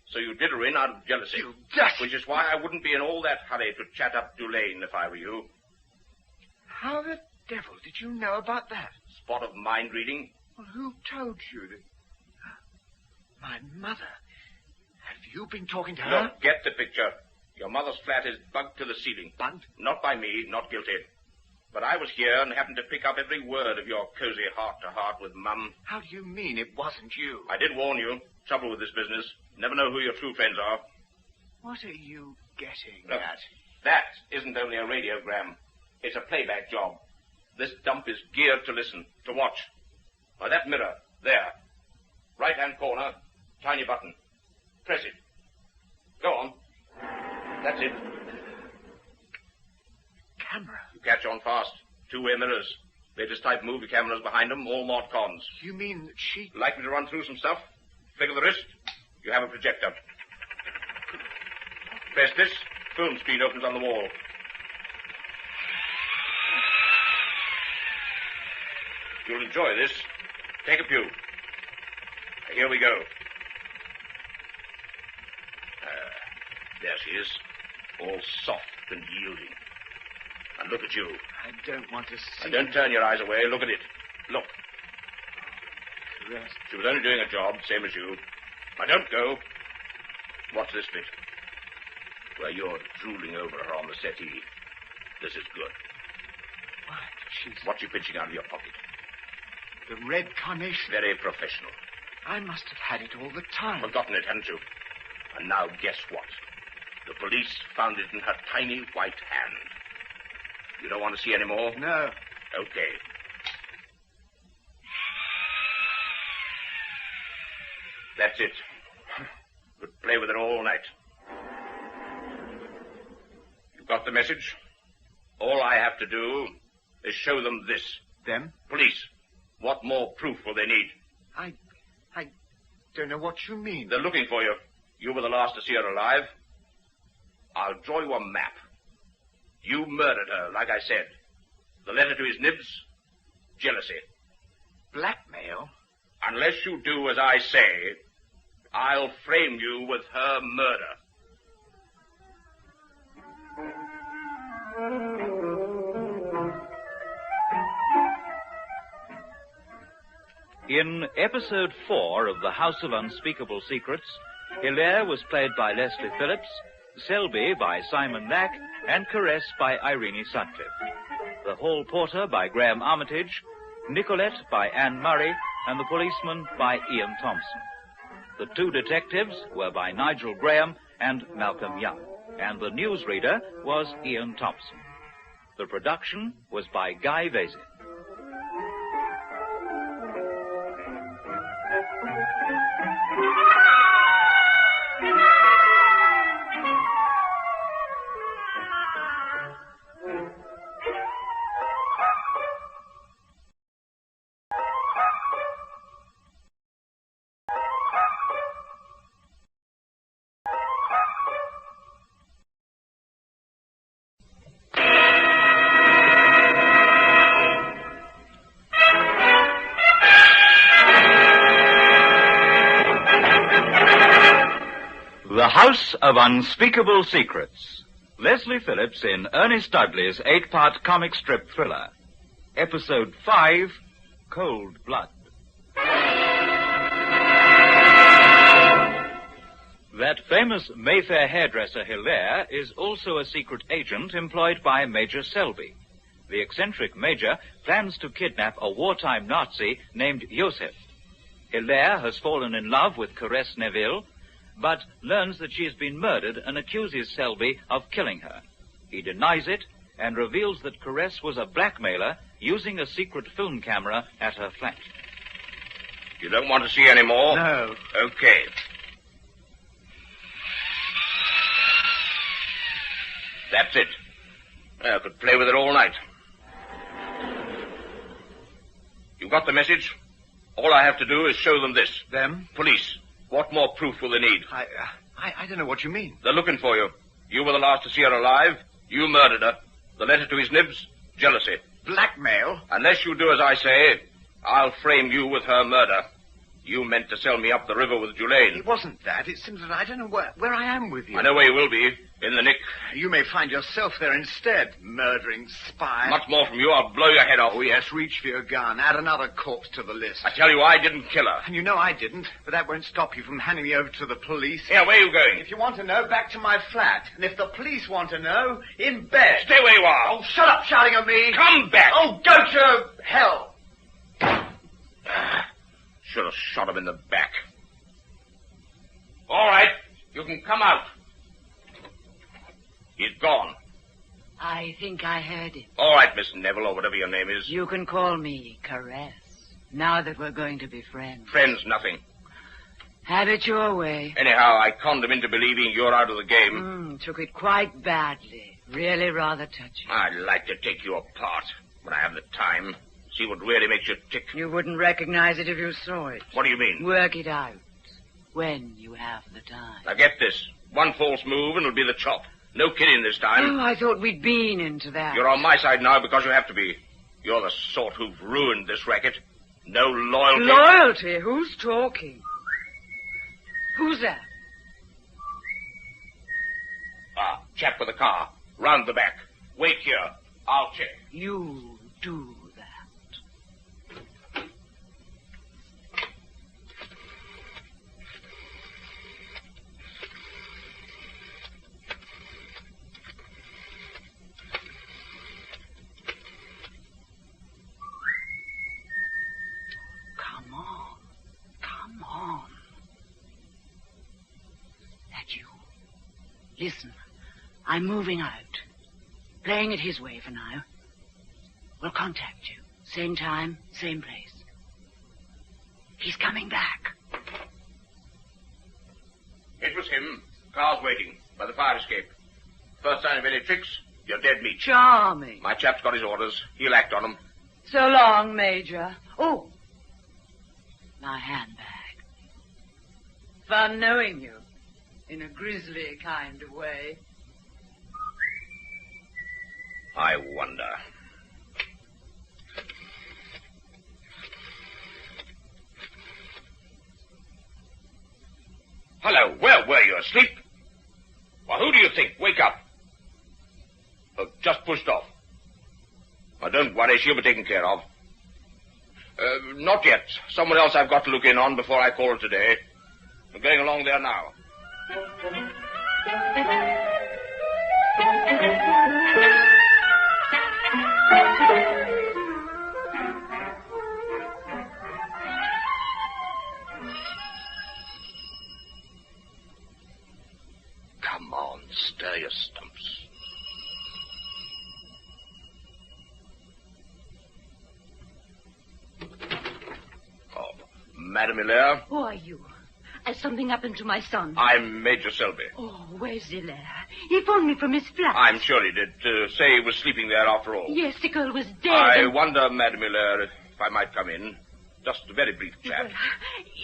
so you did her in out of jealousy. You just... Which is why I wouldn't be in all that hurry to chat up Dulane if I were you. How the devil did you know about that? Spot of mind reading. Well, who told you that... My mother. Have you been talking to her? Look, get the picture. Your mother's flat is bugged to the ceiling. Bugged? Not by me, not guilty. But I was here and happened to pick up every word of your cozy heart-to-heart with Mum. How do you mean it wasn't you? I did warn you. Trouble with this business. Never know who your true friends are. What are you getting Look, at? that isn't only a radiogram. It's a playback job. This dump is geared to listen, to watch. By that mirror, there. Right-hand corner, tiny button. Press it. Go on. That's it. Camera? You catch on fast. Two-way mirrors. Latest type movie cameras behind them, all mod cons. You mean that she... Like me to run through some stuff? Flick of the wrist. You have a projector. Press this. Film screen opens on the wall. You'll enjoy this. Take a pew. Here we go. There she is. All soft and yielding. And look at you. I don't want to see... And don't turn your eyes away. Look at it. Look. Caress. She was only doing a job, same as you. Now don't go. Watch this bit. Where you're drooling over her on the settee. This is good. What? What's she pinching out of your pocket? The red carnation. Very professional. I must have had it all the time. Forgotten it, hadn't you? And now guess what? The police found it in her tiny white hand. You don't want to see any more? No. Okay. That's it. Could play with it all night. You've got the message? All I have to do is show them this. Them? Police. What more proof will they need? I don't know what you mean. They're looking for you. You were the last to see her alive. I'll draw you a map. You murdered her, like I said. The letter to his nibs, jealousy. Blackmail? Unless you do as I say, I'll frame you with her murder. In episode 4 of the House of Unspeakable Secrets, Hilaire was played by Leslie Phillips, Selby by Simon Lack, and Caress by Irene Sutcliffe. The hall porter by Graham Armitage, Nicolette by Anne Murray, and the policeman by Ian Thompson. The two detectives were by Nigel Graham and Malcolm Young, and the newsreader was Ian Thompson. The production was by Guy Vezin. The House of Unspeakable Secrets. Leslie Phillips in Ernest Dudley's 8-part comic strip thriller. Episode 5, Cold Blood. That famous Mayfair hairdresser Hilaire is also a secret agent employed by Major Selby. The eccentric Major plans to kidnap a wartime Nazi named Joseph. Hilaire has fallen in love with Caress Neville, but learns that she has been murdered and accuses Selby of killing her. He denies it and reveals that Caress was a blackmailer using a secret film camera at her flat. You don't want to see any more? No. Okay. That's it. I could play with it all night. You got the message? All I have to do is show them this. Them? Police. What more proof will they need? I don't know what you mean. They're looking for you. You were the last to see her alive. You murdered her. The letter to his nibs, jealousy. Blackmail? Unless you do as I say, I'll frame you with her murder. You meant to sell me up the river with Julaine. It wasn't that. It's simply that I don't know where I am with you. I know where you will be. In the nick. You may find yourself there instead, murdering spy. Much more from you. I'll blow your head off. Oh, yes, reach for your gun. Add another corpse to the list. I tell you, I didn't kill her. And you know I didn't, but that won't stop you from handing me over to the police. Here, where are you going? If you want to know, back to my flat. And if the police want to know, in bed. Stay where you are. Oh, shut up shouting at me. Come back. Oh, go to hell. Should have shot him in the back. All right, you can come out. He's gone. I think I heard him. All right, Miss Neville, or whatever your name is. You can call me Caress, now that we're going to be friends. Friends, nothing. Have it your way. Anyhow, I conned him into believing you're out of the game. Took it quite badly. Really rather touching. I'd like to take you apart when I have the time. See what really makes you tick. You wouldn't recognize it if you saw it. What do you mean? Work it out when you have the time. Now get this. One false move and it'll be the chop. No kidding this time. Oh, I thought we'd been into that. You're on my side now because you have to be. You're the sort who've ruined this racket. No loyalty. Loyalty? Who's talking? Who's that? Ah, chap with the car. Round the back. Wait here. I'll check. You do that. Come on. That you. Listen, I'm moving out. Playing it his way for now. We'll contact you. Same time, same place. He's coming back. It was him. Car's waiting by the fire escape. First sign of any tricks, you're dead meat. Charming. My chap's got his orders. He'll act on them. So long, Major. Oh, my handbag. Fun knowing you. In a grisly kind of way. I wonder. Hello, where were you, asleep? Well, who do you think? Wake up. Oh, just pushed off. Well, don't worry, she'll be taken care of. Not yet. Someone else I've got to look in on before I call her today. I'm going along there now. Come on, stir your stumps. Oh, Madame Hilaire? Who are you? Has something happened to my son? I'm Major Selby. Oh, where's Hilaire? He phoned me from his flat. I'm sure he did, to say he was sleeping there after all. Yes, the girl was dead. I wonder, Madame Hilaire, if I might come in. Just a very brief chat. Well,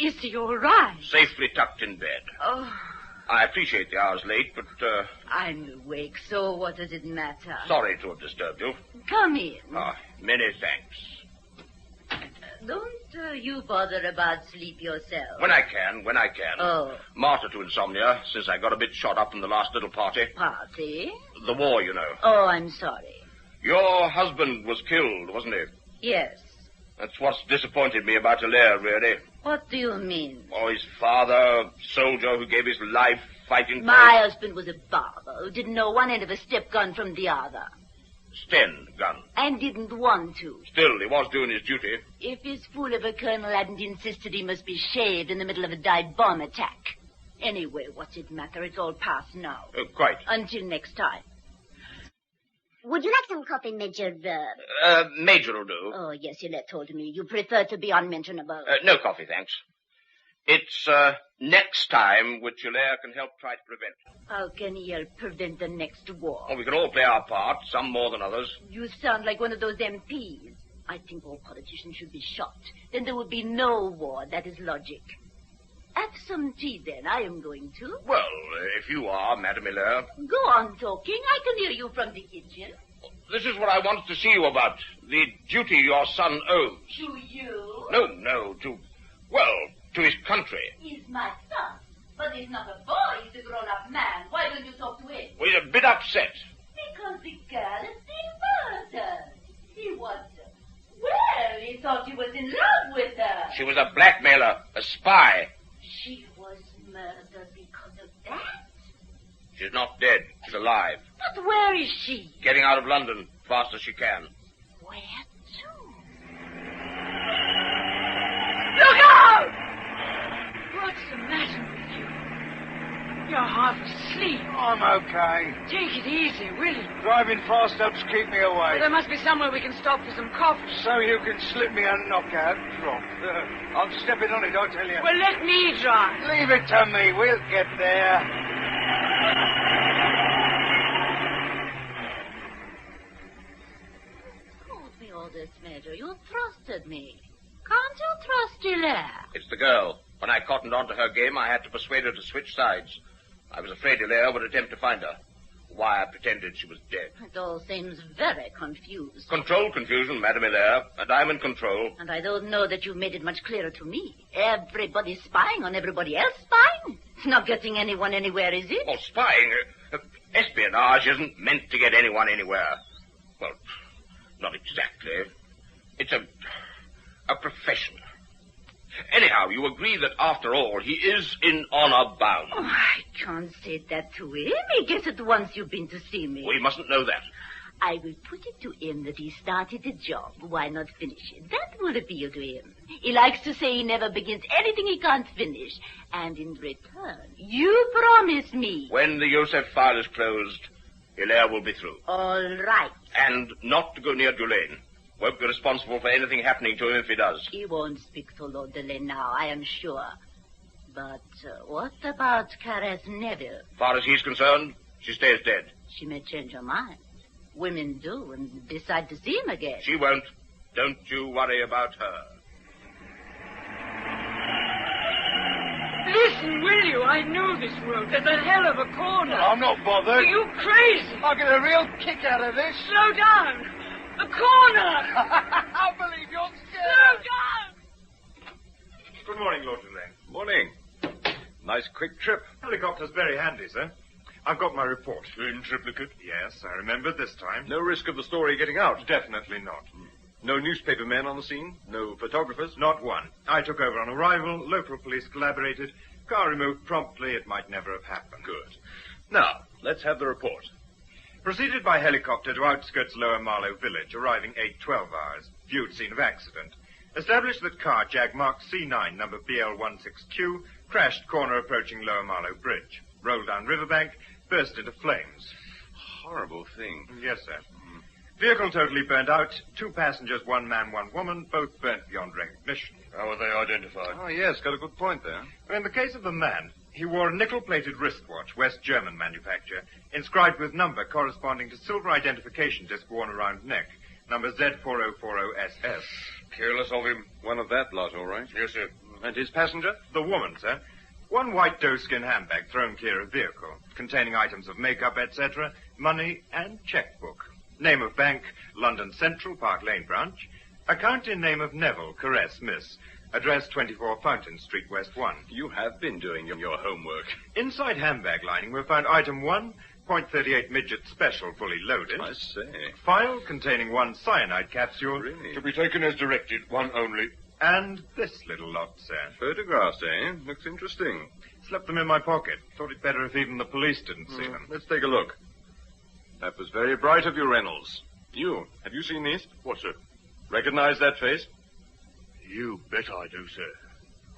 is he all right? Safely tucked in bed. Oh, I appreciate the hour's late, but, I'm awake, so what does it matter? sorry to have disturbed you. Come in. Many thanks. Don't you bother about sleep yourself. When I can. Oh. Martyr to insomnia, since I got a bit shot up in the last little party. Party? The war, you know. Oh, I'm sorry. Your husband was killed, wasn't he? Yes. That's what's disappointed me about Hilaire, really. What do you mean? Oh, his father, soldier who gave his life fighting for... My husband was a barber who didn't know one end of a step gun from the other. Sten gun. And didn't want to. Still, he was doing his duty. If his fool of a colonel hadn't insisted he must be shaved in the middle of a dive bomb attack. Anyway, what's it matter? It's all past now. Quite. Until next time. Would you like some coffee, Major? Major will do. Oh, yes, you told me. You prefer to be unmentionable. No coffee, thanks. It's, next time which Hilaire can help try to prevent. How can he help prevent the next war? Well, we can all play our part, some more than others. You sound like one of those MPs. I think all politicians should be shot. Then there would be no war. That is logic. Have some tea, then. I am going to. Well, if you are, Madame Hilaire. Go on talking. I can hear you from the kitchen. This is what I wanted to see you about. The duty your son owes. To you? No, to to his country. He's my son. But he's not a boy. He's a grown-up man. Why don't you talk to him? Well, he's a bit upset. Because the girl has been murdered. He was... Well, he thought he was in love with her. She was a blackmailer, a spy. She was murdered because of that? She's not dead. She's alive. But where is she? Getting out of London fast as she can. Where to? Look out! What's the matter with you? You're half asleep. I'm okay. Take it easy, will you? Driving fast helps keep me awake. Well, there must be somewhere we can stop for some coffee. So you can slip me a knockout drop. I'm stepping on it, I tell you. Well, let me drive. Leave it to me. We'll get there. Told me all this, Major. You trusted me. Can't you trust Hilaire? It's the girl. When I cottoned onto her game, I had to persuade her to switch sides. I was afraid Hilaire would attempt to find her. Why I pretended she was dead. It all seems very confused. Control confusion, Madame Hilaire, and I'm in control. And I don't know that you've made it much clearer to me. Everybody's spying on everybody else spying. It's not getting anyone anywhere, is it? Oh, spying? Espionage isn't meant to get anyone anywhere. Well, not exactly. It's a profession. Anyhow, you agree that after all, he is in honor bound. Oh, I can't say that to him. He gets it once you've been to see me. We mustn't know that. I will put it to him that he started a job. Why not finish it? That will appeal to him. He likes to say he never begins anything he can't finish. And in return, you promise me. When the Yosef file is closed, Hilaire will be through. All right. And not to go near Dulaine. Won't be responsible for anything happening to him if he does. He won't speak to Lord Delaine now, I am sure. But what about Caress Neville? As far as he's concerned, she stays dead. She may change her mind. Women do, and decide to see him again. She won't. Don't you worry about her. Listen, will you? I know this road. There's a hell of a corner. I'm not bothered. Are you crazy? I'll get a real kick out of this. Slow down. The corner! I believe you're Slow scared. down! Good morning, Lord Delaine. Morning. Nice quick trip. Helicopter's very handy, sir. I've got my report. In triplicate? Yes, I remember this time. No risk of the story getting out? Definitely not. No newspaper men on the scene? No photographers? Not one. I took over on arrival. Local police collaborated. Car removed promptly. It might never have happened. Good. Now, let's have the report. Proceeded by helicopter to outskirts Lower Marlow village, arriving 8:12 hours. Viewed scene of accident. Established that car Jag marked C9, number BL16Q, crashed corner approaching Lower Marlow Bridge. Rolled down riverbank, burst into flames. Horrible thing. Yes, sir. Vehicle totally burnt out. 2 passengers, 1 man, 1 woman, both burnt beyond recognition. How were they identified? Oh, yes, got a good point there. In the case of the man, he wore a nickel-plated wristwatch, West German manufacture, inscribed with number corresponding to silver identification disc worn around neck, number Z4040SS. Careless of him. One of that lot, all right. Yes, sir. And his passenger? The woman, sir. 1 white doeskin handbag thrown clear of vehicle, containing items of makeup, etc., money, and checkbook. Name of bank, London Central, Park Lane branch. Account in name of Neville, Caress, Miss. Address 24 Fountain Street, West 1. You have been doing your homework. Inside handbag lining, we found item 1, .38 midget special, fully loaded. I say. File containing 1 cyanide capsule. Really? To be taken as directed, 1 only. And this little lot, sir. Photographs, eh? Looks interesting. Slipped them in my pocket. Thought it better if even the police didn't see them. Let's take a look. That was very bright of you, Reynolds. Have you seen these? What, sir? Recognize that face? You bet I do, sir.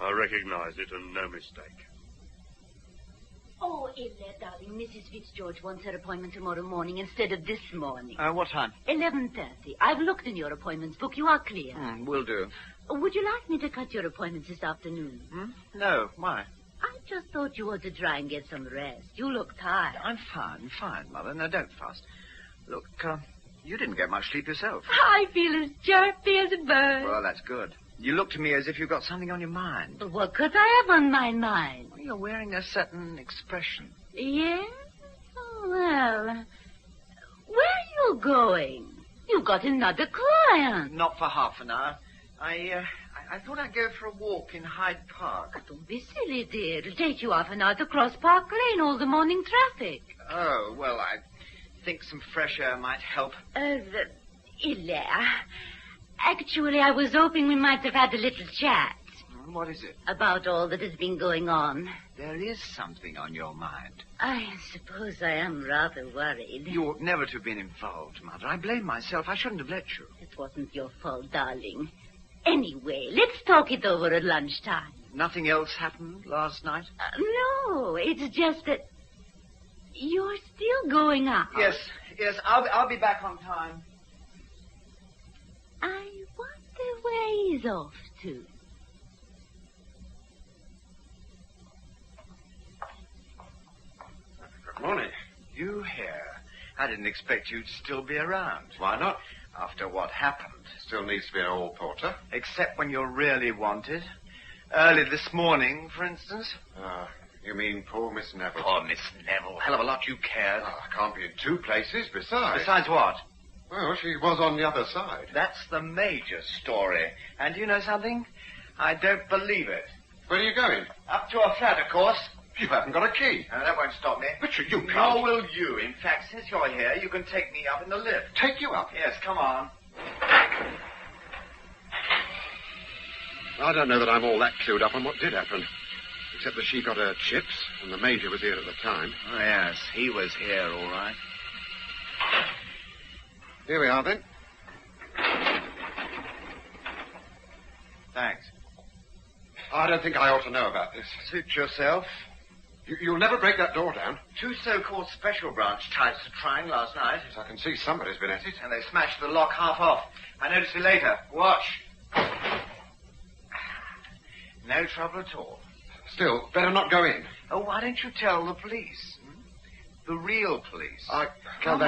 I recognize it, and no mistake. Oh, Ella, darling, Mrs. Fitzgeorge wants her appointment tomorrow morning instead of this morning. What time? 11:30. I've looked in your appointments book. You are clear. Will do. Would you like me to cut your appointments this afternoon? No, why? I just thought you ought to try and get some rest. You look tired. I'm fine, Mother. Now, don't fuss. Look, you didn't get much sleep yourself. I feel as chirpy as a bird. Well, that's good. You look to me as if you've got something on your mind. But what could I have on my mind? Well, you're wearing a certain expression. Yes? Oh, well, where are you going? You've got another client. Not for half an hour. I I thought I'd go for a walk in Hyde Park. Don't be silly, dear. It'll take you half an hour to cross Park Lane, all the morning traffic. Oh, well, I think some fresh air might help. Hilaire. Actually, I was hoping we might have had a little chat. What is it? About all that has been going on. There is something on your mind. I suppose I am rather worried. You ought never to have been involved, Mother. I blame myself. I shouldn't have let you. It wasn't your fault, darling. Anyway, let's talk it over at lunchtime. Nothing else happened last night? No, it's just that you're still going out. Yes, I'll be back on time. I wonder where he's off to. Good morning. You here? I didn't expect you'd still be around. Why not? After what happened. Still needs to be an hall porter. Except when you're really wanted. Early this morning, for instance. You mean poor Miss Neville? Poor Miss Neville. Hell of a lot you cared. I can't be in two places, besides. Besides what? Well, she was on the other side. That's the major story. And you know something? I don't believe it. Where are you going? Up to a flat, of course. You haven't got a key. That won't stop me. But you can't. Nor will you. In fact, since you're here, you can take me up in the lift. Take you up? Yes, come on. I don't know that I'm all that clued up on what did happen. Except that she got her chips, and the Major was here at the time. Oh, yes, he was here, all right. Here we are, then. Thanks. I don't think I ought to know about this. Suit yourself. You'll never break that door down. Two so-called special branch types are trying last night. Yes, I can see somebody's been at it. And they smashed the lock half off. I noticed it later. Watch. No trouble at all. Still, better not go in. Oh, why don't you tell the police? The real police. Come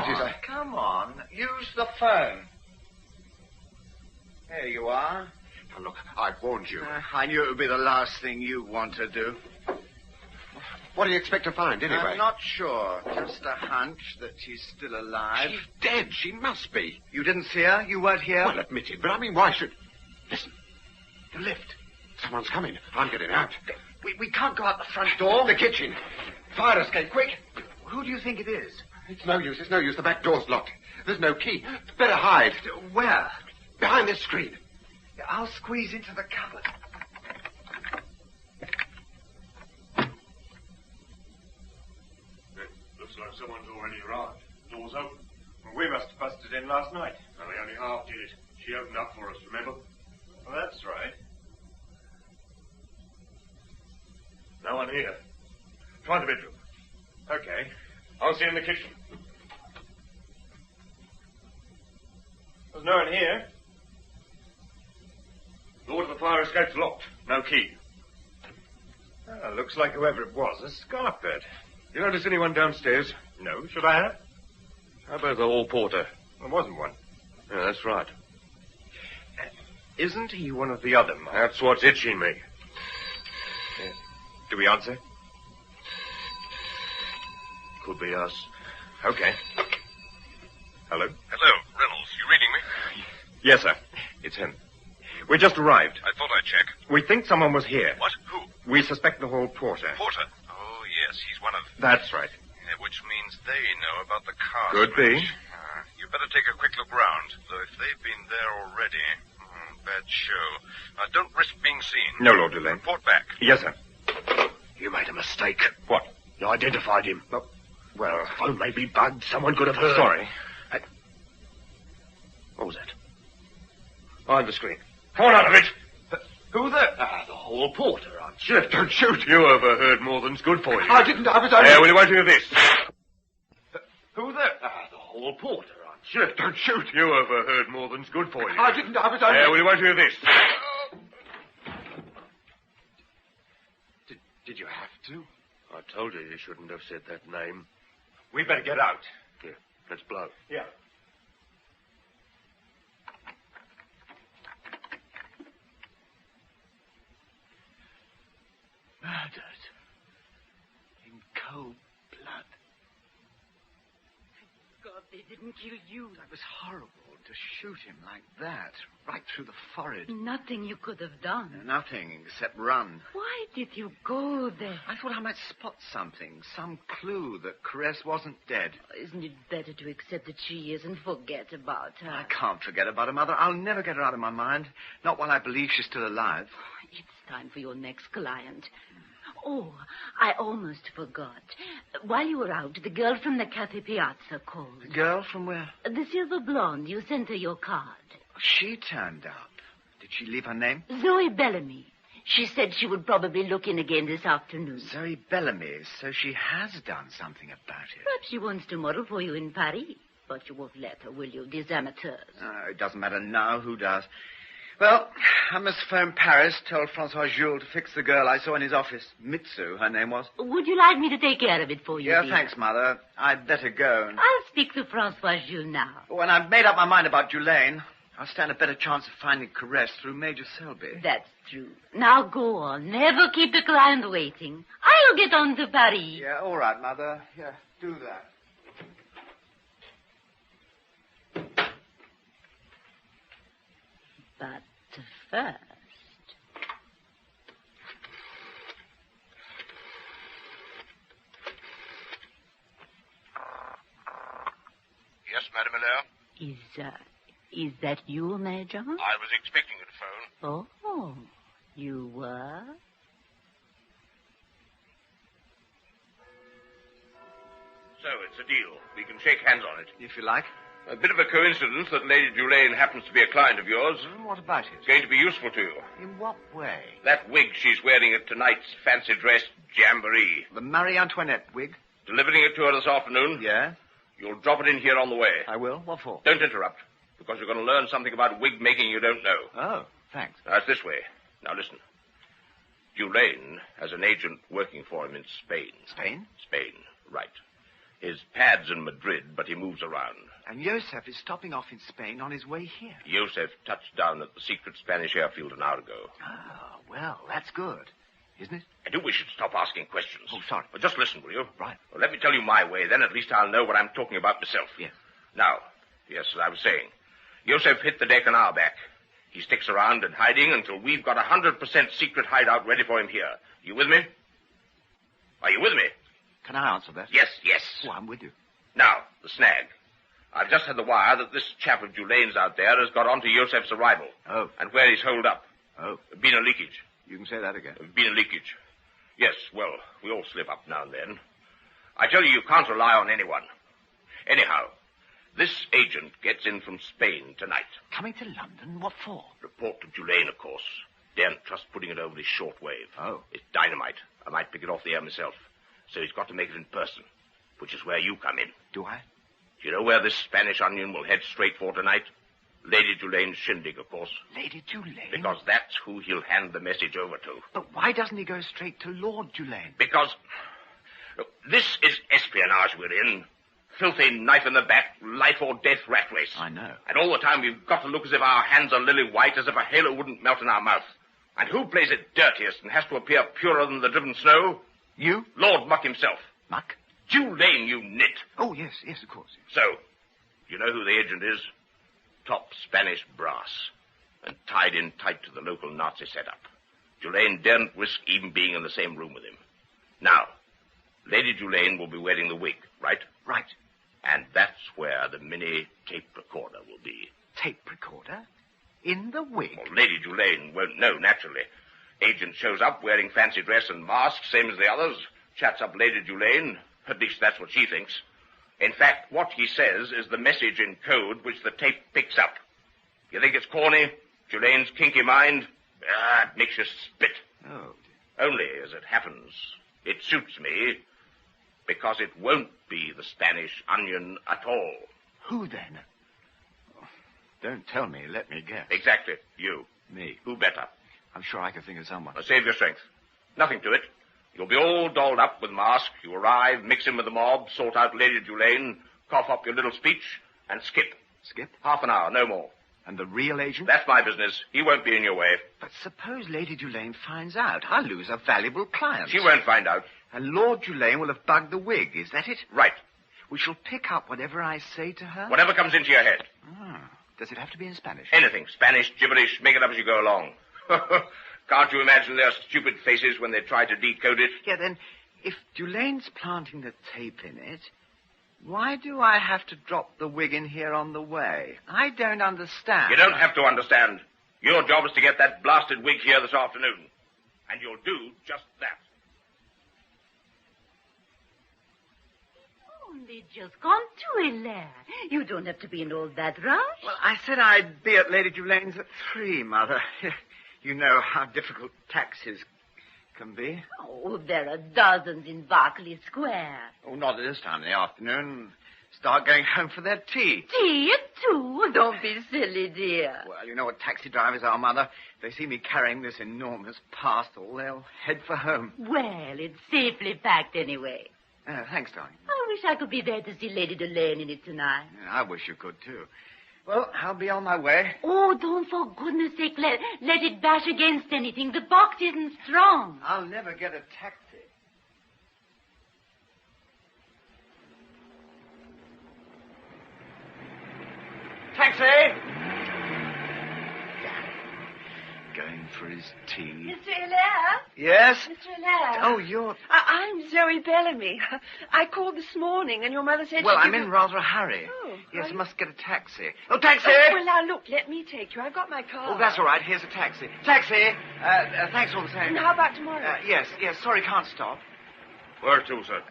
on. Use the phone. There you are. Now, look, I've warned you. I knew it would be the last thing you want to do. What do you expect to find, anyway? I'm not sure. Just a hunch that she's still alive. She's dead. She must be. You didn't see her? You weren't here? Well, admitted, but I mean, why should... Listen. The lift. Someone's coming. I'm getting out. We can't go out the front door. The kitchen. Fire escape, quick. Who do you think it is? It's no use. It's no use. The back door's locked. There's no key. Better hide. Where? Behind this screen. I'll squeeze into the cupboard. Looks like someone's already arrived. The door's open. Well, we must have busted in last night. Well, we only half did it. She opened up for us, remember? Well, that's right. No one here. Try the bedroom. Okay. I'll see you in the kitchen. There's no one here. Door to the fire escape's locked. No key. Looks like whoever it was has scarfed it. You notice anyone downstairs? No. Should I have? How about the hall porter? There wasn't one. Yeah, that's right. Isn't he one of the other men? That's what's itching me. Do we answer? Could be us. Okay. Hello? Hello, Reynolds. You reading me? Yes, sir. It's him. We just arrived. I thought I'd check. We think someone was here. What? Who? We suspect the hall porter. Porter? Oh, yes, he's one of... That's right. Which means they know about the car Could smash. be. You better take a quick look round. Though if they've been there already... bad show. Don't risk being seen. No, Lord Dudley. Report back. Yes, sir. You made a mistake. What? You identified him. Oh. Well, phone may be bugged. Someone could have heard. Sorry. What was that? Behind the screen. Come on out of it. Who there? The hall porter, I'm sure. Don't shoot. You overheard more than's good for you. I didn't. I was only... Well, you won't hear this. Who there? The hall porter, I'm sure. Don't shoot. You overheard more than's good for you. I didn't. I was only... Well, you won't hear this. Did you have to? I told you shouldn't have said that name. We better get out. Here, let's blow. Yeah. Murdered. In cold blood. God they didn't kill you. That was horrible to shoot him like that, right through the forehead. Nothing you could have done. Nothing except run. Why did you go there? I thought I might spot something, some clue that Caress wasn't dead. Isn't it better to accept that she is and forget about her? I can't forget about her, Mother. I'll never get her out of my mind. Not while I believe she's still alive. It's time for your next client. Oh, I almost forgot. While you were out, the girl from the Cafe Piazza called. The girl from where? The silver blonde. You sent her your card. She turned up. Did she leave her name? Zoe Bellamy. She said she would probably look in again this afternoon. Zoe Bellamy, so she has done something about it. Perhaps she wants to model for you in Paris. But you won't let her, will you? These amateurs. It doesn't matter now. Who does? Well, I must phone Paris, tell Francois Jules to fix the girl I saw in his office. Mitsu, her name was. Would you like me to take care of it for you, Yeah, dear? thanks, Mother. I'd better go. I'll speak to Francois Jules now. When I've made up my mind about Julaine, I'll stand a better chance of finding Caress through Major Selby. That's true. Now go on. Never keep the client waiting. I'll get on to Paris. Yeah, all right, Mother. Yeah, do that. But first... Yes, Madame Hilaire? Is that you, Major? I was expecting you to phone. Oh, you were? So, it's a deal. We can shake hands on it. If you like. A bit of a coincidence that Lady Julaine happens to be a client of yours. What about it? It's going to be useful to you. In what way? That wig she's wearing at tonight's fancy dress jamboree. The Marie Antoinette wig? Delivering it to her this afternoon. Yeah? You'll drop it in here on the way. I will. What for? Don't interrupt, because you're going to learn something about wig making you don't know. Oh, thanks. Now, it's this way. Now, listen. Julaine has an agent working for him in Spain. Spain? Spain, right. His pad's in Madrid, but he moves around. And Joseph is stopping off in Spain on his way here. Joseph touched down at the secret Spanish airfield an hour ago. Oh, well, that's good. Isn't it? I do wish you'd stop asking questions. Oh, sorry. But just listen, will you? Right. Well, let me tell you my way, then at least I'll know what I'm talking about myself. Yes. Now, yes, as I was saying, Joseph hit the deck an hour back. He sticks around in hiding until we've got 100% secret hideout ready for him here. You with me? Are you with me? Can I answer that? Yes, yes. Oh, I'm with you. Now, the snag. I've just had the wire that this chap of Julaine's out there has got onto Joseph's arrival. Oh. And where he's holed up. Oh. Been a leakage. You can say that again. Been a leakage. Yes, well, we all slip up now and then. I tell you can't rely on anyone. Anyhow, this agent gets in from Spain tonight. Coming to London? What for? Report to Julaine, of course. Daren't trust putting it over his shortwave. Oh. It's dynamite. I might pick it off the air myself. So he's got to make it in person, which is where you come in. Do I? Do you know where this Spanish onion will head straight for tonight? Lady Julaine's shindig, of course. Lady Julaine? Because that's who he'll hand the message over to. But why doesn't he go straight to Lord Julaine? Because, look, this is espionage we're in. Filthy knife in the back, life or death rat race. I know. And all the time we've got to look as if our hands are lily white, as if a halo wouldn't melt in our mouth. And who plays it dirtiest and has to appear purer than the driven snow? You? Lord Muck himself. Muck? Julaine, you nit. Oh, yes, of course. So, you know who the agent is? Top Spanish brass. And tied in tight to the local Nazi setup. Julaine daren't risk even being in the same room with him. Now, Lady Julaine will be wearing the wig, right? Right. And that's where the mini tape recorder will be. Tape recorder? In the wig? Well, Lady Julaine won't know, naturally. Agent shows up wearing fancy dress and mask, same as the others. Chats up Lady Julaine. At least that's what she thinks. In fact, what he says is the message in code which the tape picks up. You think it's corny? Julaine's kinky mind? It makes you spit. Oh. Only, as it happens, it suits me because it won't be the Spanish onion at all. Who then? Oh, don't tell me. Let me guess. Exactly. You. Me. Who better? I'm sure I can think of someone. Now, save your strength. Nothing to it. You'll be all dolled up with mask. You arrive, mix in with the mob, sort out Lady Julaine, cough up your little speech, and skip. Skip? Half an hour, no more. And the real agent? That's my business. He won't be in your way. But suppose Lady Julaine finds out. I'll lose a valuable client. She won't find out. And Lord Julaine will have bugged the wig. Is that it? Right. We shall pick up whatever I say to her? Whatever comes into your head. Does it have to be in Spanish? Anything. Spanish, gibberish, make it up as you go along. Can't you imagine their stupid faces when they try to decode it? Yeah, then, if Dulane's planting the tape in it, why do I have to drop the wig in here on the way? I don't understand. You don't have to understand. Your job is to get that blasted wig here this afternoon. And you'll do just that. Only just gone to Hilaire. You don't have to be in all that rush. Well, I said I'd be at Lady Dulane's at 3, Mother. You know how difficult taxis can be. Oh, there are dozens in Berkeley Square. Oh, not at this time in the afternoon. Start going home for their tea. Tea at 2? Don't be silly, dear. Well, you know what taxi drivers are, Mother. If they see me carrying this enormous parcel, they'll head for home. Well, it's safely packed anyway. Thanks, darling. I wish I could be there to see Lady Delane in it tonight. I wish you could, too. Well, I'll be on my way. Oh, don't for goodness sake let it bash against anything. The box isn't strong. I'll never get a taxi. Taxi! Going for his tea. Mr. Hilaire? Yes? Mr. Hilaire? Oh, you're... I'm Zoe Bellamy. I called this morning and your mother said... Well, I'm in rather a hurry. Oh. Yes, I must get a taxi. Oh, taxi! Well, now, look, let me take you. I've got my car. Oh, that's all right. Here's a taxi. Taxi! Thanks all the same. And how about tomorrow? Yes. Sorry, can't stop. Where to, sir?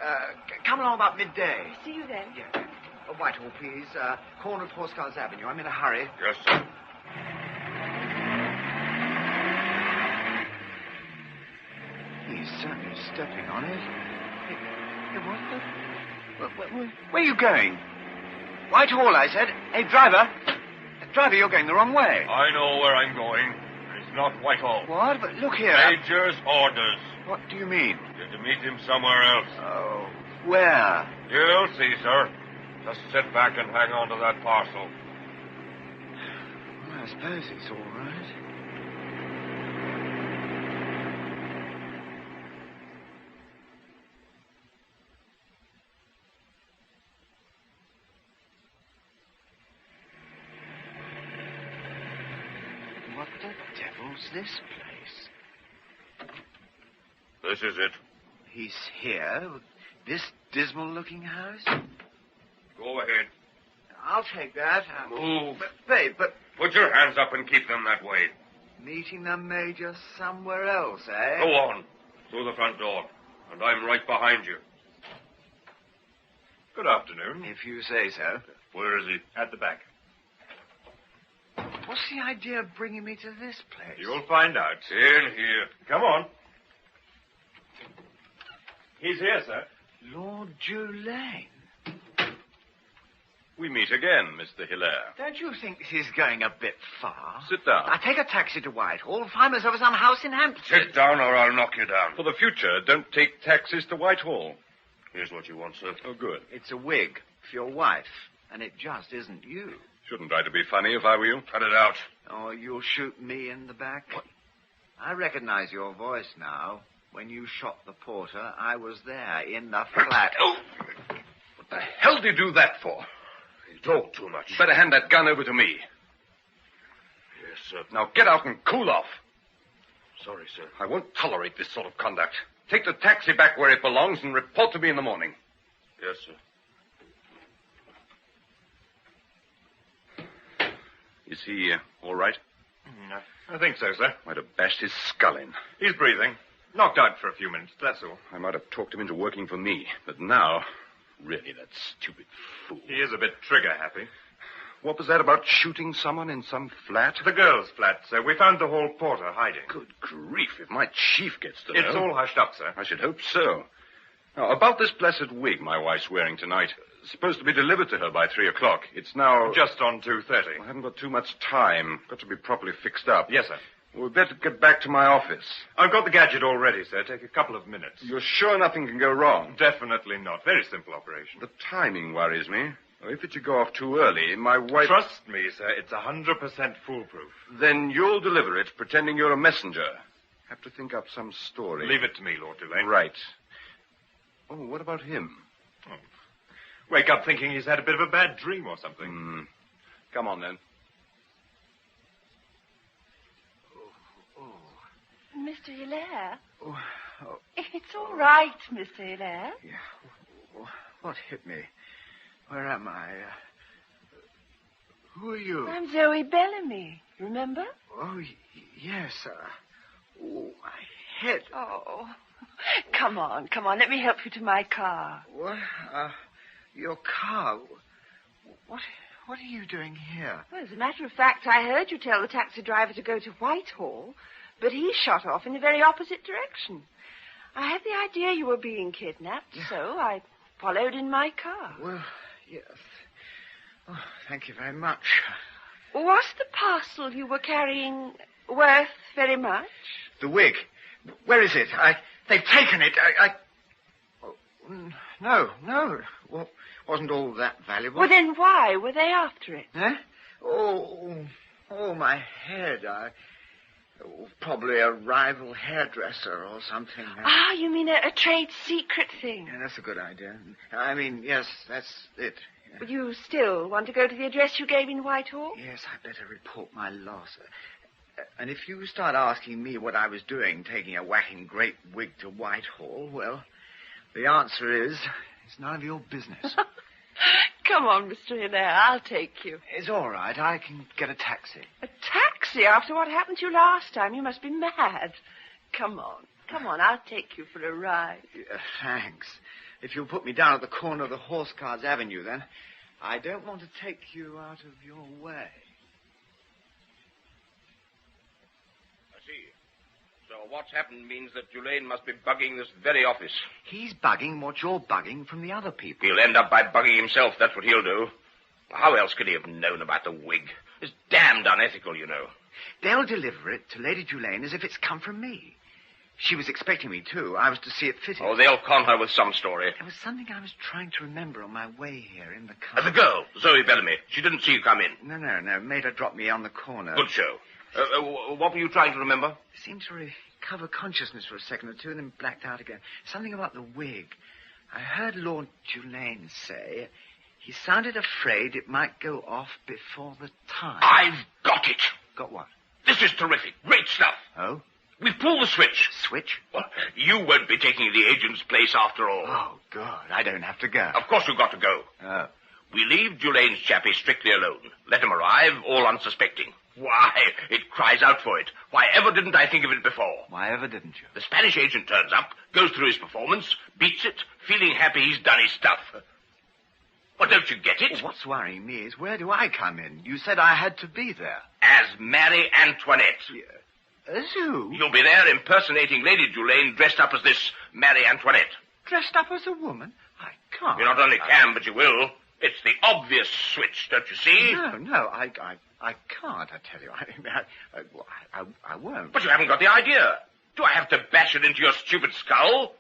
Come along about midday. See you then. Yeah. Whitehall, please. Corner of Horsecars Avenue. I'm in a hurry. Yes, sir. He's certainly stepping on it. Hey, what the... Where are you going? Whitehall, I said. Hey, driver. Driver, you're going the wrong way. I know where I'm going. It's not Whitehall. What? But look here. Major's orders. What do you mean? You're to meet him somewhere else. Oh, where? You'll see, sir. Just sit back and hang on to that parcel. Well, I suppose it's all right. What the devil's this place? This is it. He's here? This dismal-looking house? Go ahead. I'll take that. Move. But... Put your hands up and keep them that way. Meeting the Major somewhere else, eh? Go on. Through the front door. And I'm right behind you. Good afternoon. If you say so. Where is he? At the back. What's the idea of bringing me to this place? You'll find out. In here. Come on. He's here, sir. Lord Dulane. We meet again, Mr. Hilaire. Don't you think this is going a bit far? Sit down. I take a taxi to Whitehall, find myself some house in Hampstead. Sit down or I'll knock you down. For the future, don't take taxis to Whitehall. Here's what you want, sir. Oh, good. It's a wig for your wife, and it just isn't you. Shouldn't try to be funny if I were you. Cut it out. Oh, you'll shoot me in the back? What? I recognize your voice now. When you shot the porter, I was there in the flat. Oh! What the hell did you do that for? You talk too much. Better hand that gun over to me. Yes, sir. Now get out and cool off. Sorry, sir. I won't tolerate this sort of conduct. Take the taxi back where it belongs and report to me in the morning. Yes, sir. Is he all right? I think so, sir. Might have bashed his skull in. He's breathing. Knocked out for a few minutes, that's all. I might have talked him into working for me, but now, really, that stupid fool. He is a bit trigger-happy. What was that about shooting someone in some flat? The girl's flat, sir. We found the hall porter hiding. Good grief, if my chief gets to know. It's all hushed up, sir. I should hope so. Now, about this blessed wig my wife's wearing tonight. Supposed to be delivered to her by 3 o'clock. It's now... Just on 2:30. I haven't got too much time. Got to be properly fixed up. Yes, sir. We'd better get back to my office. I've got the gadget all ready, sir. Take a couple of minutes. You're sure nothing can go wrong? Definitely not. Very simple operation. The timing worries me. If it should go off too early, my wife... Trust me, sir. It's 100% foolproof. Then you'll deliver it, pretending you're a messenger. Have to think up some story. Leave it to me, Lord Dulane. Right. Oh, what about him? Oh. Wake up thinking he's had a bit of a bad dream or something. Come on, then. Mr. Hilaire? It's all right, Mr. Hilaire. What hit me? Where am I? Who are you? I'm Zoe Bellamy. Remember? Oh, yes. My head. Oh. Come on. Let me help you to my car. What? Your car? What are you doing here? Well, as a matter of fact, I heard you tell the taxi driver to go to Whitehall, but he shot off in the very opposite direction. I had the idea you were being kidnapped, so I followed in my car. Well, yes. Oh, thank you very much. Was the parcel you were carrying worth very much? The wig. Where is it? They've taken it. Oh, no. Well, wasn't all that valuable. Well, then why were they after it? Huh? Oh, my head. Probably a rival hairdresser or something. Ah, you mean a trade secret thing? Yeah, that's a good idea. I mean, yes, that's it. Yeah. But you still want to go to the address you gave in Whitehall? Yes, I better report my loss. And if you start asking me what I was doing, taking a whacking great wig to Whitehall, well, the answer is, it's none of your business. Come on, Mr. Hilaire, I'll take you. It's all right. I can get a taxi. A taxi after what happened to you last time? You must be mad. Come on, I'll take you for a ride. Thanks. If you'll put me down at the corner of the Horse Cars Avenue, then. I don't want to take you out of your way. I see. So what's happened means that Dulaine must be bugging this very office. He's bugging what you're bugging from the other people. He'll end up by bugging himself. That's what he'll do. How else could he have known about the wig? It's damned unethical, you know. They'll deliver it to Lady Dulaine as if it's come from me. She was expecting me, too. I was to see it fitted. Oh, they'll con her with some story. There was something I was trying to remember on my way here in the car. The girl, Zoe Bellamy. She didn't see you come in. No. Made her drop me on the corner. Good show. What were you trying to remember? Seemed to recover consciousness for a second or two and then blacked out again. Something about the wig. I heard Lord Dulaine say he sounded afraid it might go off before the time. I've got it. Got what? This is terrific. Great stuff. Oh? We've pulled the switch. Switch? Well, you won't be taking the agent's place after all. Oh, good. I don't have to go. Of course you've got to go. Oh. We leave Dulaine's chappie strictly alone. Let him arrive, all unsuspecting. Why, it cries out for it. Why ever didn't I think of it before? Why ever didn't you? The Spanish agent turns up, goes through his performance, beats it, feeling happy he's done his stuff. Well, don't you get it? Well, what's worrying me is where do I come in? You said I had to be there. As Marie Antoinette. Yeah. As who? You'll be there impersonating Lady Dulaine dressed up as this Marie Antoinette. Dressed up as a woman? I can't. You not only can, but you will. It's the obvious switch, don't you see? No, I can't, I tell you. I won't. But you haven't got the idea. Do I have to bash it into your stupid skull?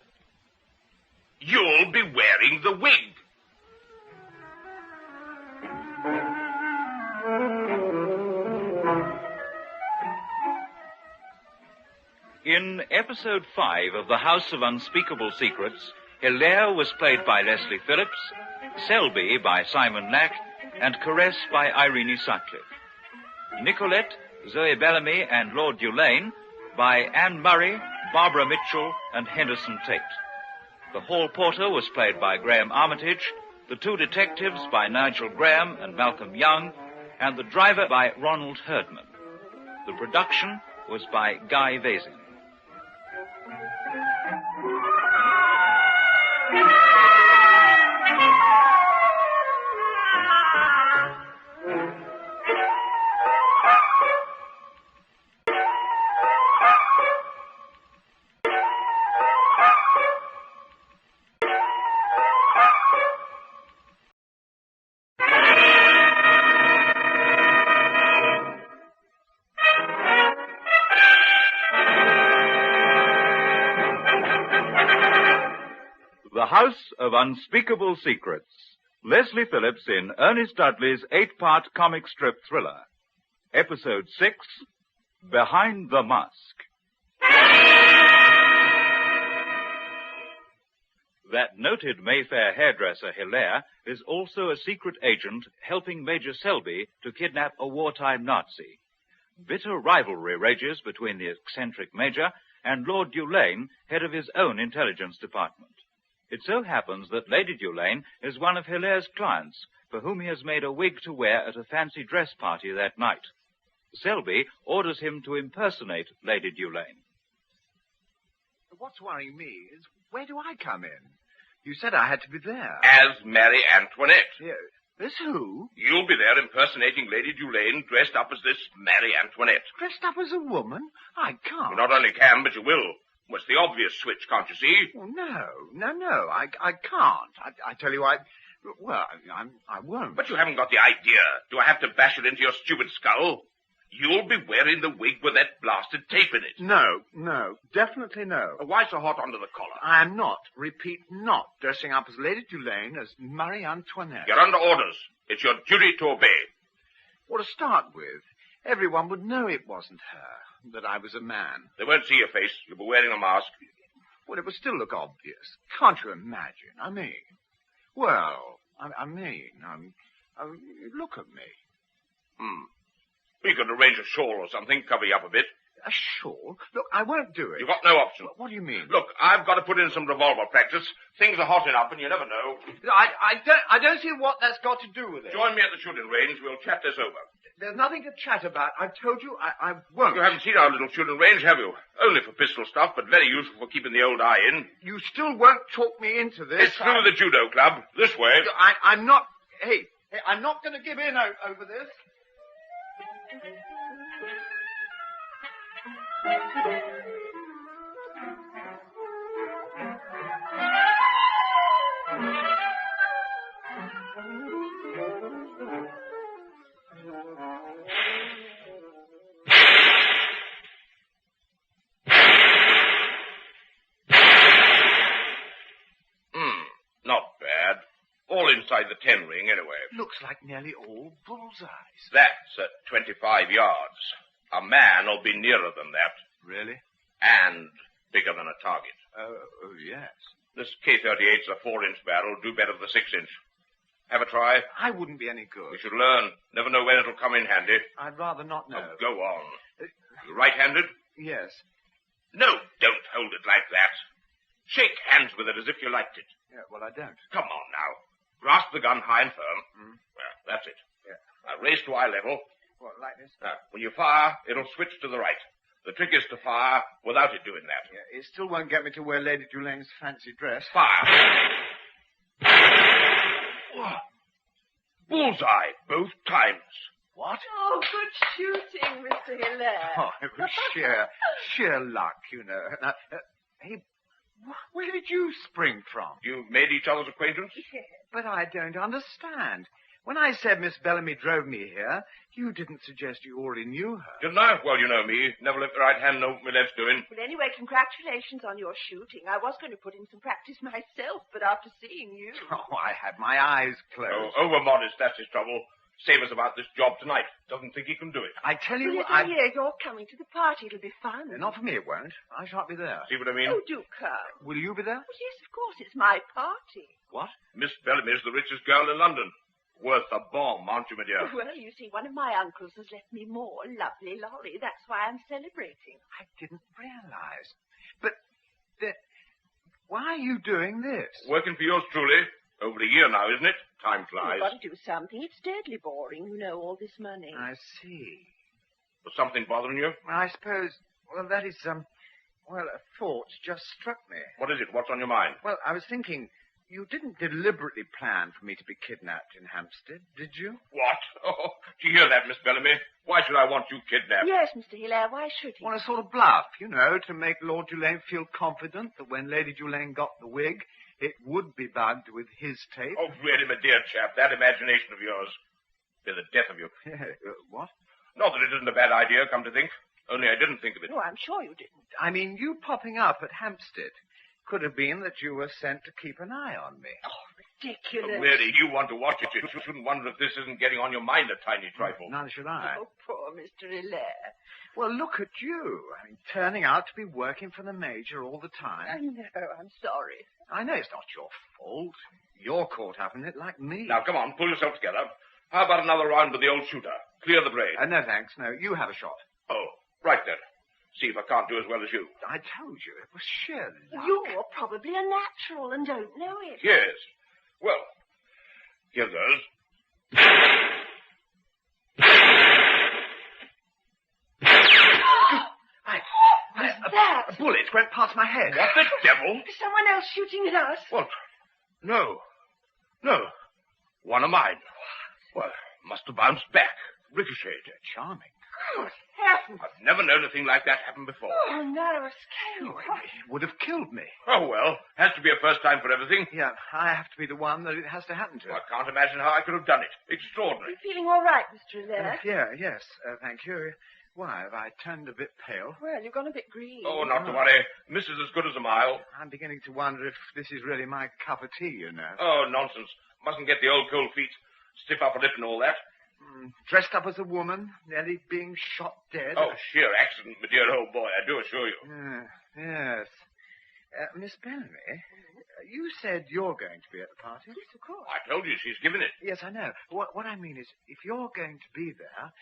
You'll be wearing the wig. In episode 5 of the House of Unspeakable Secrets, Hilaire was played by Leslie Phillips, Selby by Simon Lack, and Caress by Irene Sutcliffe. Nicolette, Zoe Bellamy, and Lord Dulaine by Anne Murray, Barbara Mitchell, and Henderson Tate. The hall porter was played by Graham Armitage, the two detectives by Nigel Graham and Malcolm Young, and the driver by Ronald Herdman. The production was by Guy Vasing. The House of Unspeakable Secrets. Leslie Phillips in Ernest Dudley's 8-part comic strip thriller. Episode 6, Behind the Mask. that noted Mayfair hairdresser Hilaire is also a secret agent helping Major Selby to kidnap a wartime Nazi. Bitter rivalry rages between the eccentric Major and Lord Dulane, head of his own intelligence department. It so happens that Lady Dulane is one of Hilaire's clients, for whom he has made a wig to wear at a fancy dress party that night. Selby orders him to impersonate Lady Dulane. What's worrying me is, where do I come in? You said I had to be there. As Marie Antoinette. Yeah. As who? You'll be there impersonating Lady Dulane, dressed up as this Marie Antoinette. Dressed up as a woman? I can't. You not only can, but you will. Well, it's the obvious switch, can't you see? Oh, no, I can't. I tell you, I won't. But you haven't got the idea. Do I have to bash it into your stupid skull? You'll be wearing the wig with that blasted tape in it. No, definitely no. Why so hot under the collar? I am not, repeat, not dressing up as Lady Dulane as Marie Antoinette. You're under orders. It's your duty to obey. Well, to start with, everyone would know it wasn't her, that I was a man. They won't see your face. You'll be wearing a mask. Well, it would still look obvious. Can't you imagine? I mean, look at me. We could arrange a shawl or something, cover you up a bit. A shawl? Look, I won't do it. You've got no option. What do you mean? Look, I've got to put in some revolver practice. Things are hot enough, and you never know. I don't see what that's got to do with it. Join me at the shooting range. We'll chat this over. There's nothing to chat about. I've told you I won't. You haven't seen our little shooting range, have you? Only for pistol stuff, but very useful for keeping the old eye in. You still won't talk me into this. It's through the judo club. This way. I'm not... Hey, I'm not going to give in over this. Not bad. All inside the 10 ring, anyway. Looks like nearly all bullseyes. That's at 25 yards. A man will be nearer than that. Really? And bigger than a target. Oh, yes. This K-38's a 4-inch barrel, do better with a 6-inch. Have a try? I wouldn't be any good. We should learn. Never know when it'll come in handy. I'd rather not know. Oh, go on. You right-handed? Yes. No, don't hold it like that. Shake hands with it as if you liked it. Yeah, well, I don't. Come on now. Grasp the gun high and firm. Well, that's it. Yeah. Now raise to eye level. What, like this? Now, when you fire, it'll switch to the right. The trick is to fire without it doing that. Yeah, it still won't get me to wear Lady Dulane's fancy dress. Fire. What? Bullseye, both times. What? Oh, good shooting, Mr. Hilaire. Oh, it was sheer luck, you know. Now, hey, where did you spring from? You made each other's acquaintance? Yes. But I don't understand. When I said Miss Bellamy drove me here, you didn't suggest you already knew her. Didn't I? Well, you know me. Never let the right hand know what my left's doing. Well, anyway, congratulations on your shooting. I was going to put in some practice myself, but after seeing you... Oh, I had my eyes closed. Oh, over-modest, that's his trouble. Same as about this job tonight. Doesn't think he can do it. I tell you, I hear you're coming to the party. It'll be fun. Not for me, it won't. I shan't be there. See what I mean? Oh, do come. Will you be there? Well, yes, of course. It's my party. What? Miss Bellamy's the richest girl in London. Worth a bomb, aren't you, my dear? Well, you see, one of my uncles has left me more lovely lolly. That's why I'm celebrating. I didn't realize. But, why are you doing this? Working for yours truly. Over a year now, isn't it? Time flies. You've got to do something. It's deadly boring, you know, all this money. I see. Was something bothering you? I suppose, that is, a thought just struck me. What is it? What's on your mind? Well, I was thinking, you didn't deliberately plan for me to be kidnapped in Hampstead, did you? What? Oh, do you hear that, Miss Bellamy? Why should I want you kidnapped? Yes, Mr. Hilaire, why should he? Well, a sort of bluff, you know, to make Lord Dulane feel confident that when Lady Dulane got the wig, it would be bugged with his tape. Oh, really, my dear chap, that imagination of yours. Be the death of you. What? Not that it isn't a bad idea, come to think. Only I didn't think of it. No, I'm sure you didn't. I mean, you popping up at Hampstead could have been that you were sent to keep an eye on me. Oh, ridiculous. Mary, you want to watch it. You shouldn't wonder if this isn't getting on your mind a tiny trifle. Neither should I. Oh, poor Mr. Hilaire. Well, look at you. I mean, turning out to be working for the Major all the I time. know, I'm sorry. I know it's not your fault. You're caught up in it like me. Now, come on, pull yourself together. How about another round with the old shooter? Clear the brain. No, thanks. No, you have a shot. Oh, right then. See if I can't do as well as you. I told you, it was sheer luck. You're probably a natural and don't know it. Yes. Well, here goes. That? A bullet went past my head. What the devil? Is someone else shooting at us? What? No. One of mine. Well, must have bounced back. Ricocheted. Charming. Good heavens. I've never known a thing like that happen before. Oh, narrow escape. It would have killed me. Oh, well. Has to be a first time for everything. Yeah, I have to be the one that it has to happen to. I can't imagine how I could have done it. Extraordinary. You feeling all right, Mr. Hilaire? Yes, thank you. Why, have I turned a bit pale? Well, you've gone a bit green. Oh, not to worry. Missus as good as a mile. I'm beginning to wonder if this is really my cup of tea, you know. Oh, nonsense. Mustn't get the old cold feet. Stiff upper lip and all that. Dressed up as a woman, nearly being shot dead. Oh, sheer accident, my dear old boy, I do assure you. Yes. Miss Bellamy, you said you're going to be at the party. Yes, of course. I told you she's given it. Yes, I know. What I mean is, if you're going to be there,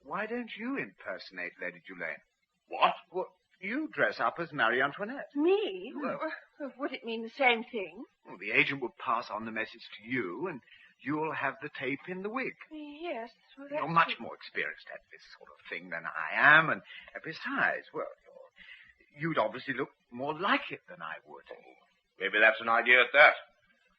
why don't you impersonate Lady Julaine? What? Well, you dress up as Marie Antoinette. Me? Well, would it mean the same thing? Well, the agent will pass on the message to you, and you'll have the tape in the wig. Yes. Well, You're much more experienced at this sort of thing than I am, and besides, well, you'd obviously look more like it than I would. Maybe that's an idea at that.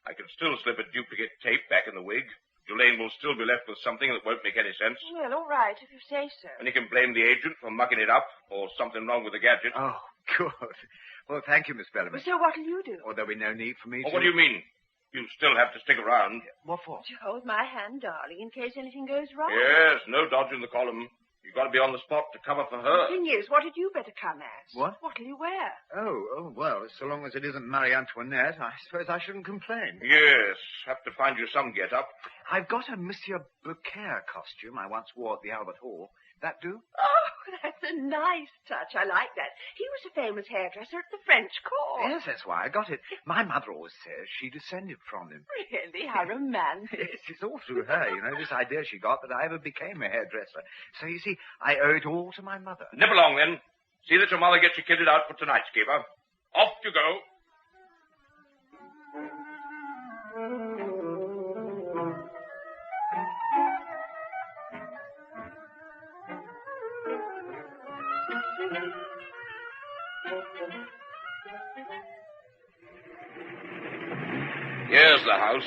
I can still slip a duplicate tape back in the wig. Julaine will still be left with something that won't make any sense. Well, all right, if you say so. And he can blame the agent for mucking it up or something wrong with the gadget. Oh, good. Well, thank you, Miss Bellamy. Well, so what'll you do? Or there'll be no need for me to... What do you mean? You still have to stick around. What for? To hold my hand, darling, in case anything goes wrong. Yes, no dodging the column. You've got to be on the spot to cover for her. The thing is, what had you better come as? What? What'll you wear? Oh, well, so long as it isn't Marie Antoinette, I suppose I shouldn't complain. Yes, have to find you some get-up. I've got a Monsieur Beaucaire costume I once wore at the Albert Hall. That do? Oh, that's a nice touch. I like that. He was a famous hairdresser at the French court. Yes, that's why I got it. My mother always says she descended from him. Really? How romantic. Yes, it's all through her, you know, this idea she got that I ever became a hairdresser. So, you see, I owe it all to my mother. Nip along, then. See that your mother gets you kitted out for tonight's caper. Off you go. Here's the house.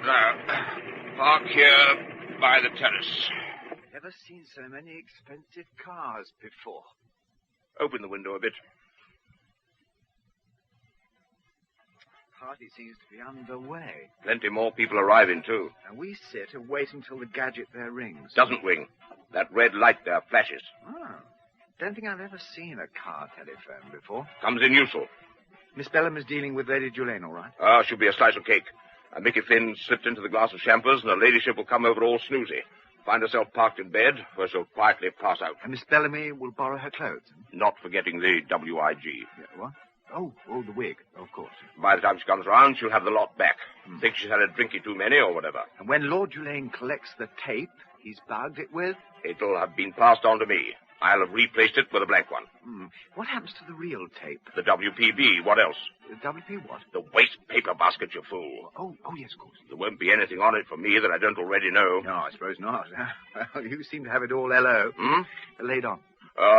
Now, park here by the terrace. Never seen so many expensive cars before. Open the window a bit. Party seems to be underway. Plenty more people arriving, too. And we sit and wait until the gadget there rings. Doesn't ring. That red light there flashes. Oh. Don't think I've ever seen a car telephone before. Comes in useful. Miss Bellamy's dealing with Lady Julaine, all right? She'll be a slice of cake. And Mickey Finn slipped into the glass of champers, and her ladyship will come over all snoozy. Find herself parked in bed, where she'll quietly pass out. And Miss Bellamy will borrow her clothes? Not forgetting the WIG. Yeah, what? Oh, the wig, of course. By the time she comes round, she'll have the lot back. Thinks she's had a drinky too many or whatever. And when Lord Julaine collects the tape he's bugged it with? It'll have been passed on to me. I'll have replaced it with a blank one. What happens to the real tape? The WPB. What else? The WP what? The waste paper basket, you fool. Oh, yes, of course. There won't be anything on it for me that I don't already know. No, I suppose not. Well, you seem to have it all LO. Laid on.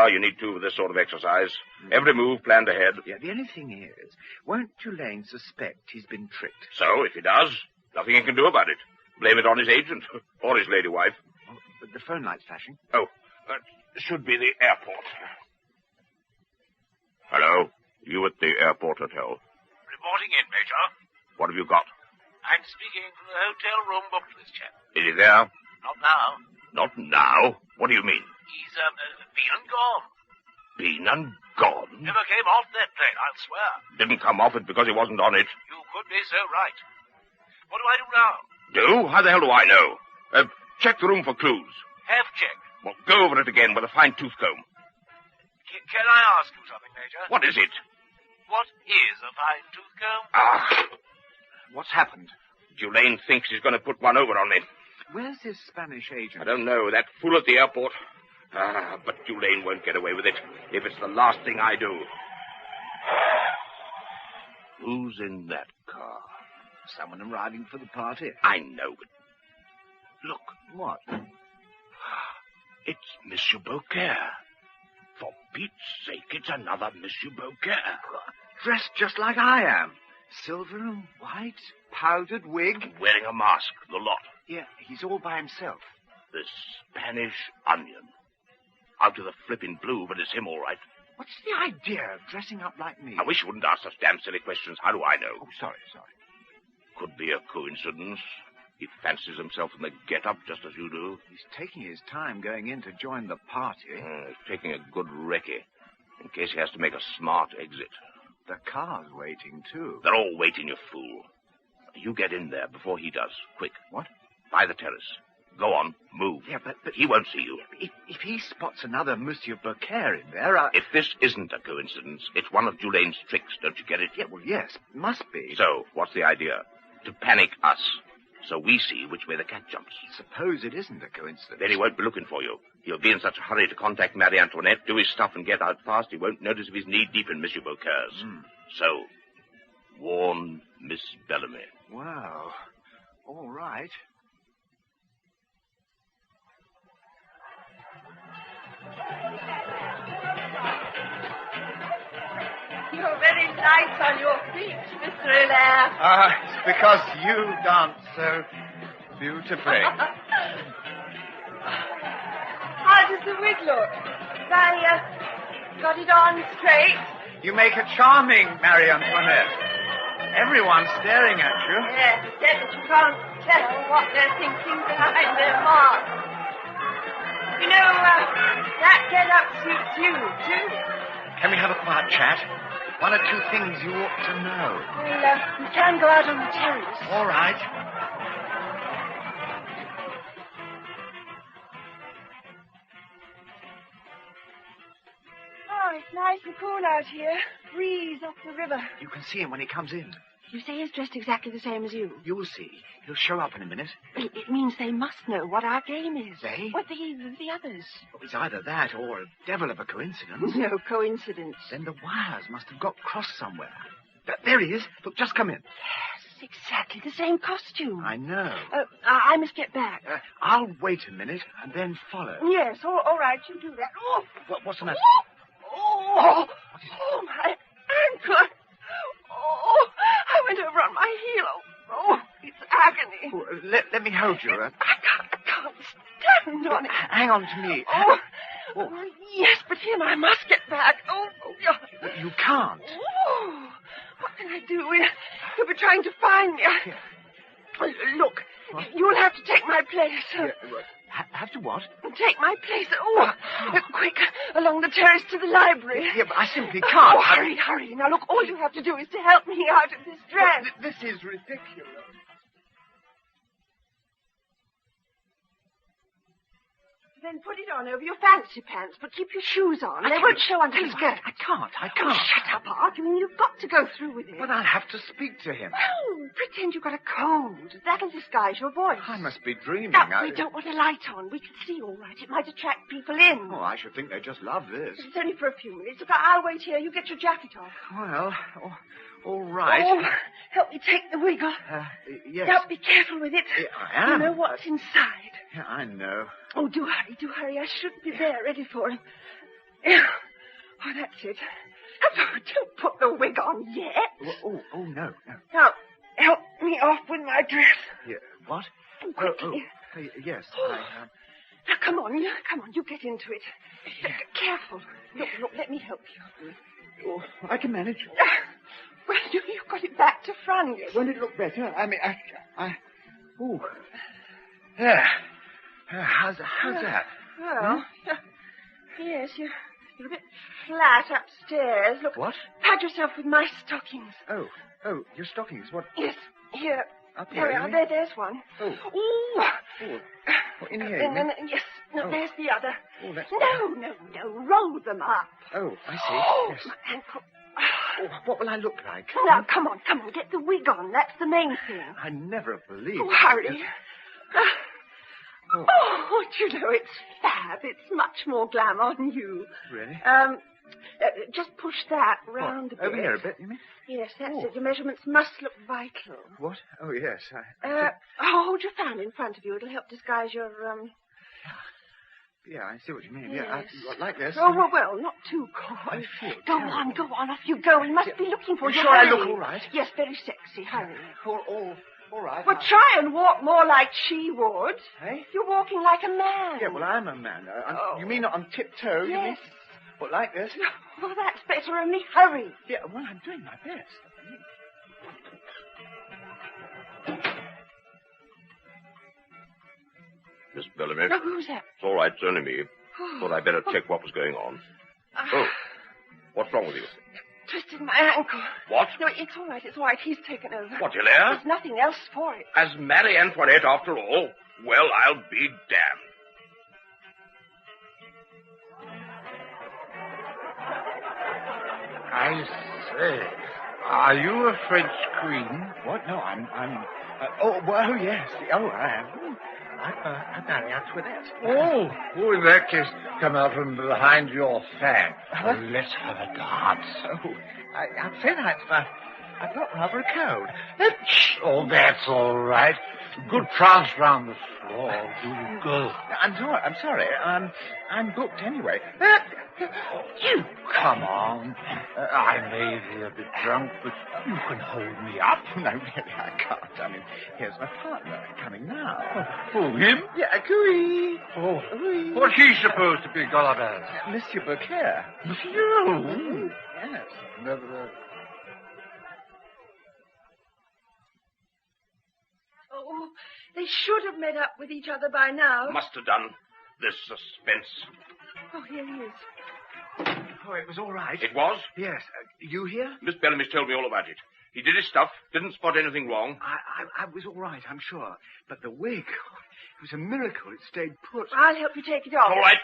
You need to with this sort of exercise. Every move planned ahead. Yeah, the only thing is, won't Julaine suspect he's been tricked? So, if he does, nothing he can do about it. Blame it on his agent or his lady wife. But the phone light's flashing. Oh, that should be the airport. Hello? You at the airport hotel? Reporting in, Major. What have you got? I'm speaking from the hotel room booked for this chap. Is he there? Not now. Not now? What do you mean? He's, been and gone. Been and gone? Never came off that plane, I'll swear. Didn't come off it because he wasn't on it. You could be so right. What do I do now? Do? How the hell do I know? Check the room for clues. Have checked. Well, go over it again with a fine-tooth comb. Can I ask you something, Major? What is it? What is a fine-tooth comb? Ah, What's happened? Dulane thinks he's going to put one over on me. Where's his Spanish agent? I don't know. That fool at the airport. But Dulane won't get away with it if it's the last thing I do. Who's in that car? Someone arriving for the party. I know, but... Look. What? It's Monsieur Beaucaire. For Pete's sake, it's another Monsieur Beaucaire. Dressed just like I am. Silver and white, powdered wig. Wearing a mask, the lot. Yeah, he's all by himself. The Spanish Onion. Out of the flipping blue, but it's him all right. What's the idea of dressing up like me? I wish you wouldn't ask such damn silly questions. How do I know? Oh, sorry. Could be a coincidence. He fancies himself in the get-up just as you do. He's taking his time going in to join the party. He's taking a good recce, in case he has to make a smart exit. The car's waiting, too. They're all waiting, you fool. You get in there before he does. Quick. What? By the terrace. Go on. Move. Yeah, but he won't see you. If he spots another Monsieur Beaucaire in there, If this isn't a coincidence, it's one of Dulane's tricks, don't you get it? Yeah, well, yes, must be. So, what's the idea? To panic us, so we see which way the cat jumps. Suppose it isn't a coincidence. Then he won't be looking for you. He'll be in such a hurry to contact Marie Antoinette, do his stuff, and get out fast, he won't notice if he's knee-deep in Monsieur Beaucaire's. So, warn Miss Bellamy. Wow. All right. You're very light on your feet, Mr. Hilaire. It's because you dance so beautifully. How does the wig look? Have I got it on straight? You make a charming Marie Antoinette. Everyone's staring at you. Yes, yet you can't tell what they're thinking behind their mask. You know, that get-up suits you, too. Can we have a quiet chat? One or two things you ought to know. Well, we can go out on the terrace. All right. Oh, it's nice and cool out here. Breeze off the river. You can see him when he comes in. You say he's dressed exactly the same as you. You'll see. He'll show up in a minute. It means they must know what our game is. They? What the others. Oh, it's either that or a devil of a coincidence. No coincidence. Then the wires must have got crossed somewhere. There he is. Look, just come in. Yes, exactly the same costume. I know. I must get back. I'll wait a minute and then follow. Yes, all right, you do that. Oh! What's the matter? Oh, my ankle. Oh, I went over on my heel. Oh, it's agony. Oh, let me hold you. I can't stand on it. Hang on to me. Oh, yes, but him, I must get back. Oh. You can't. Oh, what can I do? He'll be trying to find me. Look, you'll have to take my place. Have to what? Take my place. Oh, quick, along the terrace to the library. Yeah, but I simply can't. Oh, hurry. Now, look, all you have to do is to help me out of this dress. This is ridiculous. Then put it on over your fancy pants, but keep your shoes on. They won't show under the skirt. I can't. Oh, shut up, arguing. You've got to go through with it. But I'll have to speak to him. Oh, pretend you've got a cold. That'll disguise your voice. I must be dreaming. No, we don't want a light on. We can see all right. It might attract people in. Oh, I should think they just love this. It's only for a few minutes. Look, I'll wait here. You get your jacket off. Well, all right. Oh, help me take the wig off. Yes. Now, be careful with it. I am. You know what's inside. Yeah, I know. Oh, do hurry. I shouldn't be there ready for him. Oh, that's it. Don't put the wig on yet. Oh, no. Now, help me off with my dress. Yeah, what? Quickly. Yes. Now, come on, you get into it. Careful. Look, let me help you. Oh, I can manage. Well, you've got it back to front. Won't it look better? I mean, Oh. There. How's that? Well, yes, you're a bit flat upstairs. Look, what? pad yourself with my stockings. Oh, your stockings. What? Yes, here. Up here. There's one. Oh. Ooh. Oh, in here. Yes. No, there's the other. Oh, that's... No. Roll them up. Oh, I see. Oh, Yes. my ankle. Oh, what will I look like? Now, come on. Get the wig on. That's the main thing. I never have believed... Oh, hurry. Oh, do you know, it's fab. It's much more glam on you. Really? Just push that round a bit. Over here a bit, you mean? Yes, that's it. Your measurements must look vital. What? Oh, yes. Hold your fan in front of you. It'll help disguise your, Yeah, I see what you mean. Yes. Yeah, like this. Oh, well, not too coy. I feel Go terrible. on, off you go. We must be looking for You you. sure I Hurry. look all right? Yes, very sexy. Hurry. All right. Well, try and walk more like she would. Hey? You're walking like a man. Yeah, well, I'm a man. You mean on tiptoe? Yes. You mean? What, like this? Well, that's better. Only hurry. Yeah, well, I'm doing my best. Miss Bellamy. Oh, who's that? It's all right, it's only me. Thought I'd better check what was going on. Oh, what's wrong with you? Twisted my ankle. What? No, it's all right. He's taken over. What, Hilaire? There's nothing else for it. As Marie Antoinette, after all? Well, I'll be damned. I say, are you a French queen? What? No, I'm... oh, yes. Oh, I am. I'm Marie Antoinette. Oh, in that case, come out from behind your fan. Let her dance. Oh, I'm afraid I've got rather a cold. Oh, that's all right. Good prance round the floor. Do go. I'm sorry. I'm booked anyway. You come on. I may be a bit drunk, but you can hold me up. No, really, I can't. I mean, here's my partner coming now. Oh, him? Yeah, Cooey. Oh, what's he supposed to be got up as? Monsieur Beaucaire. Monsieur? Yes. Never. Oh, they should have met up with each other by now. Must have done. This suspense. Oh, here he is. Oh, it was all right. It was? Yes. You here? Miss Bellamy's told me all about it. He did his stuff, didn't spot anything wrong. I was all right, I'm sure. But the wig, it was a miracle. It stayed put. I'll help you take it off. All right.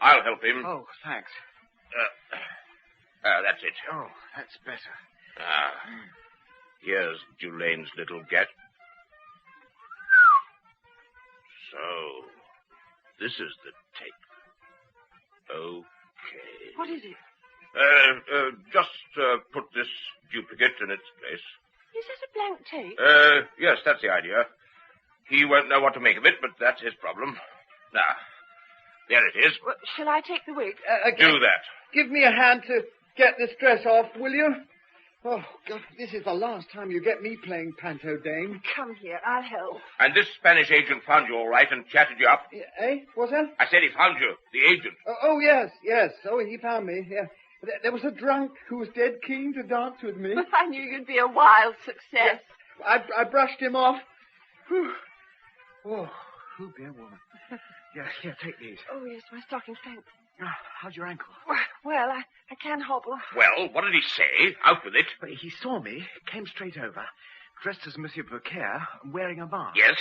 I'll help him. Oh, thanks. That's it. Oh, that's better. Here's Dulane's little get. So, this is the tape. Okay. What is it? Just put this duplicate in its place. Is this a blank tape? Yes, that's the idea. He won't know what to make of it, but that's his problem. Now, there it is. Well, shall I take the wig? Do that. Give me a hand to get this dress off, will you? Oh, God, this is the last time you get me playing panto dame. Come here, I'll help. And this Spanish agent found you all right and chatted you up? Eh? What's that? I said he found you, the agent. Oh, yes. Oh, he found me, yeah. There was a drunk who was dead keen to dance with me. I knew you'd be a wild success. I brushed him off. Whew. Oh, who be a woman? Yeah, here, take these. Oh, yes, my stockings, thanks. How's your ankle? Well, I can hobble. Well, what did he say? Out with it. Well, he saw me, came straight over, dressed as Monsieur Beaucaire, wearing a mask. Yes.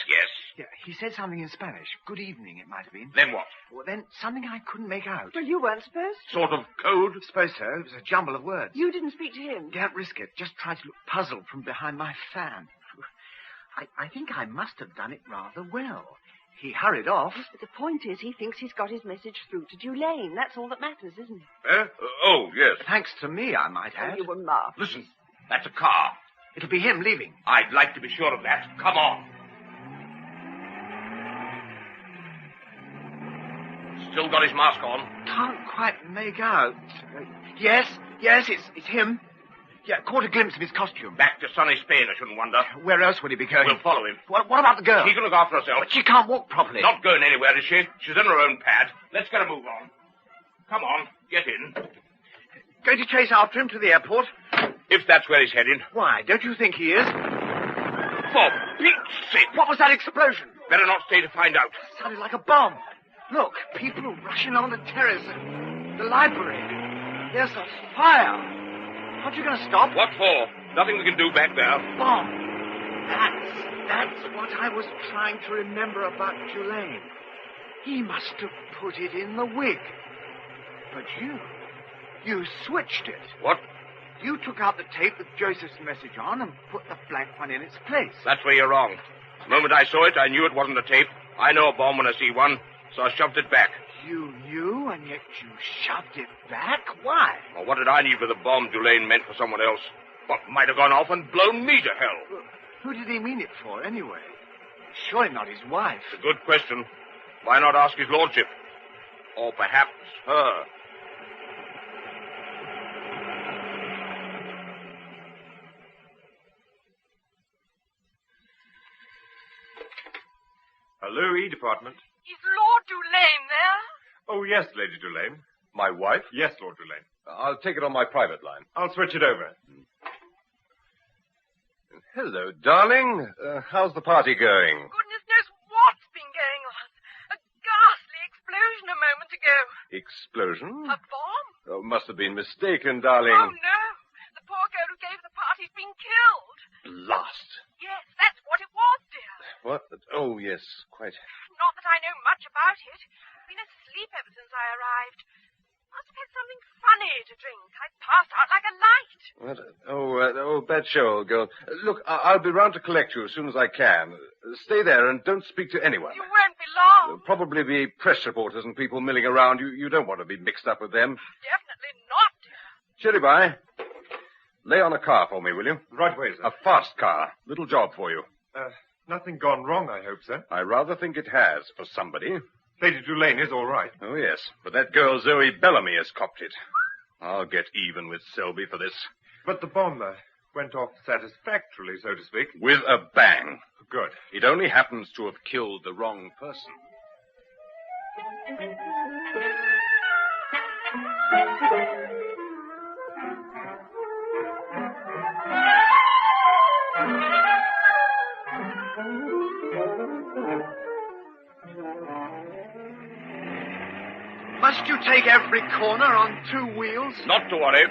Yeah, he said something in Spanish. Good evening, it might have been. Then what? Well, then something I couldn't make out. Well, you weren't supposed to. Sort of code? Suppose so. It was a jumble of words. You didn't speak to him? Can't risk it. Just try to look puzzled from behind my fan. I think I must have done it rather well. He hurried off. Yes, but the point is he thinks he's got his message through to Dulaine. That's all that matters, isn't it? Oh, yes. Thanks to me, I might add. Oh, you were marked. Listen, that's a car. It'll be him leaving. I'd like to be sure of that. Come on. Still got his mask on. Can't quite make out. Yes, it's him. Yeah, caught a glimpse of his costume. Back to sunny Spain, I shouldn't wonder. Where else would he be going? We'll follow him. What about the girl? She can look after herself. But she can't walk properly. Not going anywhere, is she? She's in her own pad. Let's get a move on. Come on, get in. Going to chase after him to the airport? If that's where he's heading. Why, don't you think he is? For Pete's sake. What was that explosion? Better not stay to find out. Sounded like a bomb. Look, people rushing on the terrace. The library. There's a fire. Aren't you going to stop? What for? Nothing we can do back there. Bomb. That's That's what I was trying to remember about Dulane. He must have put it in the wig. But you switched it. What? You took out the tape with Joseph's message on and put the blank one in its place. That's where you're wrong. The moment I saw it, I knew it wasn't a tape. I know a bomb when I see one, so I shoved it back. You knew, and yet you shoved it back? Why? Well, what did I need with a bomb Dulane meant for someone else? What might have gone off and blown me to hell? Well, who did he mean it for, anyway? Surely not his wife. It's a good question. Why not ask his lordship? Or perhaps her. Hello, E Department. Is Lord Dulane there? Oh, yes, Lady Dulane. My wife? Yes, Lord Dulane. I'll take it on my private line. I'll switch it over. Hello, darling. How's the party going? Goodness knows what's been going on. A ghastly explosion a moment ago. Explosion? A bomb? Oh, must have been mistaken, darling. Oh, no. The poor girl who gave the party's been killed. Blast. Yes, that's what it was, dear. What? Oh, yes, quite. Not that I know much about it. I've been asleep ever since I arrived. Must have had something funny to drink. I passed out like a light. What? Oh, bad show, old girl. Look, I'll be round to collect you as soon as I can. Stay there and don't speak to anyone. You won't be long. There'll probably be press reporters and people milling around. You don't want to be mixed up with them. Definitely not, dear. Cherry-bye. Lay on a car for me, will you? Right away, sir. A fast car. Little job for you. Nothing gone wrong, I hope, sir. I rather think it has for somebody. Lady Dulane is all right. Oh, yes. But that girl Zoe Bellamy has copped it. I'll get even with Selby for this. But the bomb went off satisfactorily, so to speak. With a bang. Good. It only happens to have killed the wrong person. Must you take every corner on two wheels? Not to worry.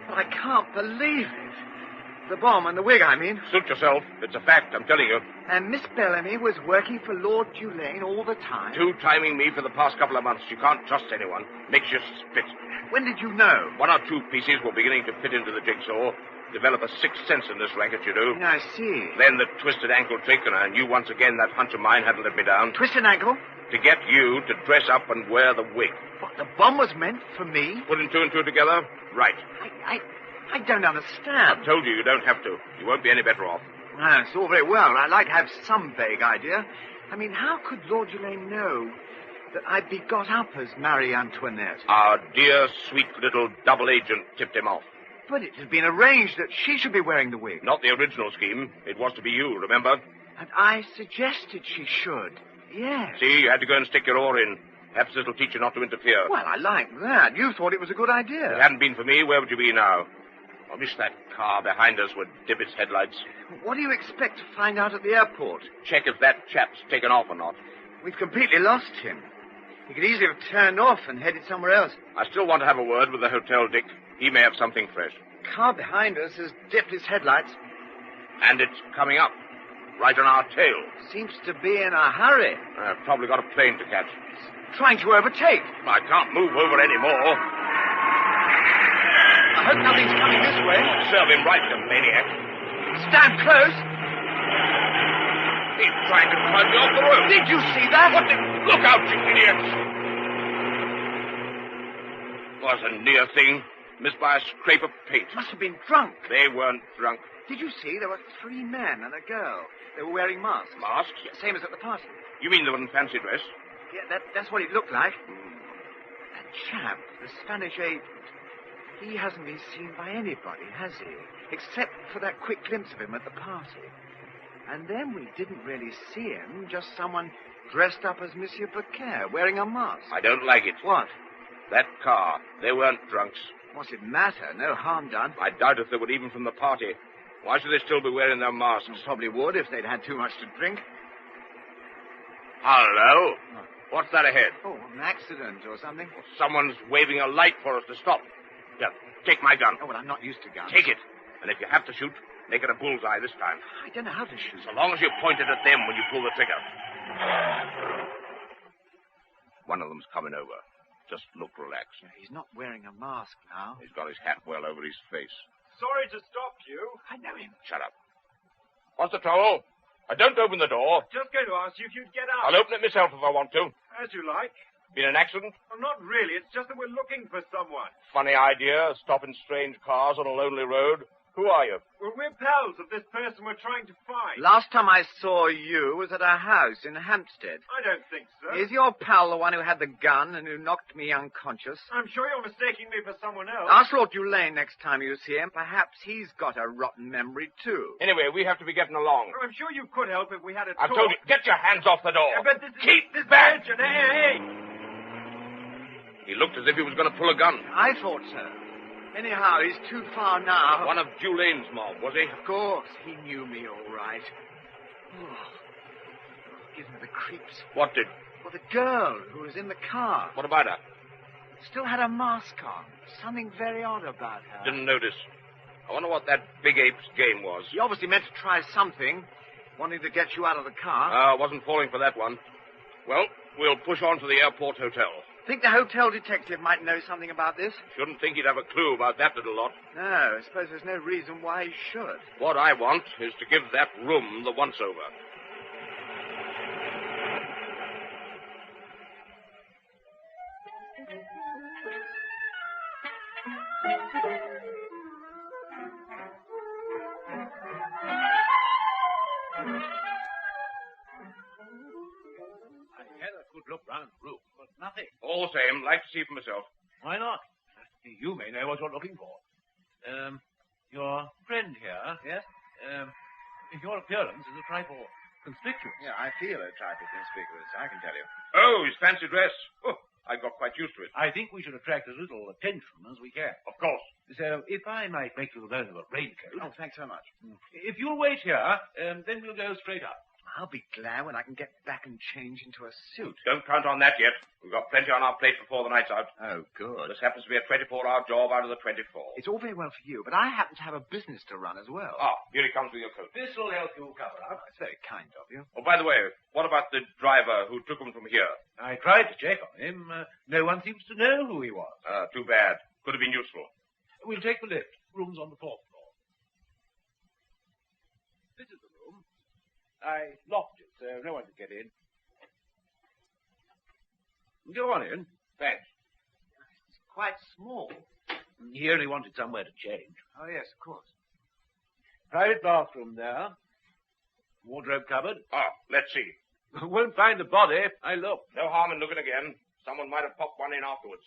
I can't believe it. The bomb and the wig, I mean. Suit yourself. It's a fact, I'm telling you. And Miss Bellamy was working for Lord Dulane all the time. Two-timing me for the past couple of months. You can't trust anyone. Makes you split. When did you know? One or two pieces were beginning to fit into the jigsaw. Develop a sixth sense in this racket, you do. I see. Then the twisted ankle trick, and I knew once again that hunch of mine hadn't let me down. Twisted ankle? To get you to dress up and wear the wig. What, the bomb was meant for me? Putting two and two together? Right. I don't understand. I've told you you don't have to. You won't be any better off. It's all very well. I'd like to have some vague idea. I mean, how could Lord Dulane know that I'd be got up as Marie Antoinette? Our dear, sweet little double agent tipped him off. But it had been arranged that she should be wearing the wig. Not the original scheme. It was to be you, remember? And I suggested she should. Yes. See, you had to go and stick your oar in. Perhaps this'll teach you not to interfere. Well, I like that. You thought it was a good idea. If it hadn't been for me, where would you be now? I wish that car behind us would dip its headlights. What do you expect to find out at the airport? Check if that chap's taken off or not. We've completely lost him. He could easily have turned off and headed somewhere else. I still want to have a word with the hotel Dick. He may have something fresh. Car behind us has dipped its headlights. And it's coming up. Right on our tail. Seems to be in a hurry. I've probably got a plane to catch. It's trying to overtake. I can't move over anymore. I hope nothing's coming this way. Serve him right, the maniac. Stand close. He's trying to climb me off the road. Did you see that? Look out, you idiots. Was a near thing. Missed by a scrape of paint. Must have been drunk. They weren't drunk. Did you see? There were 3 men and a girl. They were wearing masks. Masks? Yeah, same as at the party. You mean they were in fancy dress? Yeah, that's what it looked like. That chap, the Spanish agent, he hasn't been seen by anybody, has he? Except for that quick glimpse of him at the party. And then we didn't really see him, just someone dressed up as Monsieur Paquet, wearing a mask. I don't like it. What? That car. They weren't drunks. What's it matter? No harm done. I doubt if they would even from the party. Why should they still be wearing their masks? Probably would if they'd had too much to drink. Hello? What's that ahead? Oh, an accident or something. Someone's waving a light for us to stop. Here, take my gun. Oh, well, I'm not used to guns. Take it. And if you have to shoot, Make it a bullseye this time. I don't know how to shoot. So long as you point it at them when you pull the trigger. One of them's coming over. Just look relaxed. He's not wearing a mask now. He's got his hat well over his face. Sorry to stop you. I know him. Shut up. What's the trouble? Don't open the door. Just going to ask you if you'd get out. I'll open it myself if I want to. As you like. Been an accident? Well, not really. It's just that we're looking for someone. Funny idea, stopping strange cars on a lonely road. Who are you? Well, we're pals of this person we're trying to find. Last time I saw you was at a house in Hampstead. I don't think so. Is your pal the one who had the gun and who knocked me unconscious? I'm sure you're mistaking me for someone else. Ask Lord Dulane next time you see him. Perhaps he's got a rotten memory, too. Anyway, we have to be getting along. Well, I'm sure you could help if we had a I've talk. told you, get your hands off the door. But this Keep back! Hey, hey! He looked as if he was going to pull a gun. I thought so. Anyhow, he's too far now. One of Dulane's mob, was he? Of course. He knew me all right. Oh, gives me the creeps. What did? Well, the girl who was in the car. What about her? Still had a mask on. Something very odd about her. Didn't notice. I wonder what that big ape's game was. He obviously meant to try something, wanting to get you out of the car. Wasn't falling for that one. Well, we'll push on to the airport hotel. Think the hotel detective might know something about this? Shouldn't think he'd have a clue about that little lot. No, I suppose there's no reason why he should. What I want is to give that room the once-over. Look round the room, but nothing. All the same, like to see for myself. Why not? You may know what you're looking for. Your friend here. Yes? Your appearance is a trifle conspicuous. Yeah, I feel a trifle conspicuous, I can tell you. Oh, his fancy dress. Oh, I got quite used to it. I think we should attract as little attention as we can. Of course. So, if I might make you the loan of a raincoat. Oh, thanks so much. If you'll wait here, then we'll go straight up. I'll be glad when I can get back and change into a suit. Don't count on that yet. We've got plenty on our plate before the night's out. Oh, good. This happens to be a 24-hour job out of the 24. It's all very well for you, but I happen to have a business to run as well. Ah, here he comes with your coat. This will help you cover up. That's very kind of you. Oh, by the way, what about the driver who took him from here? I tried to check on him. No one seems to know who he was. Too bad. Could have been useful. We'll take the lift. Room's on the 4th floor. This is the room. I locked it, so no one could get in. Go on in. Thanks. It's quite small. He only wanted somewhere to change. Oh, yes, of course. Private bathroom there. Wardrobe cupboard. Let's see. Won't find the body. I looked. No harm in looking again. Someone might have popped one in afterwards.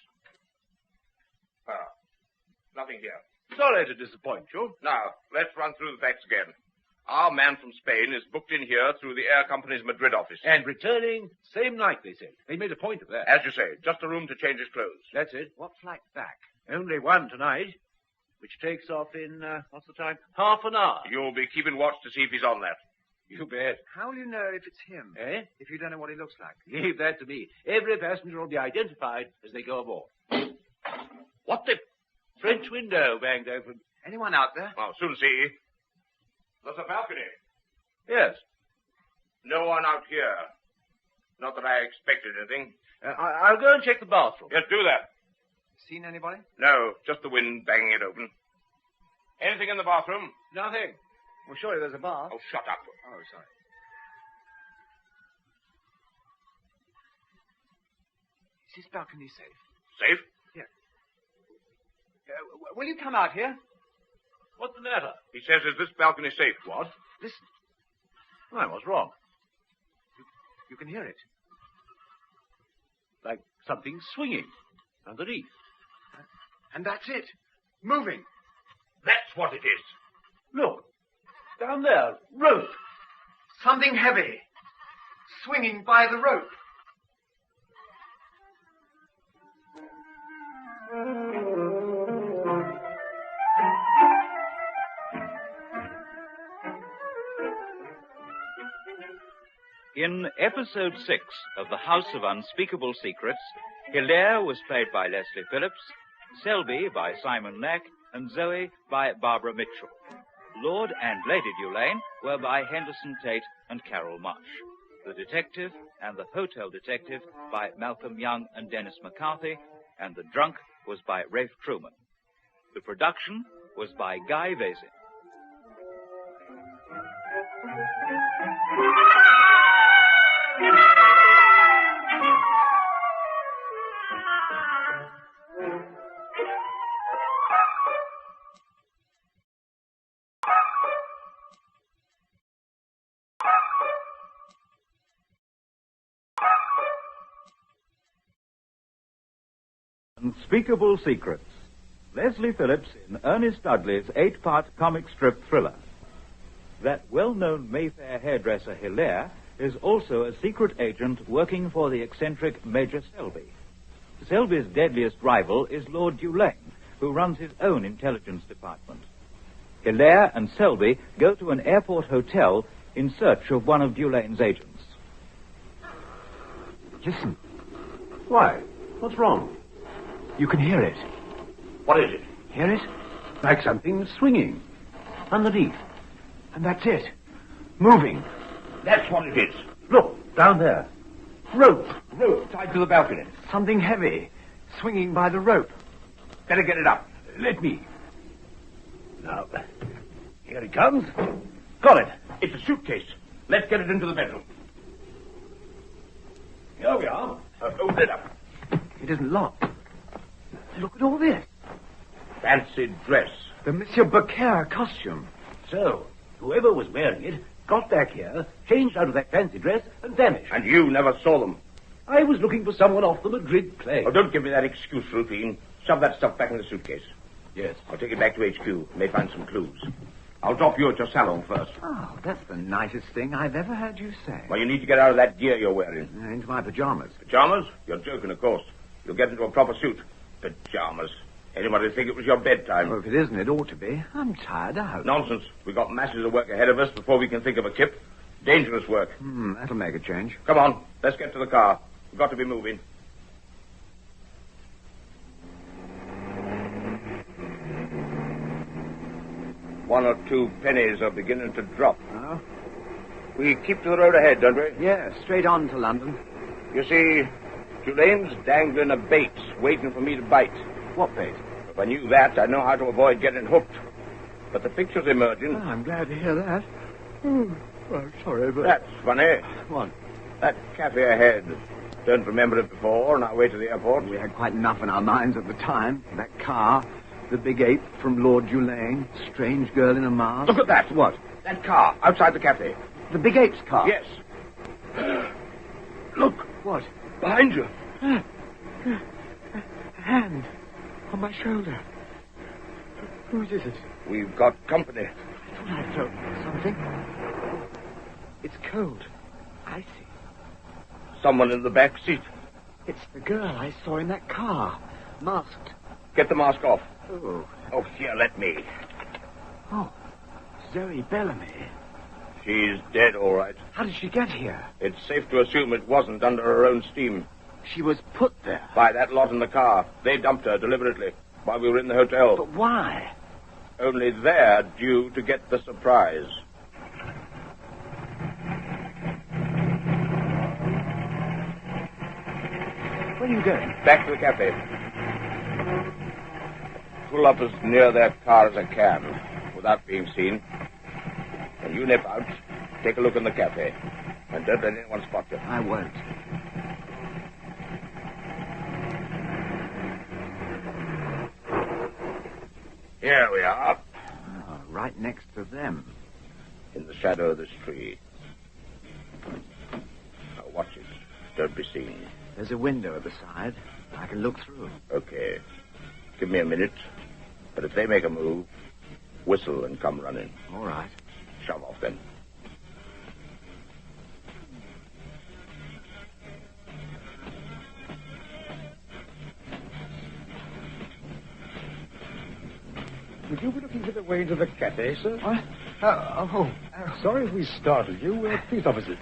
Nothing here. Sorry to disappoint you. Now, let's run through the facts again. Our man from Spain is booked in here through the Air Company's Madrid office. And returning same night, they said. They made a point of that. As you say, just a room to change his clothes. That's it. What flight back? Only one tonight, which takes off in, what's the time? Half an hour. You'll be keeping watch to see if he's on that. You bet. How will you know if it's him? If you don't know what he looks like? Leave that to me. Every passenger will be identified as they go aboard. What the... French window banged open. Anyone out there? I'll soon see. There's a balcony. Yes. No one out here. Not that I expected anything. I'll go and check the bathroom. Yes, do that. Seen anybody? No, just the wind banging it open. Anything in the bathroom? Nothing. Well, surely there's a bath. Oh, shut up. Oh, sorry. Is this balcony safe? Safe? Yeah. Will you come out here? What's the matter? He says, is this balcony safe? What? Listen. I was wrong. You can hear it. Like something swinging underneath. And that's it. Moving. That's what it is. Look. Down there. Rope. Something heavy. Swinging by the rope. In episode 6 of The House of Unspeakable Secrets, Hilaire was played by Leslie Phillips, Selby by Simon Lack, and Zoe by Barbara Mitchell. Lord and Lady Dulane were by Henderson Tate and Carol Marsh. The Detective and the Hotel Detective by Malcolm Young and Dennis McCarthy, and The Drunk was by Rafe Truman. The production was by Guy Vasin. Unspeakable Secrets. Leslie Phillips in Ernest Dudley's 8-part comic strip thriller. That well-known Mayfair hairdresser Hilaire is also a secret agent working for the eccentric Major Selby. Selby's deadliest rival is Lord Dulane, who runs his own intelligence department. Hilaire and Selby go to an airport hotel in search of one of Dulane's agents. Listen. Why? What's wrong? You can hear it. What is it? Hear it? Like something swinging. Underneath. And that's it. Moving. That's what it is. Look, down there. Rope. Rope tied to the balcony. Something heavy. Swinging by the rope. Better get it up. Let me. Now, here it comes. Got it. It's a suitcase. Let's get it into the bedroom. Here we are. Open it up. It isn't locked. Look at all this. Fancy dress. The Monsieur Beaucaire costume. So, whoever was wearing it got back here, changed out of that fancy dress, and vanished. And you never saw them? I was looking for someone off the Madrid plane. Oh, don't give me that excuse, Rufine. Shove that stuff back in the suitcase. Yes. I'll take it back to HQ. May find some clues. I'll drop you at your salon first. Oh, that's the nicest thing I've ever heard you say. Well, you need to get out of that gear you're wearing. Into my pajamas. Pajamas? You're joking, of course. You'll get into a proper suit. Pajamas. Anybody would think it was your bedtime. Well, if it isn't, it ought to be. I'm tired out. Nonsense. We've got masses of work ahead of us before we can think of a kip. Dangerous work. That'll make a change. Come on. Let's get to the car. We've got to be moving. One or two pennies are beginning to drop. Oh? We keep to the road ahead, don't we? Yeah, straight on to London. You see, Dulane's dangling a bait, waiting for me to bite. What bait? If I knew that, I'd know how to avoid getting hooked. But the picture's emerging. Oh, I'm glad to hear that. Well, sorry, but... That's funny. What? That cafe ahead. Don't remember it before on our way to the airport. We had quite enough in our minds at the time. That car, the big ape from Lord Dulane, strange girl in a mask. Look at that. What? That car, outside the cafe. The big ape's car? Yes. Look. What? Behind you. A hand on my shoulder. Whose is it? We've got company. I thought I felt something. It's cold. Icy. Someone in the back seat. It's the girl I saw in that car. Masked. Get the mask off. Oh. Oh, here, let me. Oh. Zoe Bellamy. She's dead, all right. How did she get here? It's safe to assume it wasn't under her own steam. She was put there. By that lot in the car. They dumped her deliberately while we were in the hotel. But why? Only they're due to get the surprise. Where are you going? Back to the cafe. Pull up as near that car as I can, without being seen. When you nip out, take a look in the cafe. And don't let anyone spot you. I won't. Here we are. Oh, right next to them. In the shadow of this tree. Now watch it. Don't be seen. There's a window at the side. I can look through. Okay. Give me a minute. But if they make a move, whistle and come running. All right. Shove off then. Would you be looking for the way to the cafe, sir? What? Sorry if we startled you. We're police officers.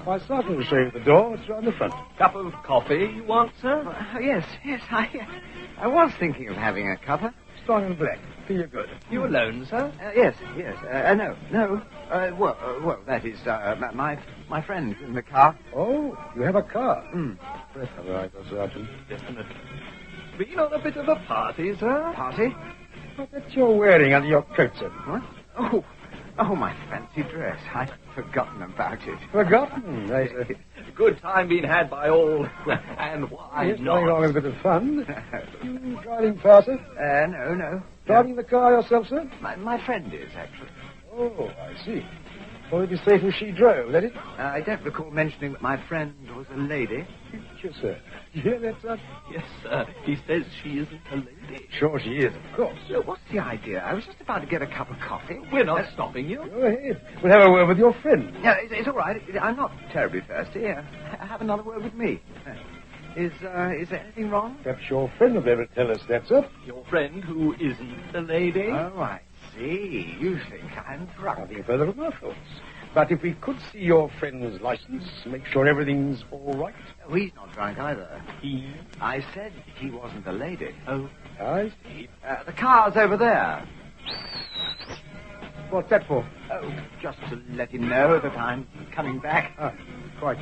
My sergeant will show you the door. It's round the front. Cup of coffee you want, sir? Yes. I was thinking of having a cuppa. Strong and black. do you good. You alone, sir? Yes. No. Well, that is, my friend in the car. Oh, you have a car? Yes. All right, Sergeant. Definitely. Been on a bit of a party, sir? Party? What's that you're wearing under your coat, sir? What? Oh, my fancy dress. I'd forgotten about it. Forgotten? I say. Good time being had by all. And why Yes, not? going on a bit of fun. You driving far, sir? No. Driving the car yourself, sir? My friend is, actually. Oh, I see. Well, it'd be safe if she drove, let it? I don't recall mentioning that my friend was a lady. Yes, sir. You hear that, sir? Yes, sir. He says she isn't a lady. Sure she is, of course. So what's the idea? I was just about to get a cup of coffee. We're not stopping you. Go ahead. We'll have a word with your friend. No, it's all right. I'm not terribly thirsty. Have another word with me. Is there anything wrong? Perhaps your friend will be able to tell us that, sir. Your friend who isn't a lady? Oh, I see. You think I'm drunk. Nothing further from our thoughts. But if we could see your friend's license, make sure everything's all right. Oh, he's not drunk either. I said he wasn't a lady. Oh, I see. The car's over there. What's that for? Oh, just to let him know that I'm coming back. Ah, quite.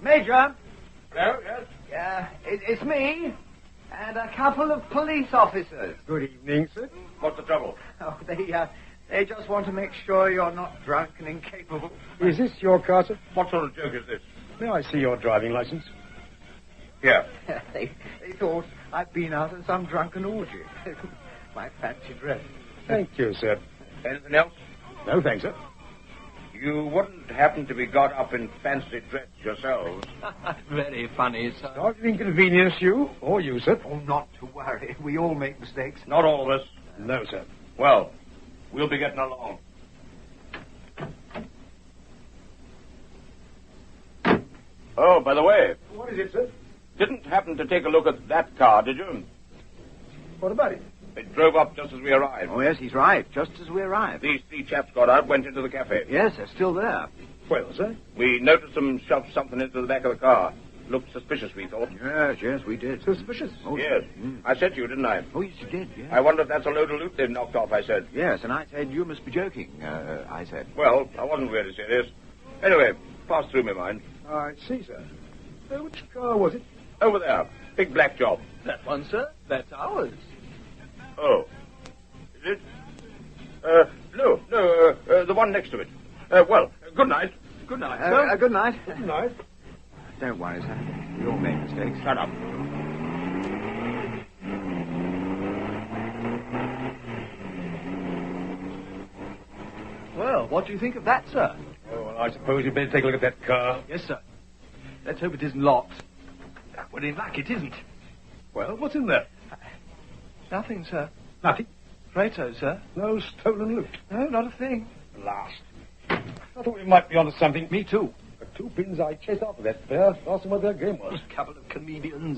Major. Hello, yes? It's me. And a couple of police officers. Good evening, sir. What's the trouble? Oh, they just want to make sure you're not drunk and incapable. Is this your car, sir? What sort of joke is this? May I see your driving license? Here. They thought I'd been out at some drunken orgy. My fancy dress. Thank you, sir. Anything else? No, thanks, sir. You wouldn't happen to be got up in fancy dress yourselves? Very funny, sir. Sorry to inconvenience you, or you, sir. Oh, not to worry. We all make mistakes. Not all of us. No, sir. Well, we'll be getting along. Oh, by the way, What is it, sir? didn't happen to take a look at that car, did you? What about it? It drove up just as we arrived. Oh, yes, he's right. Just as we arrived. These three chaps got out, went into the cafe. Yes, they're still there. Well, sir? We noticed them shove something into the back of the car. Looked suspicious, we thought. Yes, we did. Suspicious? Oh, Yes. I said to you, didn't I? Oh, yes, you did, yes. I wonder if that's a load of loot they've knocked off, I said. Yes, and I said, you must be joking, I said. Well, I wasn't really serious. Anyway, passed through my mind. I see, sir. Which car was it? Over there. Big black job. That one, sir? That's ours. Oh. Is it? No, the one next to it. Well, good night. Good night, sir. Good night. Good night. Don't worry, sir. We all make mistakes. Shut up. Well, what do you think of that, sir? Oh, well, I suppose you'd better take a look at that car. Yes, sir. Let's hope it isn't locked. Well, in fact, it isn't. Well, what's in there? Nothing, sir. Nothing. Afraid so, sir. No stolen loot. No, not a thing. Last. I thought we might be onto something. Me too. The two pins I chased after that pair, asked them what their game was. A couple of comedians.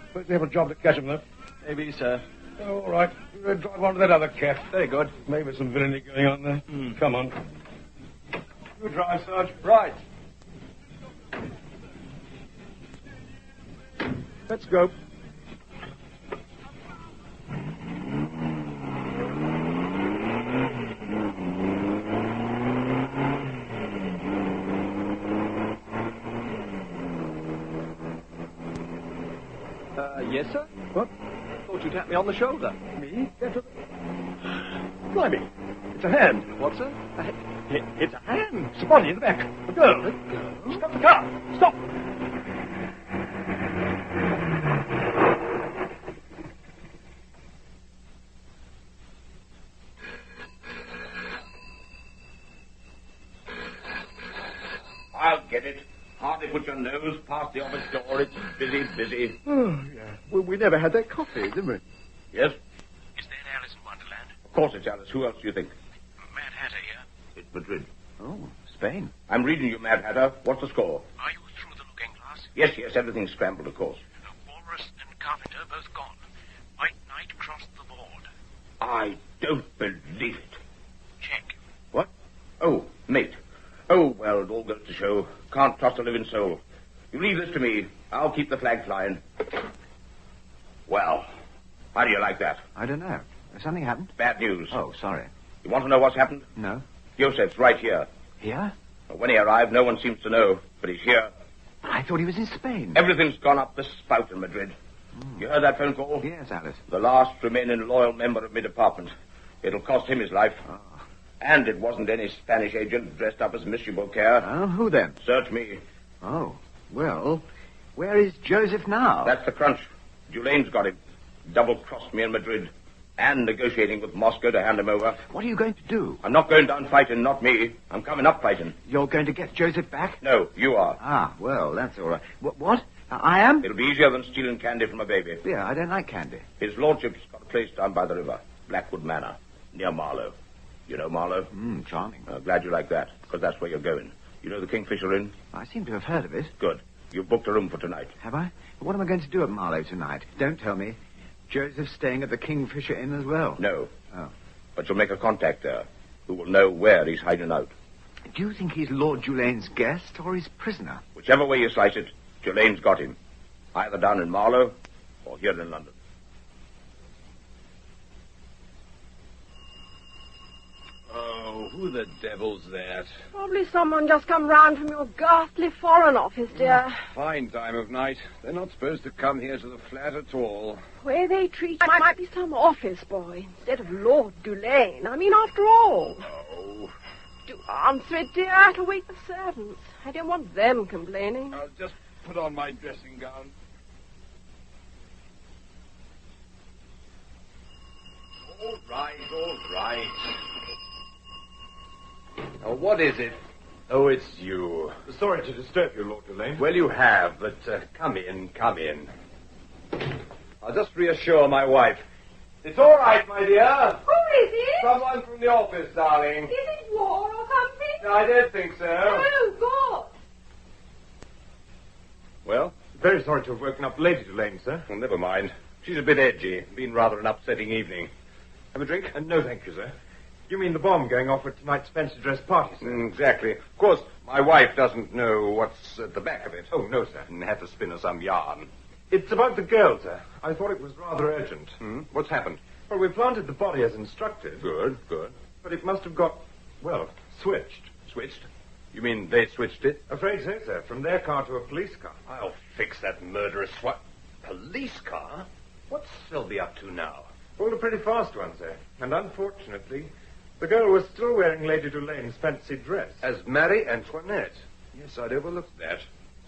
Suppose they have a job to catch them, though. Maybe, sir. Oh, all right. We'll drive on to that other cat. Very good. Maybe some villainy going on there. Come on. You drive, Sarge. Right. Let's go. Yes, sir? What? Thought you tapped me on the shoulder. Me? Blimey. It's a hand. What, sir? It's a hand. It's a body in the back. A girl. Stop the car. Stop. I'll get it. Hardly put your nose past the office door. It's busy. Oh, yeah. Well, we never had that coffee, did we? Yes? Is that Alice in Wonderland? Of course it's Alice. Who else do you think? Mad Hatter here. It's Madrid. Oh, Spain. I'm reading you, Mad Hatter. What's the score? Are you through the looking glass? Yes, everything's scrambled, of course. Walrus and Carpenter both gone. White Knight crossed the board. I don't believe it. Check. What? Oh, mate. Oh, well, it all goes to show. Can't trust a living soul. You leave this to me. I'll keep the flag flying. Well, how do you like that? I don't know. Has something happened? Bad news. Oh, sorry. You want to know what's happened? No. Joseph's right here. Here? When he arrived, no one seems to know, but he's here. But I thought he was in Spain. Everything's gone up the spout in Madrid. You heard that phone call? Yes, Alice. The last remaining loyal member of my department. It'll cost him his life. Oh. And it wasn't any Spanish agent dressed up as Monsieur Beaucaire. Oh, who then? Search me. Oh, well, where is Joseph now? That's the crunch. Dulane's got him. Double-crossed me in Madrid. And negotiating with Moscow to hand him over. What are you going to do? I'm not going down fighting, not me. I'm coming up fighting. You're going to get Joseph back? No, you are. Ah, well, that's all right. What? I am? It'll be easier than stealing candy from a baby. Yeah, I don't like candy. His lordship's got a place down by the river. Blackwood Manor. Near Marlow. You know Marlow? Charming. Glad you like that, because that's where you're going. You know the Kingfisher Inn? I seem to have heard of it. Good. You've booked a room for tonight. Have I? What am I going to do at Marlow tonight? Don't tell me. Joseph's staying at the Kingfisher Inn as well? No. Oh. But you'll make a contact there, who will know where he's hiding out. Do you think he's Lord Dulane's guest or his prisoner? Whichever way you slice it, Dulane's got him. Either down in Marlow or here in London. Oh, who the devil's that? Probably someone just come round from your ghastly Foreign Office, dear. Fine time of night. They're not supposed to come here to the flat at all. The way they treat you might be some office boy instead of Lord Dulane. I mean, after all. Oh. Do answer it, dear. It'll wake the servants. I don't want them complaining. I'll just put on my dressing gown. All right, all right. Now, what is it? Oh, it's you. Sorry to disturb you, Lord Dulane. Well, you have, but come in, come in. I'll just reassure my wife. It's all right, my dear. Who is it? Someone from the office, darling. Is it war or something? I don't think so. Oh, God. Well, very sorry to have woken up Lady Dulane, sir. Well, never mind. She's a bit edgy. Been rather an upsetting evening. Have a drink? No, thank you, sir. You mean the bomb going off at tonight's fancy dress party, sir? Exactly. Of course, my wife doesn't know what's at the back of it. Oh, no, sir. And had to spin her some yarn. It's about the girl, sir. I thought it was rather urgent. What's happened? Well, we planted the body as instructed. Good, good. But it must have got, well, switched. Switched? You mean they switched it? Afraid so, sir. From their car to a police car. I'll fix that murderous police car? What's Sylvie up to now? Pulled a pretty fast one, sir. And unfortunately, the girl was still wearing Lady Dulane's fancy dress. As Marie Antoinette? Yes, I'd overlooked that.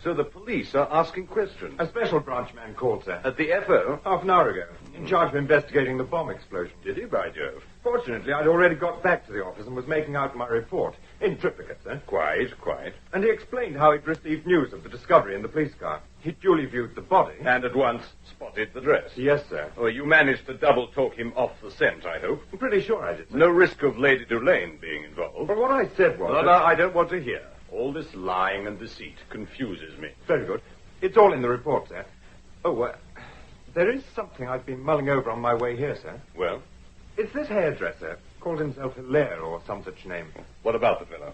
So the police are asking questions. A special branch man called, sir. At the FO? Half an hour ago. In charge of investigating the bomb explosion. Did he, by Jove? Fortunately, I'd already got back to the office and was making out my report. In triplicate, sir. Quite. And he explained how he'd received news of the discovery in the police car. He duly viewed the body. And at once spotted the dress. Yes, sir. Well, you managed to double-talk him off the scent, I hope. I'm pretty sure I did, sir. No risk of Lady Dulane being involved. But what I said was... No, I don't want to hear. All this lying and deceit confuses me. Very good. It's all in the report, sir. Oh, there is something I've been mulling over on my way here, sir. Well? It's this hairdresser. Called himself Hilaire or some such name. What about the fellow?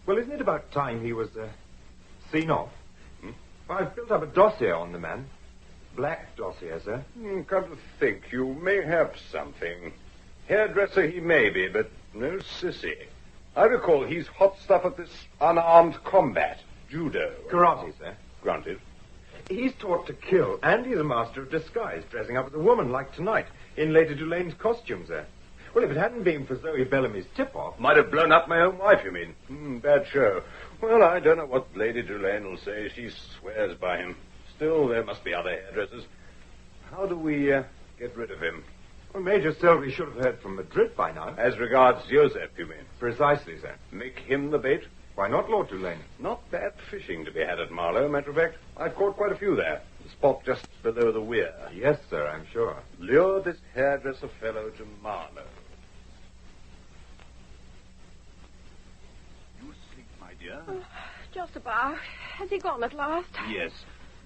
Well, isn't it about time he was seen off? I've built up a dossier on the man. Black dossier, sir. Come to think, you may have something. Hairdresser he may be, but no sissy. I recall he's hot stuff at this unarmed combat. Judo. Karate, sir. Granted. He's taught to kill, and he's a master of disguise, dressing up as a woman like tonight, in Lady Dulane's costume, sir. Well, if it hadn't been for Zoe Bellamy's tip-off... Might have blown up my own wife, you mean? Bad show. Well, I don't know what Lady Dulane will say. She swears by him. Still, there must be other hairdressers. How do we get rid of him? Well, Major Selby should have heard from Madrid by now. As regards Joseph, you mean? Precisely, sir. Make him the bait? Why not, Lord Dulane? Not bad fishing to be had at Marlow, matter of fact. I've caught quite a few there. The spot just below the weir. Yes, sir, I'm sure. Lure this hairdresser fellow to Marlow. You asleep, my dear? Just about. Has he gone at last? Yes.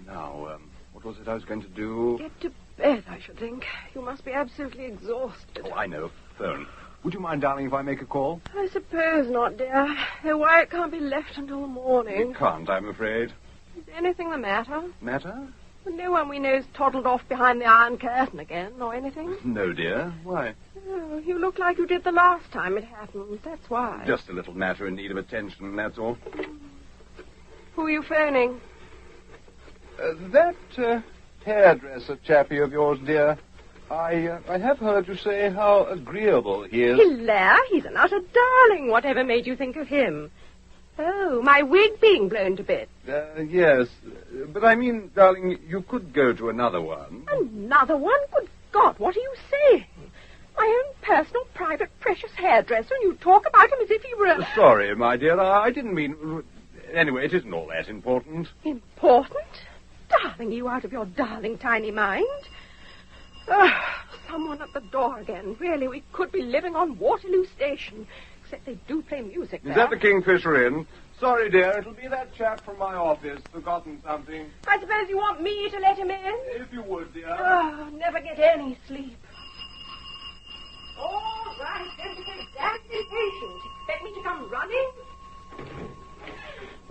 Now, what was it I was going to do? Get to bed, I should think. You must be absolutely exhausted. Oh, I know. Phone. Would you mind, darling, if I make a call? I suppose not, dear. Though why it can't be left until the morning. It can't, I'm afraid. Is anything the matter? Matter? Well, no one we know's toddled off behind the Iron Curtain again, or anything? No, dear. Why? Oh, you look like you did the last time it happened. That's why. Just a little matter in need of attention, that's all. Who are you phoning? That hairdresser chappie of yours, dear. I have heard you say how agreeable he is. Hilaire, he's an utter darling. Whatever made you think of him? Oh, my wig being blown to bits. Yes. But I mean, darling, you could go to another one. Another one? Good God, what are you saying? My own personal, private, precious hairdresser, and you talk about him as if he were... Sorry, my dear, I didn't mean... Anyway, it isn't all that important. Important? Darling, you out of your darling tiny mind? Someone at the door again. Really, we could be living on Waterloo Station. Except they do play music there. Is that the Kingfisher Inn? Sorry, dear, it'll be that chap from my office. Forgotten something. I suppose you want me to let him in? If you would, dear. Oh, never get any sleep. All right, don't be so damned impatient. Expect me to come running?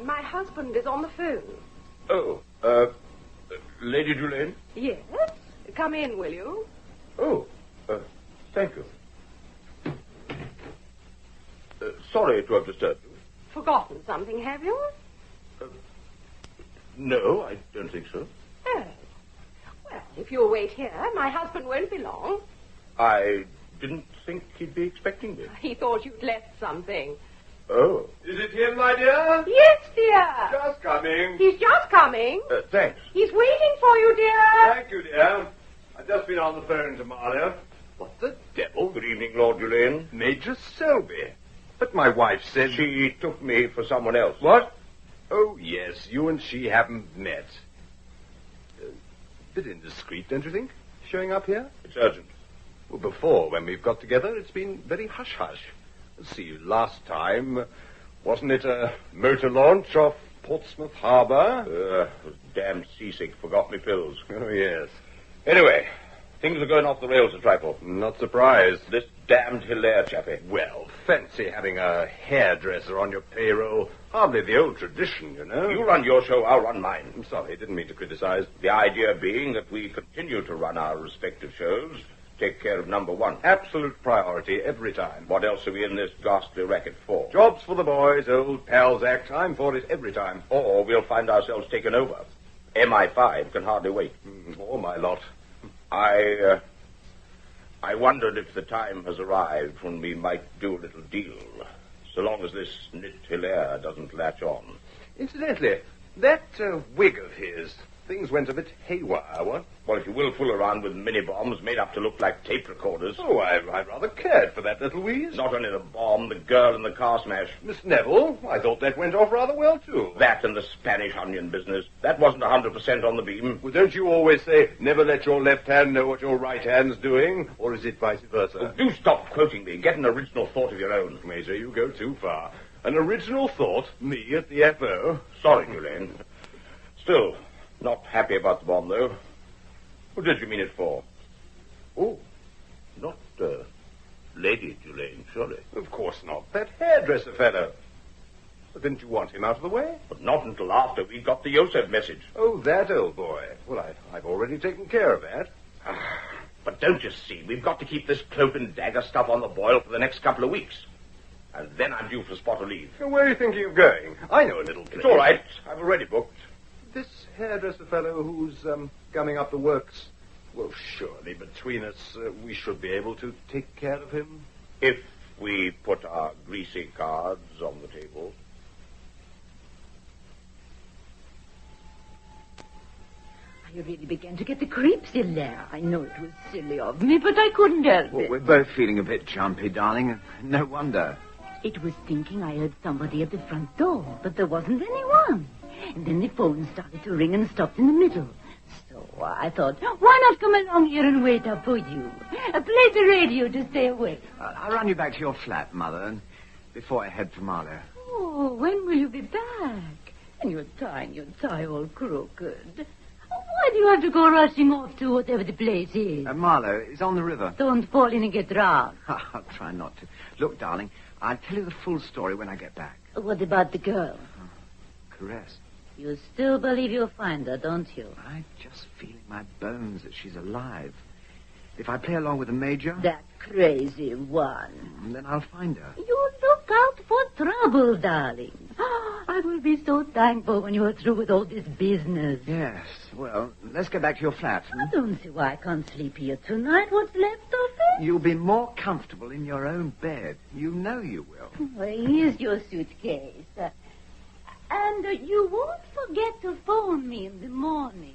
My husband is on the phone. Oh, Lady Dulane? Yes? Come in, will you? Oh, thank you. Sorry to have disturbed you. Forgotten something, have you? No, I don't think so. Oh. Well, if you'll wait here, my husband won't be long. I didn't think he'd be expecting me. He thought you'd left something. Oh. Is it him, my dear? Yes, dear. Just coming. He's just coming. Thanks. He's waiting for you, dear. Thank you, dear. I've just been on the phone to Marlowe. What the devil? Good evening, Lord Dulane. Major Selby. But my wife said... She took me for someone else. What? Oh, yes, you and she haven't met. Bit indiscreet, don't you think? Showing up here? It's urgent. Well, before, when we've got together, it's been very hush-hush. See, last time, wasn't it a motor launch off Portsmouth Harbour? Was damned seasick, forgot me pills. Oh, yes. Anyway, things are going off the rails a trifle. Not surprised. This damned Hilaire chappie. Well, fancy having a hairdresser on your payroll. Hardly the old tradition, you know. You run your show, I'll run mine. I'm sorry, didn't mean to criticize. The idea being that we continue to run our respective shows, take care of number one. Absolute priority every time. What else are we in this ghastly racket for? Jobs for the boys, old pals act. I'm for it every time. Or we'll find ourselves taken over. MI5 can hardly wait. Or my lot. I wondered if the time has arrived when we might do a little deal, so long as this Nit Hilaire doesn't latch on. Incidentally, that wig of his, things went a bit haywire, what? Well, if you will fool around with mini-bombs made up to look like tape recorders... Oh, I rather cared for that little wheeze. Not only the bomb, the girl and the car smash. Miss Neville, I thought that went off rather well, too. That and the Spanish onion business. That wasn't 100% on the beam. Well, don't you always say, never let your left hand know what your right hand's doing? Or is it vice versa? Oh, do stop quoting me. Get an original thought of your own. Major, you go too far. An original thought? Me at the FO? Sorry, Dulane. Still, not happy about the bomb, though. Who did you mean it for? Oh, not, Lady Dulane, surely. Of course not. That hairdresser fellow. But didn't you want him out of the way? But not until after we got the Yosef message. Oh, that old boy. Well, I've already taken care of that. But don't you see, we've got to keep this cloak and dagger stuff on the boil for the next couple of weeks. And then I'm due for a spot of leave. Where are you thinking of going? I know a little place. It's all right. I've already booked. This hairdresser fellow who's gumming up the works, well, surely between us we should be able to take care of him. If we put our greasy cards on the table. I really began to get the creeps in there. I know it was silly of me, but I couldn't help it. We're both feeling a bit jumpy, darling. No wonder. It was thinking I heard somebody at the front door, but there wasn't anyone. And then the phone started to ring and stopped in the middle. So I thought, why not come along here and wait up for you? Play the radio to stay awake. I'll run you back to your flat, Mother, before I head for Marlowe. Oh, when will you be back? And you're tying your tie all crooked. Why do you have to go rushing off to whatever the place is? Marlowe is on the river. Don't fall in and get drowned. I'll try not to. Look, darling, I'll tell you the full story when I get back. What about the girl? Caress. You still believe you'll find her, don't you? I just feel in my bones that she's alive. If I play along with the Major... That crazy one. Then I'll find her. You look out for trouble, darling. I will be so thankful when you're through with all this business. Yes. Well, let's get back to your flat. I don't see why I can't sleep here tonight. What's left of it? You'll be more comfortable in your own bed. You know you will. Well, here's your suitcase. And you won't forget to phone me in the morning.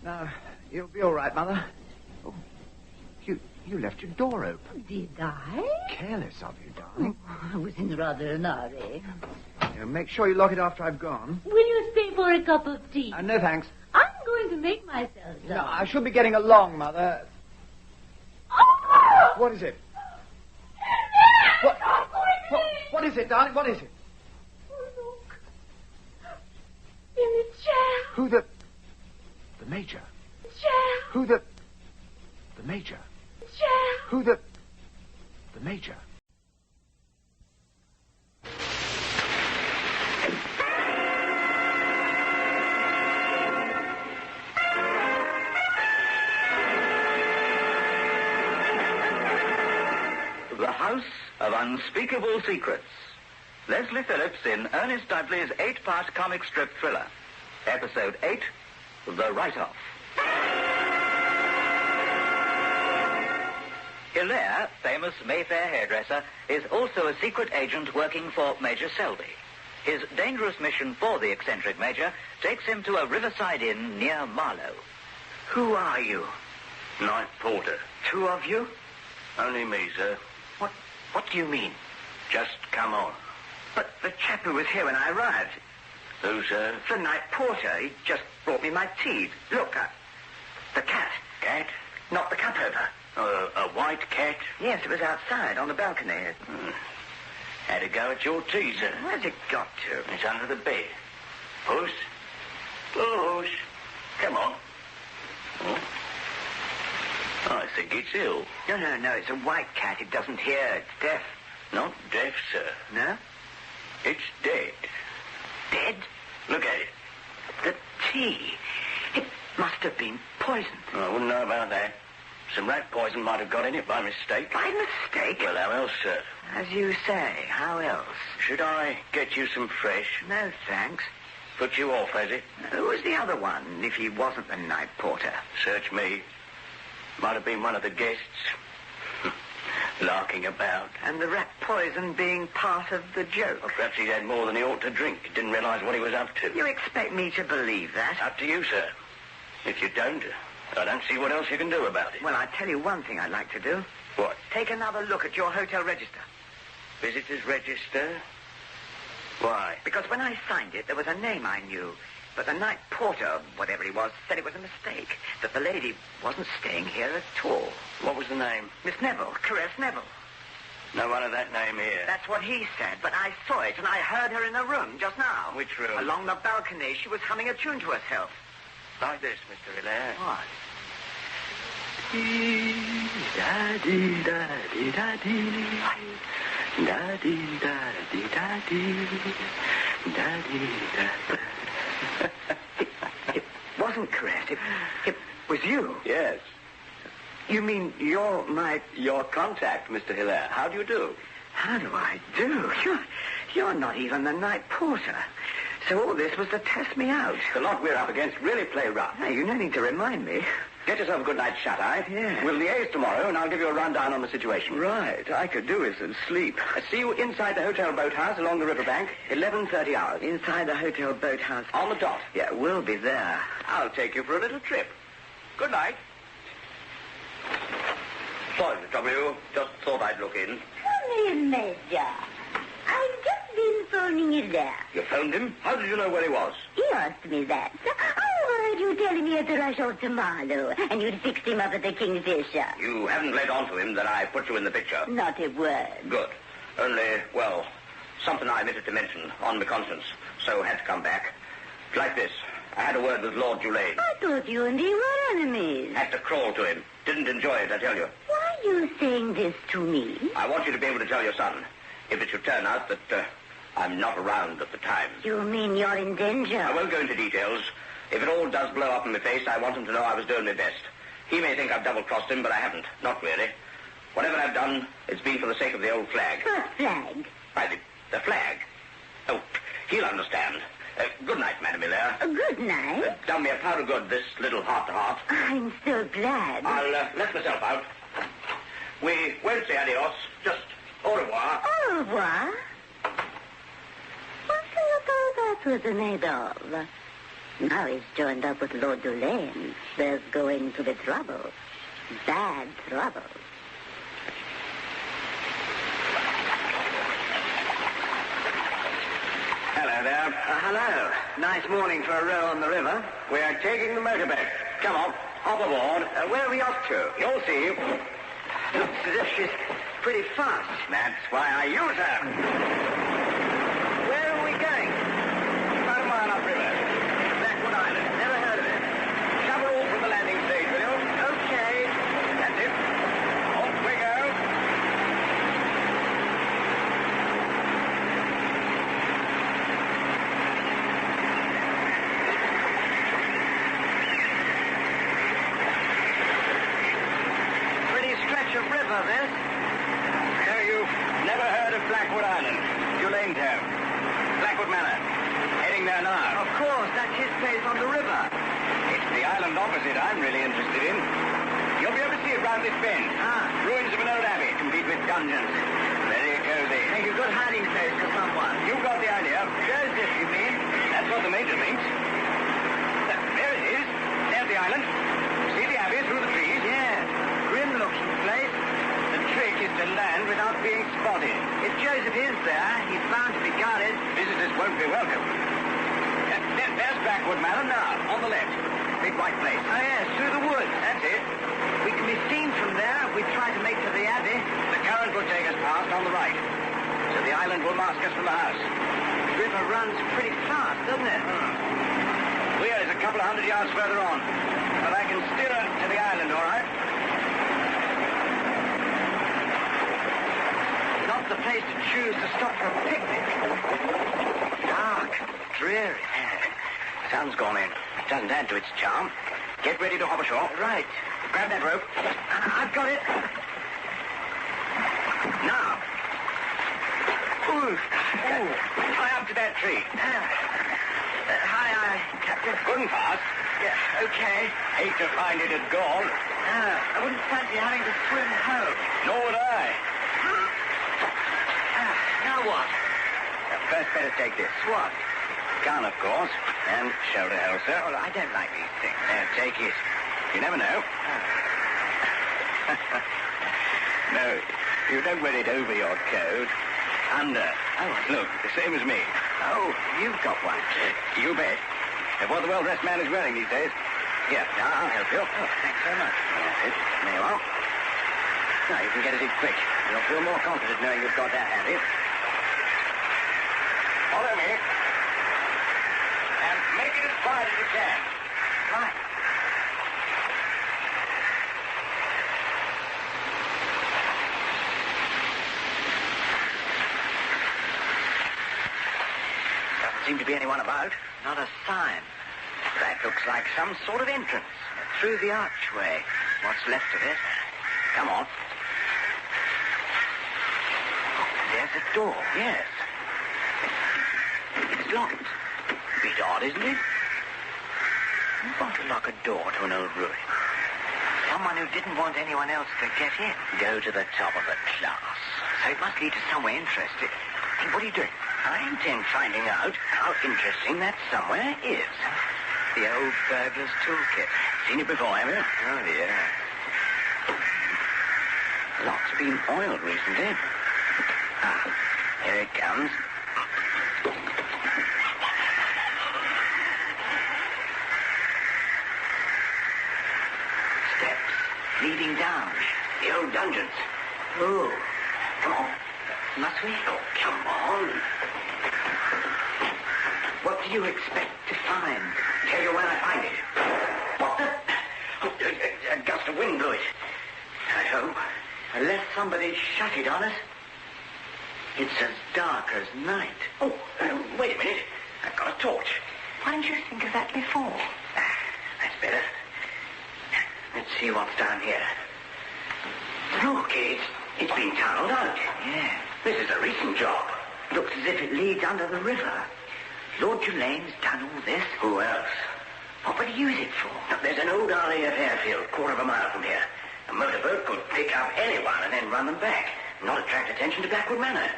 Now, you'll be all right, Mother. Oh, you left your door open. Did I? Careless of you, darling. I was in rather a hurry. Make sure you lock it after I've gone. Will you stay for a cup of tea? No, thanks. I'm going to make myself some. No, I should be getting along, Mother. What is it? What is it, darling? What is it? Oh, look. In the chair. Who the Major? Chair. Who the Major? Chair. Who the Major? The House of Unspeakable Secrets. Leslie Phillips in Ernest Dudley's 8-part comic strip thriller. Episode 8, The Write-Off. Hilaire, famous Mayfair hairdresser, is also a secret agent working for Major Selby. His dangerous mission for the eccentric Major takes him to a riverside inn near Marlow. Who are you? Night porter. 2 of you? Only me, sir. What do you mean? Just come on. But the chap who was here when I arrived. Who, sir? The night porter. He just brought me my tea. Look, the cat. Cat? Knocked the cup over. A white cat? Yes, it was outside on the balcony. Had a go at your tea, sir. Where's it got to? It's under the bed. Puss? Puss. Come on. Oh. I think it's ill. No. It's a white cat. It doesn't hear. It's deaf. Not deaf, sir. No? It's dead. Dead? Look at it. The tea. It must have been poisoned. I wouldn't know about that. Some rat poison might have got in it by mistake. By mistake? Well, how else, sir? As you say, how else? Should I get you some fresh? No, thanks. Put you off, has it? Who was the other one, if he wasn't the night porter? Search me. Might have been one of the guests. Larking about. And the rat poison being part of the joke. Well, perhaps he'd had more than he ought to drink. Didn't realize what he was up to. You expect me to believe that? Up to you, sir. If you don't, I don't see what else you can do about it. Well, I tell you one thing I'd like to do. What? Take another look at your hotel register. Visitors register? Why? Because when I signed it, there was a name I knew. But the night porter, whatever he was, said it was a mistake. That the lady wasn't staying here at all. What was the name? Miss Neville, Caress Neville. No one of that name here. That's what he said, but I saw it, and I heard her in the room just now. Which room? Along the balcony. She was humming a tune to herself. Like this, Mr. Hilaire. What? Da-dee-da-dee-da-dee. Da-dee-da-dee-da-dee. Da-dee-da-da. It wasn't Caress. It was you. Yes. You mean you're my... Your contact, Mr. Hilaire. How do you do? How do I do? You're not even the night porter. So all this was to test me out. The lot we're up against really play rough. Hey, you no need to remind me. Get yourself a good night's shut-eye. Yeah. We'll liaise tomorrow, and I'll give you a rundown on the situation. Right. I could do with some sleep. See you inside the hotel boathouse along the riverbank, 11:30 hours. Inside the hotel boathouse? On the dot. Yeah, we'll be there. I'll take you for a little trip. Good night. Sorry, Mr. W. Just thought I'd look in. Come here, Major. I've just been phoning you there. You phoned him? How did you know where he was? He asked me that. I heard you telling me he had to rush off to Marlow, and you'd fixed him up at the Kingfisher. You haven't let on to him that I put you in the picture. Not a word. Good. Only, well, something I omitted to mention on my conscience, so had to come back. It's like this. I had a word with Lord Dudley. I thought you and he were enemies. Had to crawl to him. Didn't enjoy it, I tell you. Why, you saying this to me? I want you to be able to tell your son, if it should turn out that I'm not around at the time. You mean you're in danger? I won't go into details. If it all does blow up in my face, I want him to know I was doing my best. He may think I've double-crossed him, but I haven't. Not really. Whatever I've done, it's been for the sake of the old flag. What flag? Why, the flag. Oh, he'll understand. Good night, Madame Miller. Good night. Done me a pound of good, this little heart-to-heart. I'm so glad. I'll let myself out. We won't say adios, just au revoir. Au revoir? What do you thought that was made of? Now he's joined up with Lord Dulane. There's going to be trouble. Bad trouble. Hello there. Hello. Nice morning for a row on the river. We're taking the motorboat. Come on, hop aboard. Where are we off to? You'll see. Looks as if she's pretty fast. That's why I use her. Where are we going? About a mile upriver. Blackwood Island. Never heard of it. Shovel off from the landing stage, will you? Okay. That's it. Off we go. Pretty stretch of river, this. So you've never heard of Blackwood Island? Dulanestown. Blackwood Manor. Heading there now. Of course, that's his place on the river. It's the island opposite I'm really interested in. You'll be able to see it round this bend. Ruins of an old abbey, complete with dungeons. Very cozy. Make a good hiding place for someone. You got the idea. Joseph, you mean? That's what the major thinks. There it is. There's the island. See the abbey through the trees? Yes. Grim-looking place. The trick is to land without being spotted. If Joseph is there, he's bound to be guarded. Visitors won't be welcome. There's Blackwood Manor now, on the left. Big white place. Oh, yes, through the woods. That's it. We can be seen from there if we try to make for the abbey. The current will take us past on the right. So the island will mask us from the house. The river runs pretty fast, doesn't it? Weir is a couple of 100 yards further on. But I can steer her to the island, all right? Not the place to choose to stop for a picnic. Dark, dreary. Sun's gone in. Doesn't add to its charm. Get ready to hop ashore. Right. Grab that rope. I've got it. Now. Tie up to that tree. Aye, Captain. Good and fast. Yeah, okay. Hate to find it had gone. I wouldn't fancy having to swim home. Nor would I. Now what? First, better take this. What? Gun, of course. And shoulder holster. Well, I don't like these things. Take it. You never know. No, you don't wear it over your coat. Under. Oh, look, the same as me. Oh, you've got one. You bet. What the well-dressed man is wearing these days. Here, now, I'll help you. Oh, thanks so much. That's it. There you are. Now, you can get it in quick. You'll feel more confident knowing you've got that handy. Follow me. And make it as wide as you can. Right. Doesn't seem to be anyone about. Not a sign. That looks like some sort of entrance. Through the archway. What's left of it. Come on. Oh, there's a door. Yes. It's locked. Bit odd, isn't it? Why to lock a door to an old ruin? Someone who didn't want anyone else to get in. Go to the top of the class. So it must lead to somewhere interesting. Hey, what are you doing? I intend finding out how interesting that somewhere is. The old burglar's toolkit. Seen it before, have you? Oh, yeah. Lock's been oiled recently. Here it comes. Steps leading down. The old dungeons. Oh. Come on. Must we? Oh, come on. What do you expect to find? Tell you when I find it. What the? Oh, a gust of wind blew it. I hope Unless somebody shut it on us. It's as dark as night. Oh, wait a minute. I've got a torch. Why didn't you think of that before? That's better. Let's see what's down here. Look, it's been tunneled out. Yeah. This is a recent job. Looks as if it leads under the river. Lord Dulane's done all this. Who else? What would he use it for? There's an old RAF airfield, quarter of a mile from here. A motorboat could pick up anyone and then run them back. Not attract attention to Blackwood Manor.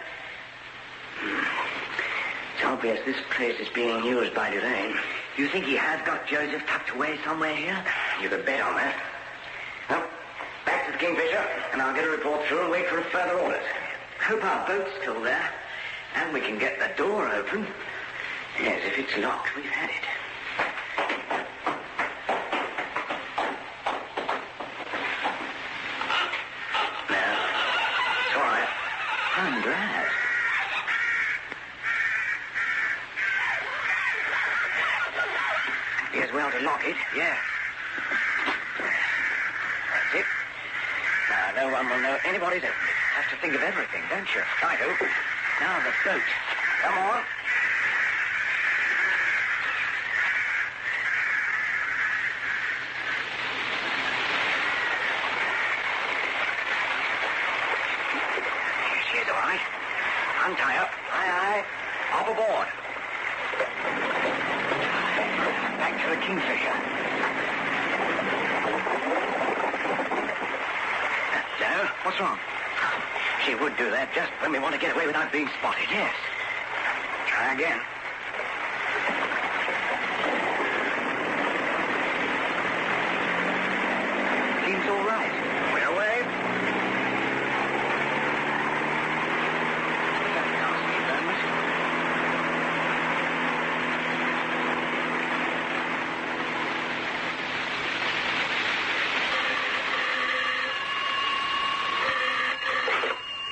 It's obvious this place is being used by Dulane. You think he has got Joseph tucked away somewhere here? You could bet on that. Well, back to the Kingfisher, and I'll get a report through and wait for further orders. Hope our boat's still there, and we can get the door open. Yes, if it's locked, we've had it. No, it's all right. I'm glad. Be as well to lock it. Yeah. That's it. Now, no one will know anybody's opened it. Have to think of everything, don't you? I do. Now the boat. Come on. She is all right. Untie up. Aye, aye. Off aboard. Back to the Kingfisher. Hello? What's wrong? She would do that just when we want to get away without being spotted. Yes. Try again. Seems all right. We're away.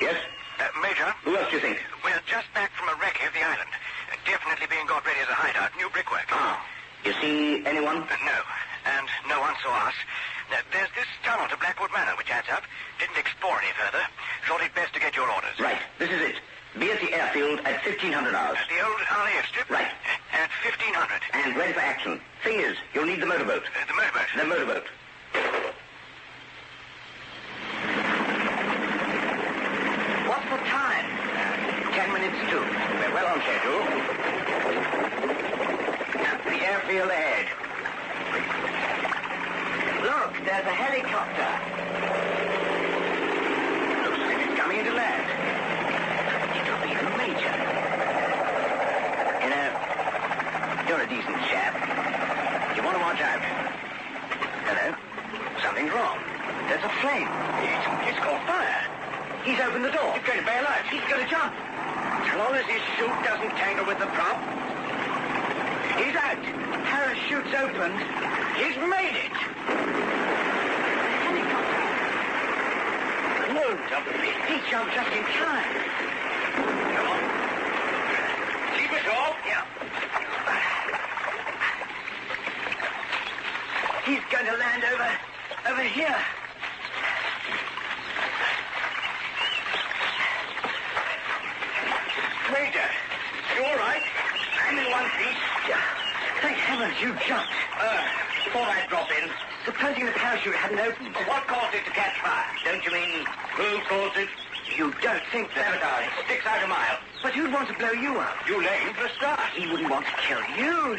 Yes? Major? Who else do you think? We're just back from a wreck of the island. Definitely being got ready as a hideout. New brickwork. Ah. You see anyone? No. And no one saw us. There's this tunnel to Blackwood Manor, which adds up. Didn't explore any further. Thought it best to get your orders. Right. This is it. Be at the airfield at 1500 hours. At the old RAF strip? Right. At 1500. And ready for action. Thing is, you'll need the motorboat. The motorboat? The motorboat. What's the time? 10 minutes to. We're well on schedule. The airfield ahead. Look, there's a helicopter. Looks as if it's coming into land. It could be the Major. You know, you're a decent chap. You want to watch out. Hello? Something's wrong. There's a flame. It's caught fire. He's opened the door. He's going to bail out. He's going to jump. As long as his chute doesn't tangle with the prop. He's out. Parachute's opened. He's made it. Helicopter. No, Dudley. He jumped just in time. Come on. Keep it off. Yeah. He's going to land over here. Major, you all right? I'm in one piece. Thank heavens you jumped. Thought I'd drop in. Supposing the parachute hadn't opened. What caused it to catch fire? Don't you mean who caused it? You don't think that... Never does. It sticks out a mile. But who'd want to blow you up? Dulane for a start. He wouldn't want to kill you.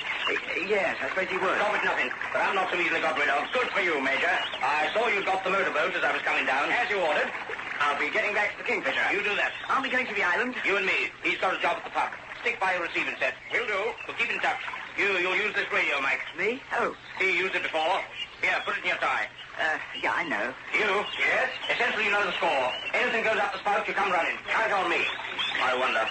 Yes, I suppose he would. Stop at nothing. But I'm not so easily got rid of. Good for you, Major. I saw you got the motorboat as I was coming down. As you ordered. I'll be getting back to the Kingfisher. You do that. Aren't we going to the island? You and me. He's got a job at the pub. Stick by your receiving set. Will do. We'll keep in touch. You'll use this radio, Mike. Me? Oh. He used it before. Here, put it in your tie. Yeah, I know. You? Yes? Essentially, you know the score. Anything goes up the spout, you come running. Count on me. I wonder.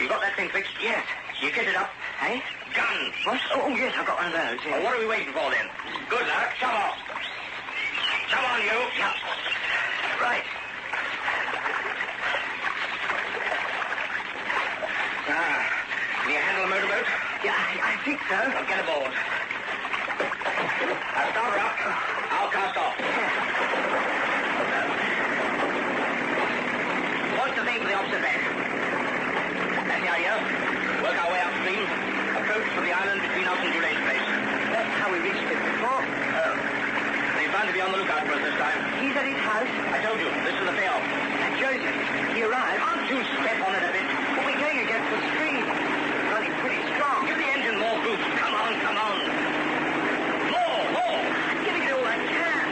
You got that thing fixed? Yes. You get it up? Hey? Gun. What? Oh, yes, I've got one of those. Yes. Well, what are we waiting for, then? Good luck. Shove off. Come on, you. Yeah. Right. Can you handle a motorboat? Yeah, I think so. Well, get aboard. I'll start her up. I'll cast off. Can't you step on it a bit? Well, we're going against the stream. It's running pretty strong. Give the engine more boost. Come on, come on. More. I'm giving it all I can.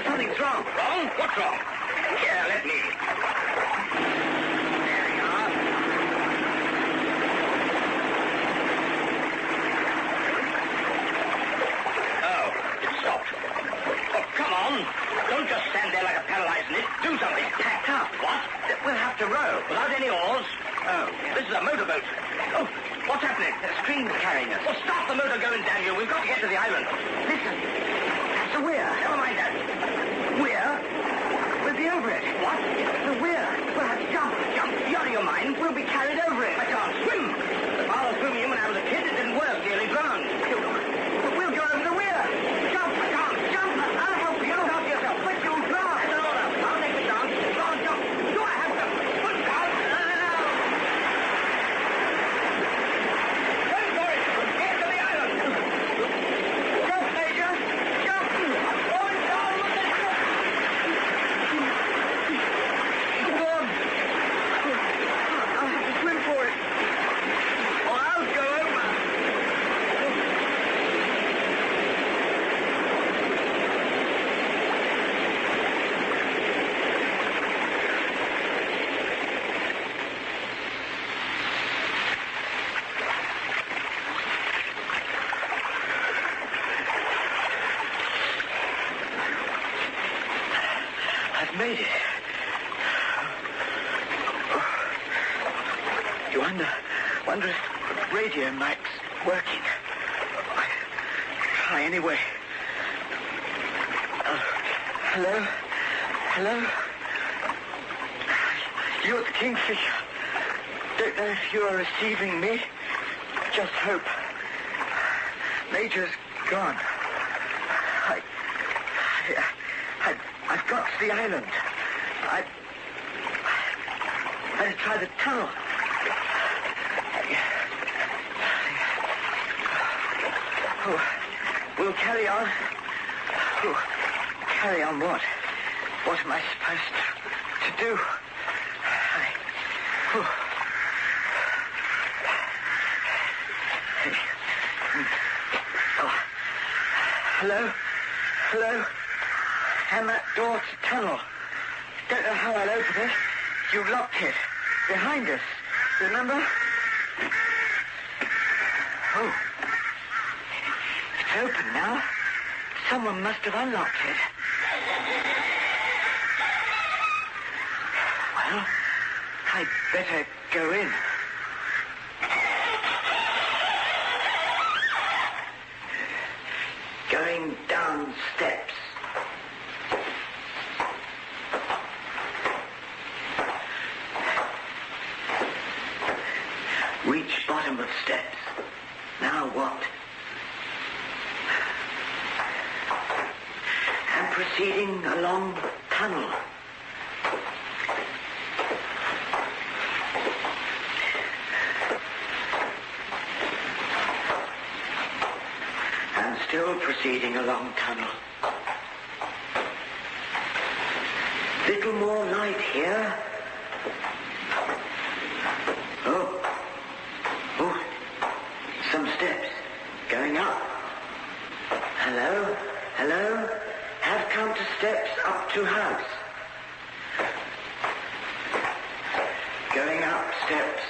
Something's wrong. Wrong? What's wrong? Here, let me. There we are. Oh, it stopped. Oh, come on. Don't just stand there like a paralyzed nit. Do something. Packed up. What? We'll have to row. Without any oars? Oh, this is a motorboat. Oh, what's happening? The stream's carrying us. Well, stop the motor going, damn you. We've got to get to the island. Listen. That's the weir. Never mind that. Weir? We'll be over it. What? The weir. We'll have to jump. Jump? You're out of your mind. We'll be carried over it. I can't swim. The father threw me in when I was a kid. It didn't work. Nearly drowned. But we'll go over the weir. Jump. I can't. Jump. I'll help you. Look after yourself. But you'll drown. That's an order. I'll take the chance. Go on, jump. Do I have to? Put down. Run for it. Get to the island. Jump, Major. Jump. I'm going down with this ship. Go on. I'll have to swim for it. Or I'll go over. I've made it. You wonder if the radio mic's working. I try anyway. Hello? Hello? You're at the Kingfisher. Don't know if you are receiving me. Just hope. Major's gone. I've got to the island. I'll try the tunnel. Oh, we'll carry on. Oh, carry on what? What am I supposed to do? Hello? Hello? And that door to the tunnel. Don't know how I'll open it. You locked it. Behind us. Remember? Oh. It's open now. Someone must have unlocked it. Well, I'd better go in. Going down steps. Reach bottom of steps. Now what? And proceeding along tunnel. And still proceeding along tunnel. Little more light here. Some steps going up. Hello? Hello? Have come to steps up to house. Going up steps.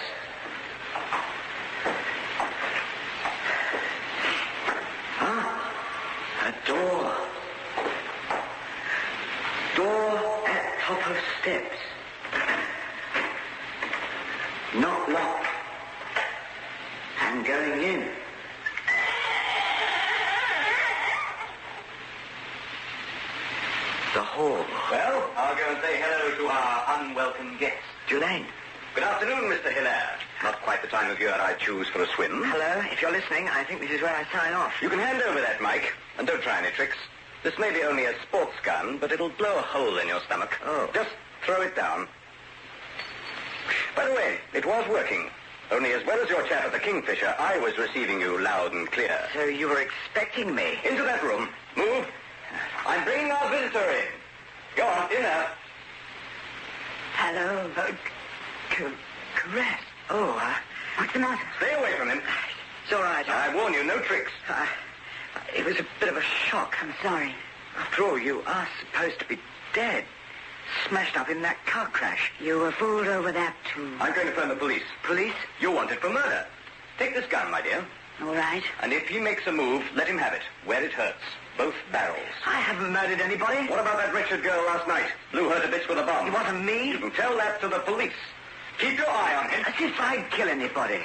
A door. Door at top of steps. Not locked. And going in. The hall. Well, I'll go and say hello to our unwelcome guest. Dulaine. Good afternoon, Mr. Hilaire. Not quite the time of year I choose for a swim. Hello. If you're listening, I think this is where I sign off. You can hand over that mic, and don't try any tricks. This may be only a sports gun, but it'll blow a hole in your stomach. Oh. Just throw it down. By the way, it was working. Only as well as your chap at the Kingfisher, I was receiving you loud and clear. So you were expecting me? Into that room. Move. I'm bringing our visitor in. Go on, in there. Hello. Caress. Oh, what's the matter? Stay away from him. It's all right. I warn you, no tricks. It was a bit of a shock. I'm sorry. After all, you are supposed to be dead. Smashed up in that car crash. You were fooled over that, too. I'm going to phone the police. Police? You're wanted for murder. Take this gun, my dear. All right. And if he makes a move, let him have it. Where it hurts. Both barrels. I haven't murdered anybody. What about that wretched girl last night? Blew her to bits with a bomb. It wasn't me. You can tell that to the police. Keep your eye on him. As if I'd kill anybody.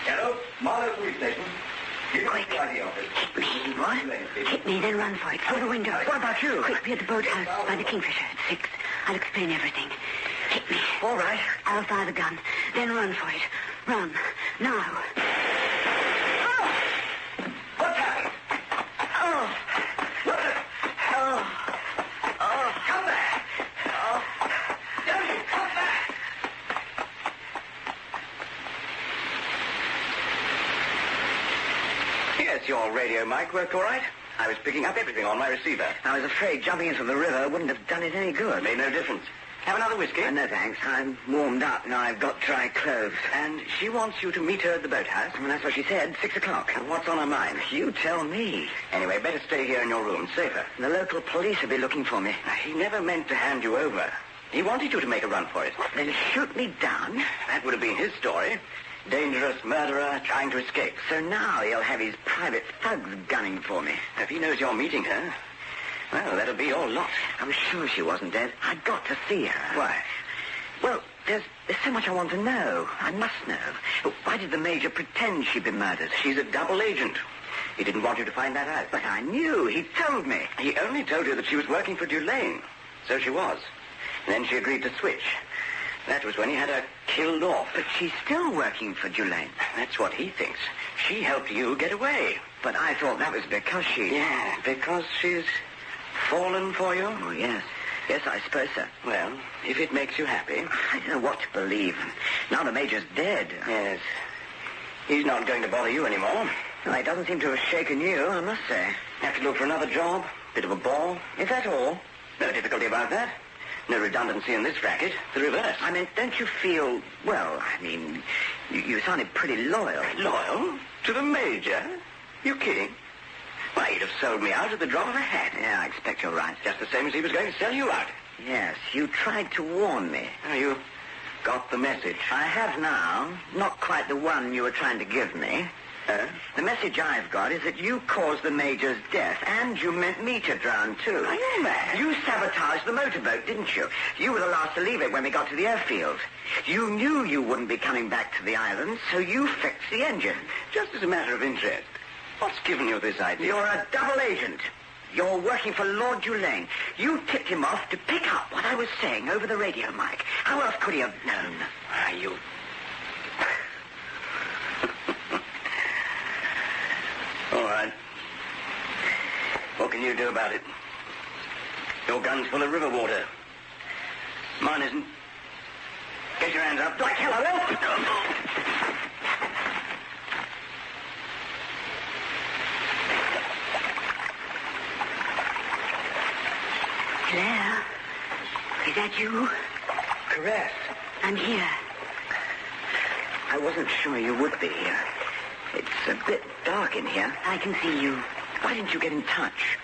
Hello? Marlow Police Station. Quick. Hit me. What? Hit me, then run for it. Through the window. What about you? Quick, be at the boathouse by the Kingfisher at 6. I'll explain everything. Hit me. All right. I'll fire the gun. Then run for it. Run. Now. What's happened? Oh. Come back! Damn you, come back! Yes, your radio mic worked all right. I was picking up everything on my receiver. I was afraid jumping into the river wouldn't have done it any good. Made no difference. Have another whiskey? No, thanks. I'm warmed up. Now I've got dry clothes. And she wants you to meet her at the boathouse. Well, that's what she said. 6 o'clock. What's on her mind? You tell me. Anyway, better stay here in your room. Safer. The local police will be looking for me. He never meant to hand you over. He wanted you to make a run for it. Then shoot me down? That would have been his story. Dangerous murderer trying to escape. So now he'll have his private thugs gunning for me. If he knows you're meeting her, well, that'll be your lot. I'm sure she wasn't dead. I've got to see her. Why? Well, there's so much I want to know. I must know. Why did the Major pretend she'd been murdered? She's a double agent. He didn't want you to find that out. But I knew. He told me. He only told you that she was working for Dulane. So she was. And then she agreed to switch. That was when he had her killed off. But she's still working for Dulane. That's what he thinks. She helped you get away. But I thought that was because she... Yeah, because she's fallen for you? Oh, yes. Yes, I suppose so. Well, if it makes you happy. I don't know what to believe. Now the Major's dead. Yes. He's not going to bother you anymore. Well, he doesn't seem to have shaken you, I must say. Have to look for another job. Bit of a bore. Is that all? No difficulty about that. No redundancy in this racket. The reverse. I mean, don't you feel... Well, I mean, you sounded pretty loyal. Loyal? To the Major? You kidding? Why, he'd have sold me out at the drop of a hat. Yeah, I expect you're right. Just the same as he was going to sell you out. Yes, you tried to warn me. Oh, you got the message. I have now. Not quite the one you were trying to give me. The message I've got is that you caused the Major's death, and you meant me to drown, too. Are you mad? You sabotaged the motorboat, didn't you? You were the last to leave it when we got to the airfield. You knew you wouldn't be coming back to the island, so you fixed the engine. Just as a matter of interest, what's given you this idea? You're a double agent. You're working for Lord Dulane. You tipped him off to pick up what I was saying over the radio mic. How else could he have known? You... All right. What can you do about it? Your gun's full of river water. Mine isn't. Get your hands up. Like hell, I will. Claire, is that you? Caress. I'm here. I wasn't sure you would be here. It's a bit dark in here. I can see you. Why didn't you get in touch?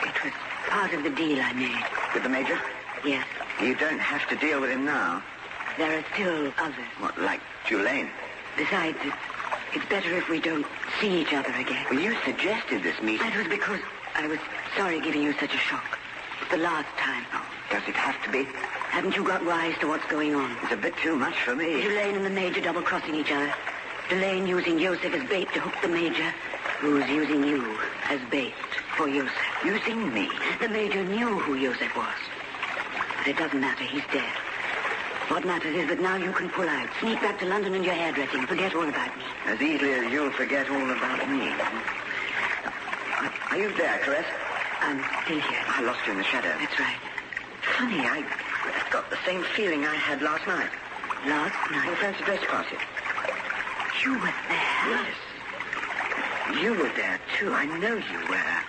It was part of the deal I made. With the Major? Yes. You don't have to deal with him now. There are still others. What, like Dulane? Besides, it's better if we don't see each other again. Well, you suggested this meeting. That was because I was sorry giving you such a shock. The last time. Oh, does it have to be? Haven't you got wise to what's going on? It's a bit too much for me. Dulane and the Major double-crossing each other. Dulane using Joseph as bait to hook the Major, who's using you as bait for Joseph. Using me? The Major knew who Joseph was. But it doesn't matter. He's dead. What matters is that now you can pull out. Sneak back to London and your hairdressing. Forget all about me. As easily as you'll forget all about me. Are you there, Caress? I'm still here. I lost you in the shadow. That's right. Funny, I've got the same feeling I had last night. Last night? The fancy dress party. You were there? Yes. You were there, too. I know you were.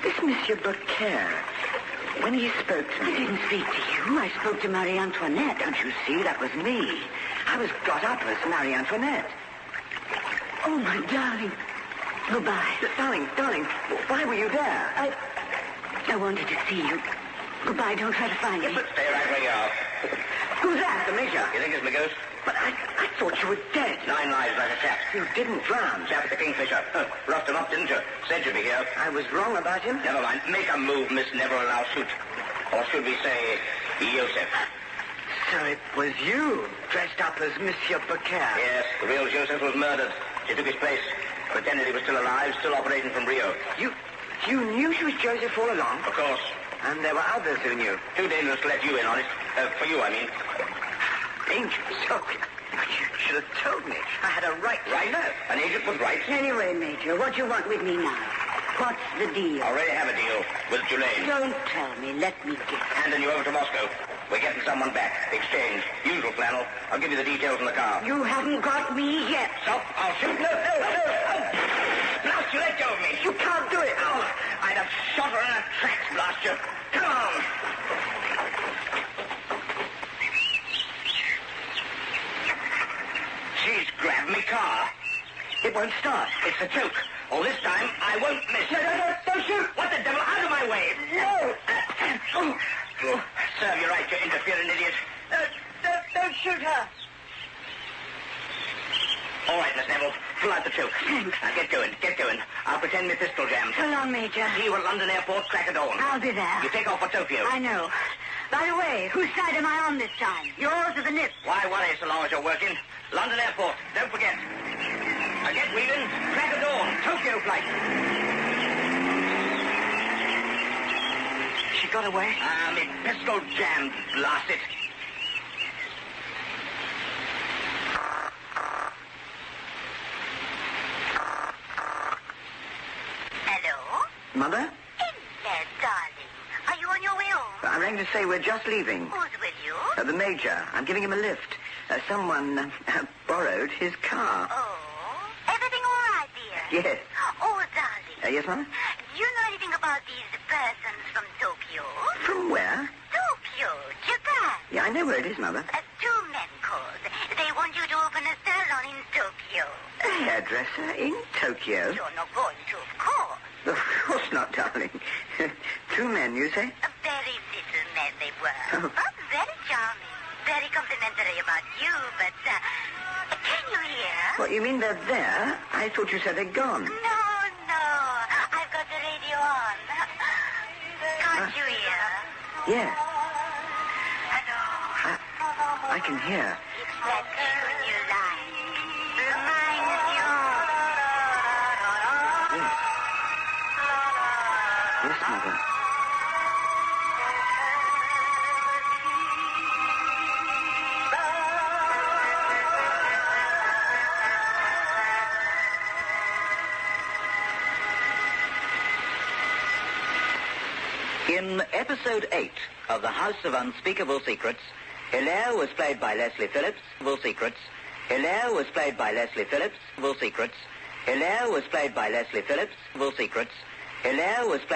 This Monsieur Beaucaire, when he spoke to me... I didn't speak to you. I spoke to Marie Antoinette. Don't you see? That was me. I was got up as Marie Antoinette. Oh, my darling. Goodbye. Darling, why were you there? I wanted to see you. Goodbye, don't try to find me. But stay right where you are. Who's that? The Major. You think it's my ghost? But I thought you were dead. 9 lives like a chap. You didn't drown. Chap at the Kingfisher. Roughed him up, didn't you? Said you'd be here. I was wrong about him. Never mind. Make a move, Miss Neville, and I'll shoot. Or should we say, Joseph? So it was you, dressed up as Monsieur Beaucaire. Yes, the real Joseph was murdered. She took his place. Pretended he was still alive, still operating from Rio. You knew she was Joseph all along? Of course. And there were others who knew. Too dangerous to let you in on it. For you, I mean. Dangerous? Oh, you should have told me. I had a right. Right? An agent was right. Anyway, Major, what do you want with me now? What's the deal? Already have a deal with Tulane. Don't tell me. Let me guess. Handing you over to Moscow. We're getting someone back. Exchange. Usual flannel. I'll give you the details in the car. You haven't got me yet. Stop. I'll shoot. No. Oh. Blast you. Let go of me. You can't do it. Oh, I'd have shot her in her tracks, blast you. Come on. She's grabbed me car. It won't start. It's a joke. Oh, this time I won't miss. No, don't shoot. What the devil? Out of my way. No. Serve you right, you interfering idiot. Don't shoot her. All right, Miss Neville. Pull out the choke. Thanks. Now, get going. I'll pretend my pistol jammed. So long, Major. See you at London Airport, crack of dawn. I'll be there. You take off for Tokyo. I know. By the way, whose side am I on this time? Yours or the Nip? Why worry so long as you're working? London Airport. Don't forget. Now get weaving. Crack of dawn. Tokyo flight. She got away? Me pistol jammed. Blast it. Hello? Mother? Yes, darling. Are you on your way home? I rang to say we're just leaving. Who's with you? The Major. I'm giving him a lift. Someone borrowed his car. Oh, everything all right, dear? Yes. Oh, darling. Yes, Mother? Do you know anything about these persons from Tokyo? From where? Tokyo, Japan. Yeah, I know where it is, Mother. 2 men called. They want you to open a salon in Tokyo. A hairdresser in Tokyo? You're not going to, of course. Of course not, darling. 2 men, you say? Very little men they were. Oh. But very charming. Very complimentary about you, but, can you hear? What, you mean they're there? I thought you said they're gone. No. I've got the radio on. Can't you hear? Yeah, Hello. I can hear. It's that tune you like. Reminds you. Yes, Mother. In episode 8 of The House of Unspeakable Secrets, Hilaire was played by Leslie Phillips. Hilaire was played by Leslie Phillips. Hilaire was played by Leslie Phillips. Hilaire was played